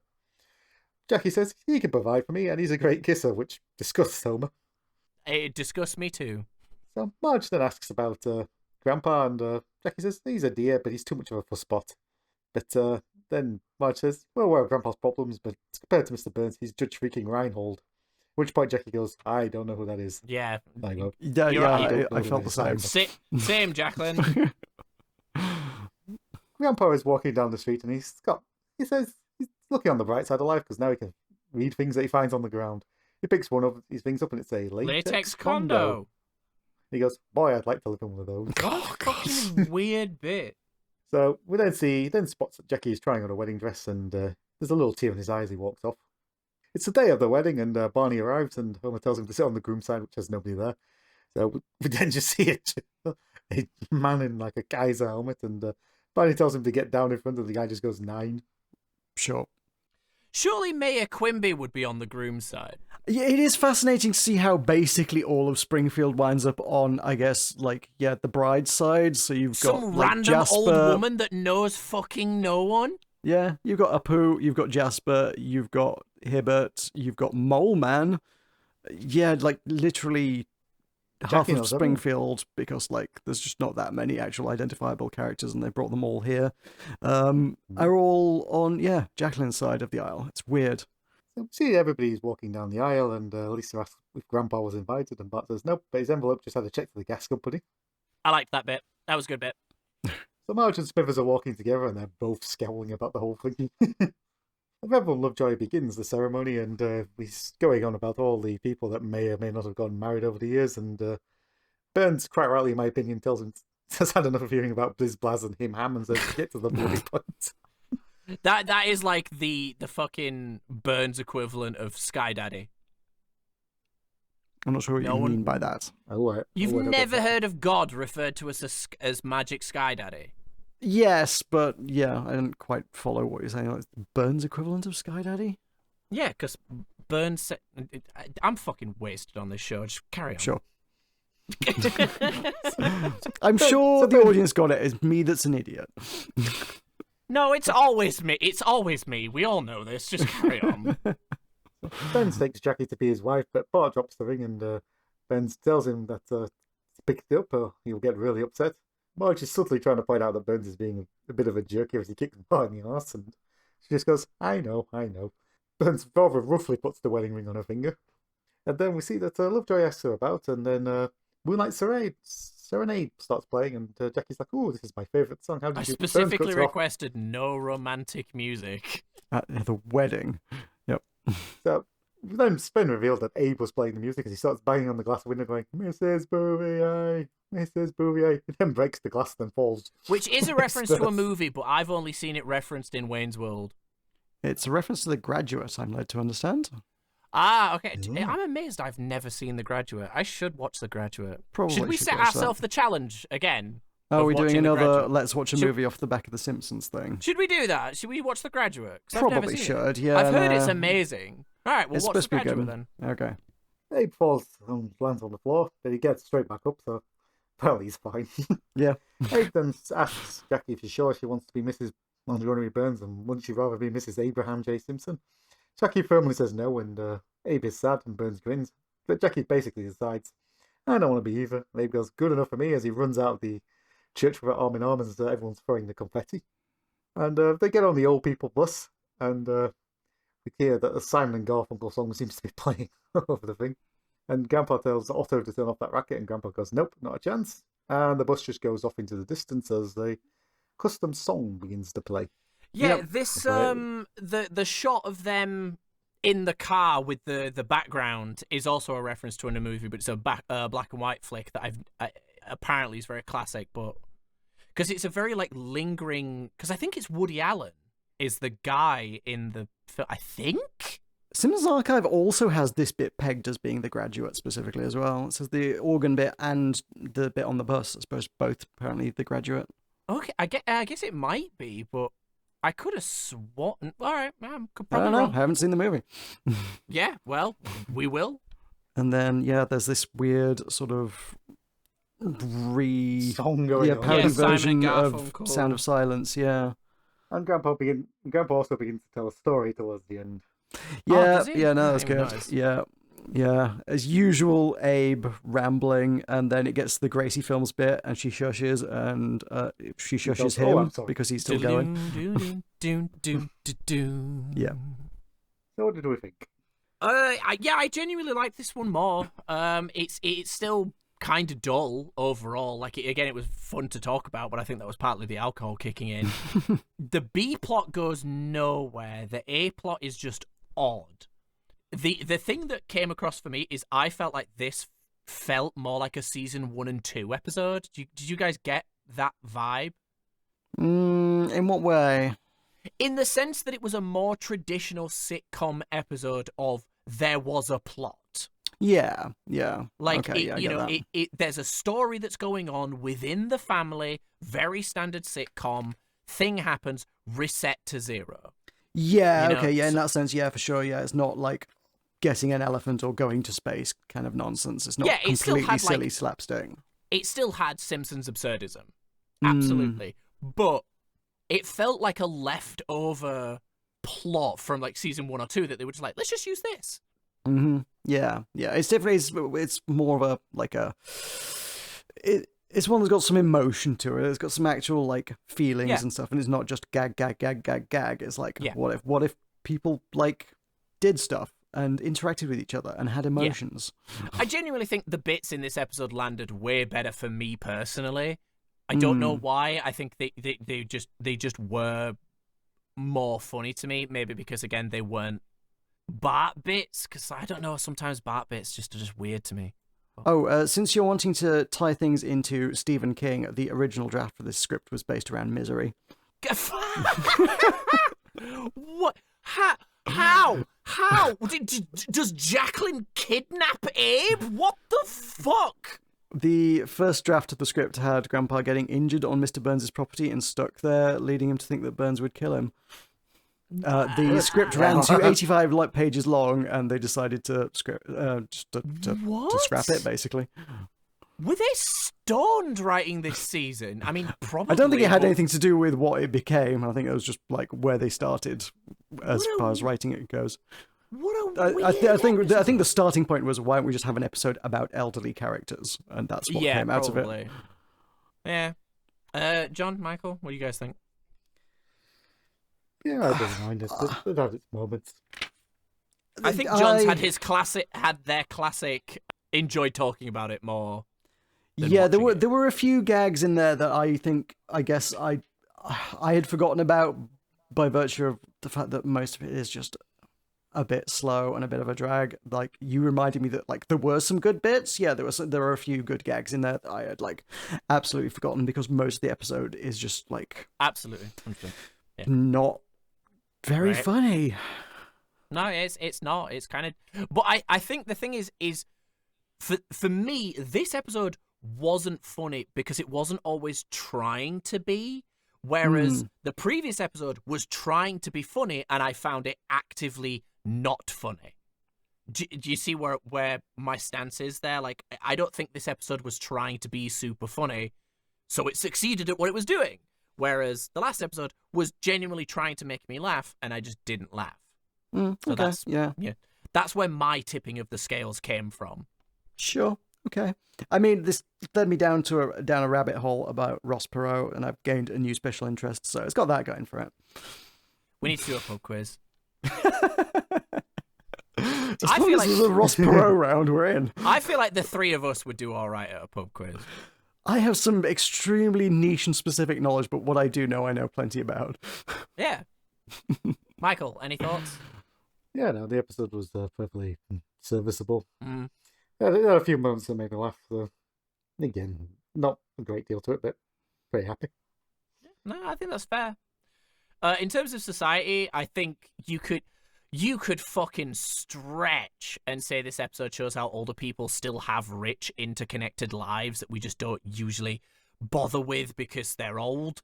Jackie says he can provide for me and he's a great kisser, which disgusts Homer. It disgusts me too. So Marge then asks about Grandpa, and Jackie says he's a dear, but he's too much of a fusspot. But then Marge says, well, what are Grandpa's problems? But compared to Mr. Burns, he's Judge freaking Reinhold. At which point Jackie goes, I don't know who that is. Yeah. I go, I felt the same. Same, Jacqueline. Grandpa is walking down the street and he says he's looking on the bright side of life because now he can read things that he finds on the ground. He picks one of these things up and it's a latex condo. He goes, boy, I'd like to live in one of those. What a fucking weird bit. So we then spots that Jackie is trying on a wedding dress and there's a little tear in his eye as he walks off. It's the day of the wedding and Barney arrives and Homer tells him to sit on the groom's side, which has nobody there. So we then just see a man in like a Kaiser helmet and Barney tells him to get down in front and the guy just goes 9. Sure. Surely Mayor Quimby would be on the groom's side. Yeah, it is fascinating to see how basically all of Springfield winds up on, I guess, the bride's side. So you've got some random Jasper, old woman that knows fucking no one. Yeah, you've got Apu, you've got Jasper, you've got Hibbert, you've got Mole Man. Yeah, literally half of Springfield, because there's just not that many actual identifiable characters, and they brought them all here. Are all on Jacqueline's side of the aisle. It's weird. So see, everybody's walking down the aisle, and Lisa asks if Grandpa was invited, and Bart says nope, but his envelope just had a check to the gas company. I liked that bit. That was a good bit. So Marge and Smithers are walking together, and they're both scowling about the whole thing. Everyone Lovejoy begins the ceremony, and he's going on about all the people that may or may not have gotten married over the years, and Burns, quite rightly in my opinion, tells him has had enough of hearing about Blizz Blaz and him ham and says get to the bloody point. That is like the fucking Burns equivalent of Sky Daddy. I'm not sure what you mean by that. You've never heard of God referred to as Magic Sky Daddy? Yes, but I didn't quite follow what you're saying. Like, Burns equivalent of Sky Daddy? Yeah, because Burns I'm fucking wasted on this show. Just carry on. Sure. I'm sure the audience got it. It's me that's an idiot. No, it's always me. It's always me. We all know this. Just carry on. Burns takes Jackie to be his wife, but Bart drops the ring and Burns tells him that to pick it up or he'll get really upset. Marge is subtly trying to point out that Burns is being a bit of a jerk here as he kicks Bart in the arse, and she just goes, I know. Burns rather roughly puts the wedding ring on her finger. And then we see that Lovejoy asks her about, and then Moonlight Serenade starts playing, and Jackie's like, oh, this is my favourite song. How did I you specifically requested no romantic music. At the wedding. Yep. So then Spin revealed that Abe was playing the music as he starts banging on the glass window going, Mrs. Bouvier, Mrs. Bouvier. He then breaks the glass, then falls. Which is a reference to a movie, but I've only seen it referenced in Wayne's World. It's a reference to The Graduate, I'm led to understand. Ah, okay. Yeah. I'm amazed I've never seen The Graduate. I should watch The Graduate. Probably should we should set watch that. ourselves the challenge again? Oh, of we're doing watching The another Graduate? let's watch a Should- movie off the back of the Simpsons thing. Should we do that? Should we watch The Graduate? 'Cause I've never Probably seen should, it. yeah. I've heard it's no. amazing. All right, we'll It's watch The supposed to be Graduate good. then. Okay. Abe falls and lands on the floor, but he gets straight back up, so well, he's fine. Yeah. Abe then asks Jackie if she's sure she wants to be Mrs. Montgomery Burns and wouldn't she rather be Mrs. Abraham J. Simpson. Jackie firmly says no, and Abe is sad and Burns grins. But Jackie basically decides, I don't want to be either. And Abe goes, good enough for me, as he runs out of the church with arm in arm as everyone's throwing the confetti. And they get on the old people bus, and we hear that a Simon and Garfunkel song seems to be playing over the thing. And Grandpa tells Otto to turn off that racket, and Grandpa goes, nope, not a chance. And the bus just goes off into the distance as the custom song begins to play. Yeah, Yep. this the shot of them in the car with the background is also a reference to a movie, but it's a black and white flick that apparently is very classic, but because it's a very like lingering. Because I think it's Woody Allen is the guy in the film. I think. Simpsons Archive also has this bit pegged as being The Graduate specifically as well. It says the organ bit and the bit on the bus, I suppose both apparently The Graduate. Okay, I guess it might be, but I could have sworn. All right, I could I probably don't know, wrong. I haven't seen the movie. Yeah, well, we will. And then, yeah, there's this weird sort of Song going on. parody Yeah, Simon version and of Garfunkel. Sound of Silence, yeah. And Grandpa also begins to tell a story towards the end. Yeah, does he? yeah, no, I that's didn't even good. notice. Yeah, yeah. As usual, Abe rambling, and then it gets to the Gracie Films bit, and she shushes, and she shushes goes, "Oh, I'm him sorry." because he's still going. Yeah. So what did we think? I genuinely like this one more. It's still kind of dull overall. Like it was fun to talk about, but I think that was partly the alcohol kicking in. The B plot goes nowhere. The A plot is just odd. The thing that came across for me is I felt like this felt more like a season 1 and 2 episode. Did you guys get that vibe? In what way? In the sense that it was a more traditional sitcom episode of there was a plot. Yeah, yeah. Like, okay, yeah, I you get know, that. there's a story that's going on within the family, very standard sitcom, thing happens, reset to zero. Yeah, you know, okay, yeah, in so- that sense, yeah, for sure, yeah. It's not like getting an elephant or going to space kind of nonsense. It's not Yeah, it still completely had, like- silly slapstick. It still had Simpsons absurdism. Mm. Absolutely. But it felt like a leftover plot from like season 1 or 2 that they were just like, let's just use this. Mm-hmm. Yeah, yeah. It's definitely it's more of a like a it's one that's got some emotion to it. It's got some actual like feelings Yeah. and stuff, and it's not just gag, gag, gag, gag, gag. It's like Yeah. what if people like did stuff and interacted with each other and had emotions. I genuinely think the bits in this episode landed way better for me personally. I don't know why. I think they just were more funny to me. Maybe because again they weren't Bart bits. Because I don't know. Sometimes Bart bits just are just weird to me. Oh, since you're wanting to tie things into Stephen King, the original draft for this script was based around misery. What? How? Does Jacqueline kidnap Abe? What the fuck? The first draft of the script had Grandpa getting injured on Mr. Burns' property and stuck there, leading him to think that Burns would kill him. The script ran to 85 pages long, and they decided to to scrap it, basically. Were they stoned writing this season? I mean, probably. I don't think it had but- anything to do with what it became. I think it was just like where they started, as What a- far as writing it goes. What a I weird think episode. the starting point was, why don't we just have an episode about elderly characters, and that's what came out of it. probably. Yeah. John, Michael, what do you guys think? Yeah, I don't mind it. It had its moments. I think John's had their classic. Enjoyed talking about it more. than Yeah, there watching were a few gags in there that I guess I had forgotten about by virtue of the fact that most of it is just a bit slow and a bit of a drag. Like, you reminded me that, like, there were some good bits. Yeah, there were a few good gags in there that I had, like, absolutely forgotten because most of the episode is just, like, Absolutely. 100%. Yeah. not very Right. funny. No, it's not. It's kind of... But I think the thing is for me, this episode wasn't funny because it wasn't always trying to be, whereas the previous episode was trying to be funny, and I found it actively not funny. Do you see where my stance is there? Like, I don't think this episode was trying to be super funny, so it succeeded at what it was doing. Whereas the last episode was genuinely trying to make me laugh, and I just didn't laugh. So Okay, yeah. That's where my tipping of the scales came from. Sure. Okay. I mean, this led me down a rabbit hole about Ross Perot, and I've gained a new special interest, so it's got that going for it. We need to do a pub quiz. As long as there's a Ross Perot round, we're in. I feel like the three of us would do all right at a pub quiz. I have some extremely niche and specific knowledge, but what I do know, I know plenty about. Yeah. Michael, any thoughts? Yeah, no, the episode was perfectly serviceable. Mm. There are a few moments that made me laugh. So, again, not a great deal to it, but very happy. No, I think that's fair. In terms of society, I think you could fucking stretch and say this episode shows how older people still have rich, interconnected lives that we just don't usually bother with because they're old.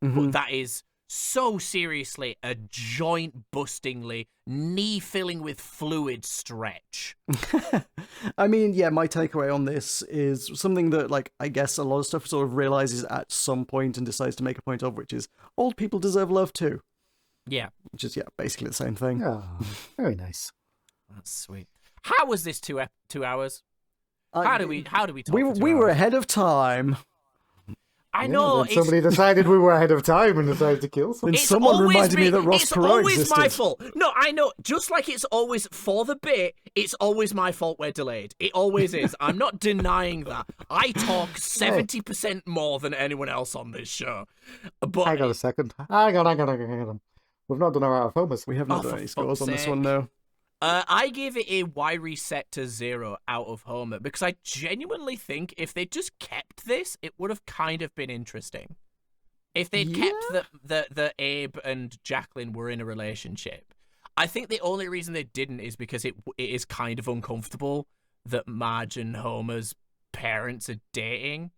But that is so seriously a joint-bustingly, knee-filling with fluid stretch. I mean, yeah, my takeaway on this is something that, like, I guess a lot of stuff sort of realizes at some point and decides to make a point of, which is old people deserve love too. Yeah. Which is, yeah, basically the same thing. Oh, very nice. That's sweet. How was this 2 hours? How do we talk for 2 We were hours? ahead of time. I know. Then somebody decided we were ahead of time and decided to kill someone. And someone reminded me that Ross it's Perot always existed. my fault. No, I know. Just like it's always for the bit, it's always my fault we're delayed. It always is. I'm not denying that. I talk 70% more than anyone else on this show. But Hang on a second. Hang on. We've not done our out of homers. We have not Oh, done any for scores on fuck's this one, no. I gave it a Y reset to 0 out of Homer because I genuinely think if they just kept this, it would have kind of been interesting. If they'd kept the Abe and Jacqueline were in a relationship. I think the only reason they didn't is because it is kind of uncomfortable that Marge and Homer's parents are dating.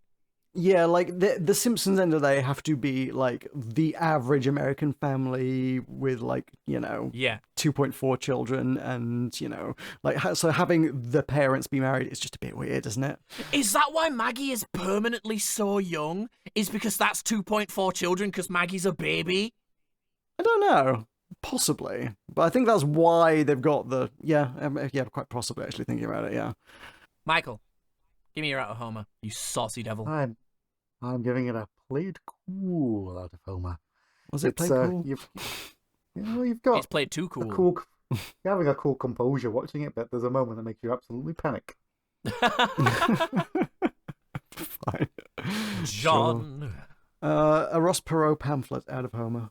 Yeah, like the Simpsons end of the day have to be like the average American family with, like, you know, Yeah. 2.4 children, and, you know, like, so having the parents be married is just a bit weird, isn't it? Is that why Maggie is permanently so young? Is because that's 2.4 children because Maggie's a baby? I don't know. Possibly. But I think that's why they've got the... Yeah, quite possibly, actually, thinking about it, yeah. Michael, give me your out of Homer, you saucy devil. I'm giving it a played cool out of Homer. Was it played cool? You've got It's played too cool. you're having a cool composure watching it, but there's a moment that makes you absolutely panic. Fine. John. A Ross Perot pamphlet out of Homer.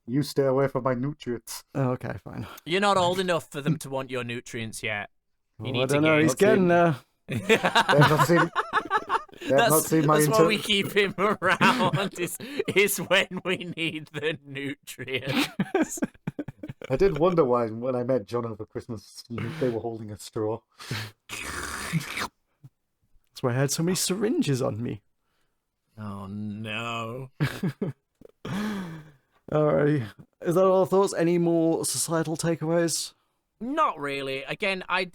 You stay away from my nutrients. Oh, okay, fine. You're not old enough for them to want your nutrients yet. You need I to don't know, get he's it. getting there. They've not seen... They've not seen my That's why we keep him around, is when we need the nutrients. I did wonder why when I met John over Christmas, they were holding a straw. That's why I had so many syringes on me. Oh, no. Alrighty. Is that all thoughts? Any more societal takeaways? Not really. Again, I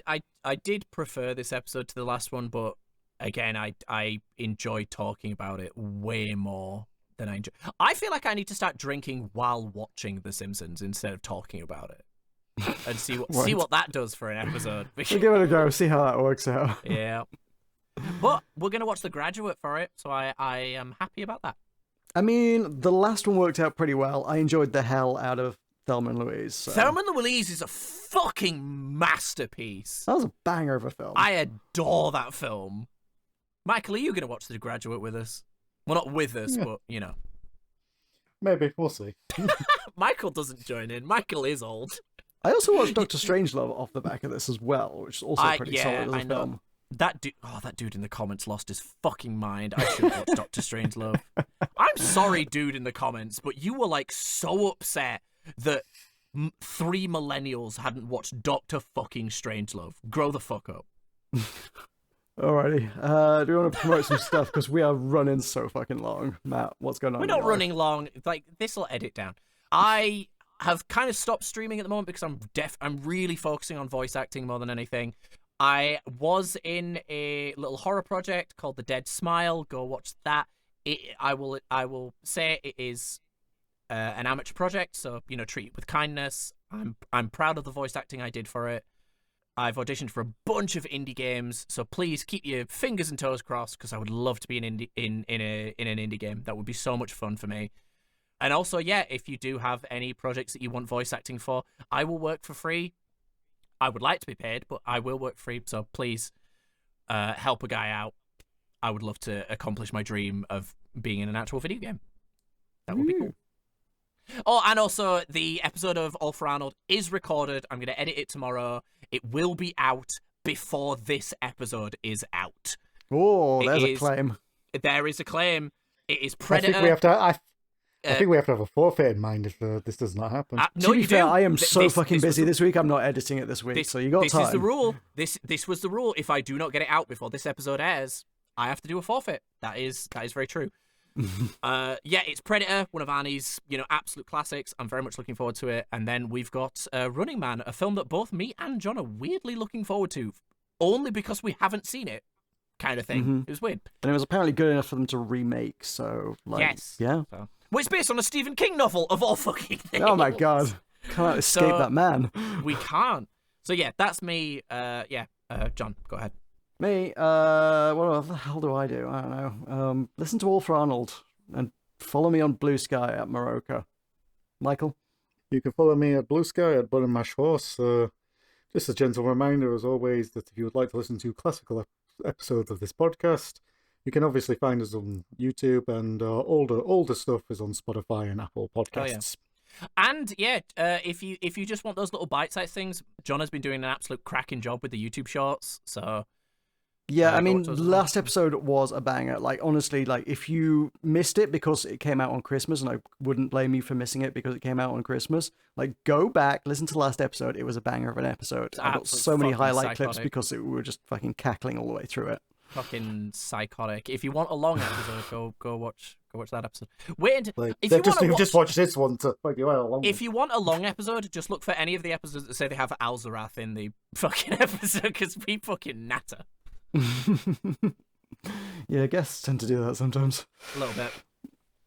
did prefer this episode to the last one, but again, I enjoy talking about it way more than I enjoy. I feel like I need to start drinking while watching The Simpsons instead of talking about it, and see what that does for an episode. We'll give it a go, see how that works out. Yeah, but we're gonna watch The Graduate for it, so I am happy about that. I mean, the last one worked out pretty well. I enjoyed the hell out of Thelma and Louise. So. Thelma and Louise is a fucking masterpiece. That was a banger of a film. I adore that film. Michael, are you going to watch The Graduate with us? Well, not with us, but, you know. Maybe, we'll see. Michael doesn't join in. Michael is old. I also watched Doctor Strangelove off the back of this as well, which is also pretty solid as a film. That dude in the comments lost his fucking mind. I should watch Doctor Strangelove. I'm sorry, dude in the comments, but you were like so upset that 3 millennials hadn't watched Doctor fucking Strangelove. Grow the fuck up. Alrighty. Do you want to promote some stuff? Because we are running so fucking long. Matt, what's going on? We're not running long. Like, this will edit down. I have kind of stopped streaming at the moment because I'm really focusing on voice acting more than anything. I was in a little horror project called The Dead Smile. Go watch that. I will say it is an amateur project, so treat it with kindness. I'm proud of the voice acting I did for it. I've auditioned for a bunch of indie games, so please keep your fingers and toes crossed because I would love to be in an indie game. That would be so much fun for me. And also, yeah, if you do have any projects that you want voice acting for, I will work for free. I would like to be paid, but I will work free. So please help a guy out. I would love to accomplish my dream of being in an actual video game. That would be cool. Oh, and also the episode of All for Arnold is recorded. I'm going to edit it tomorrow. It will be out before this episode is out. Oh, there's a claim. There is a claim. It is Predator. I think we have to. I think we have to have a forfeit in mind if this does not happen. No, to be fair, I am so fucking busy this week. I'm not editing it this week, so you got time. This is the rule. This was the rule. If I do not get it out before this episode airs, I have to do a forfeit. That is very true. Yeah, it's Predator, one of Arnie's absolute classics. I'm very much looking forward to it. And then we've got Running Man, a film that both me and John are weirdly looking forward to, only because we haven't seen it, kind of thing. Mm-hmm. It was weird, and it was apparently good enough for them to remake. So yes, yeah. So. Well, it's based on a Stephen King novel of all fucking things. Oh my god, can't escape that man. We can't. So yeah, that's me. John, go ahead. Me, what the hell do? I don't know. Listen to All for Arnold and follow me on Blue Sky at Morocco. Michael? You can follow me at Blue Sky at Bun and Mash Horse. Just a gentle reminder, as always, that if you would like to listen to classical episodes of this podcast, you can obviously find us on YouTube, and older stuff is on Spotify and Apple Podcasts. Oh, yeah. And yeah, if you just want those little bite-sized things, John has been doing an absolute cracking job with the YouTube shorts, so... Yeah, I mean, last episode was a banger. Like, honestly, like, if you missed it because it came out on Christmas, and I wouldn't blame you for missing it because it came out on Christmas, like, go back, listen to the last episode. It was a banger of an episode. I got so many highlight clips because we were just fucking cackling all the way through it. Fucking psychotic. If you want a long episode, go watch that episode. Wait, if you just watch this one to maybe a long. If you want a long episode, just look for any of the episodes that say they have Alzarath in the fucking episode, because we fucking natter. Yeah, guests tend to do that sometimes. A little bit.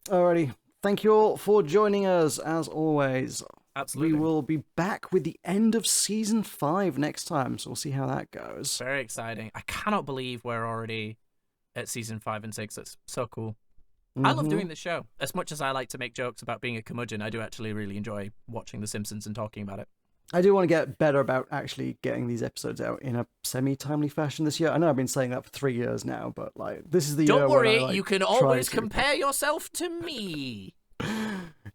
Alrighty. Thank you all for joining us, as always. Absolutely. We will be back with the end of Season 5 next time, so we'll see how that goes. Very exciting. I cannot believe we're already at Season 5 and 6. It's so cool. I love doing this show. As much as I like to make jokes about being a curmudgeon, I do actually really enjoy watching The Simpsons and talking about it. I do want to get better about actually getting these episodes out in a semi-timely fashion this year. I know I've been saying that for 3 years now, but like this is the year. Don't worry, when I, you can always compare yourself to me.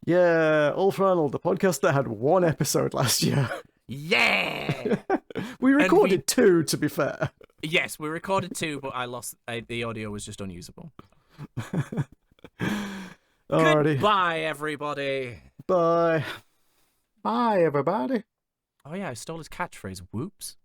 Yeah, All for Arnold, the podcast that had 1 episode last year. Yeah! We recorded 2, to be fair. Yes, we recorded 2, but I lost... the audio was just unusable. Alrighty. Goodbye, everybody. Bye. Bye, everybody. Oh yeah, I stole his catchphrase. Whoops.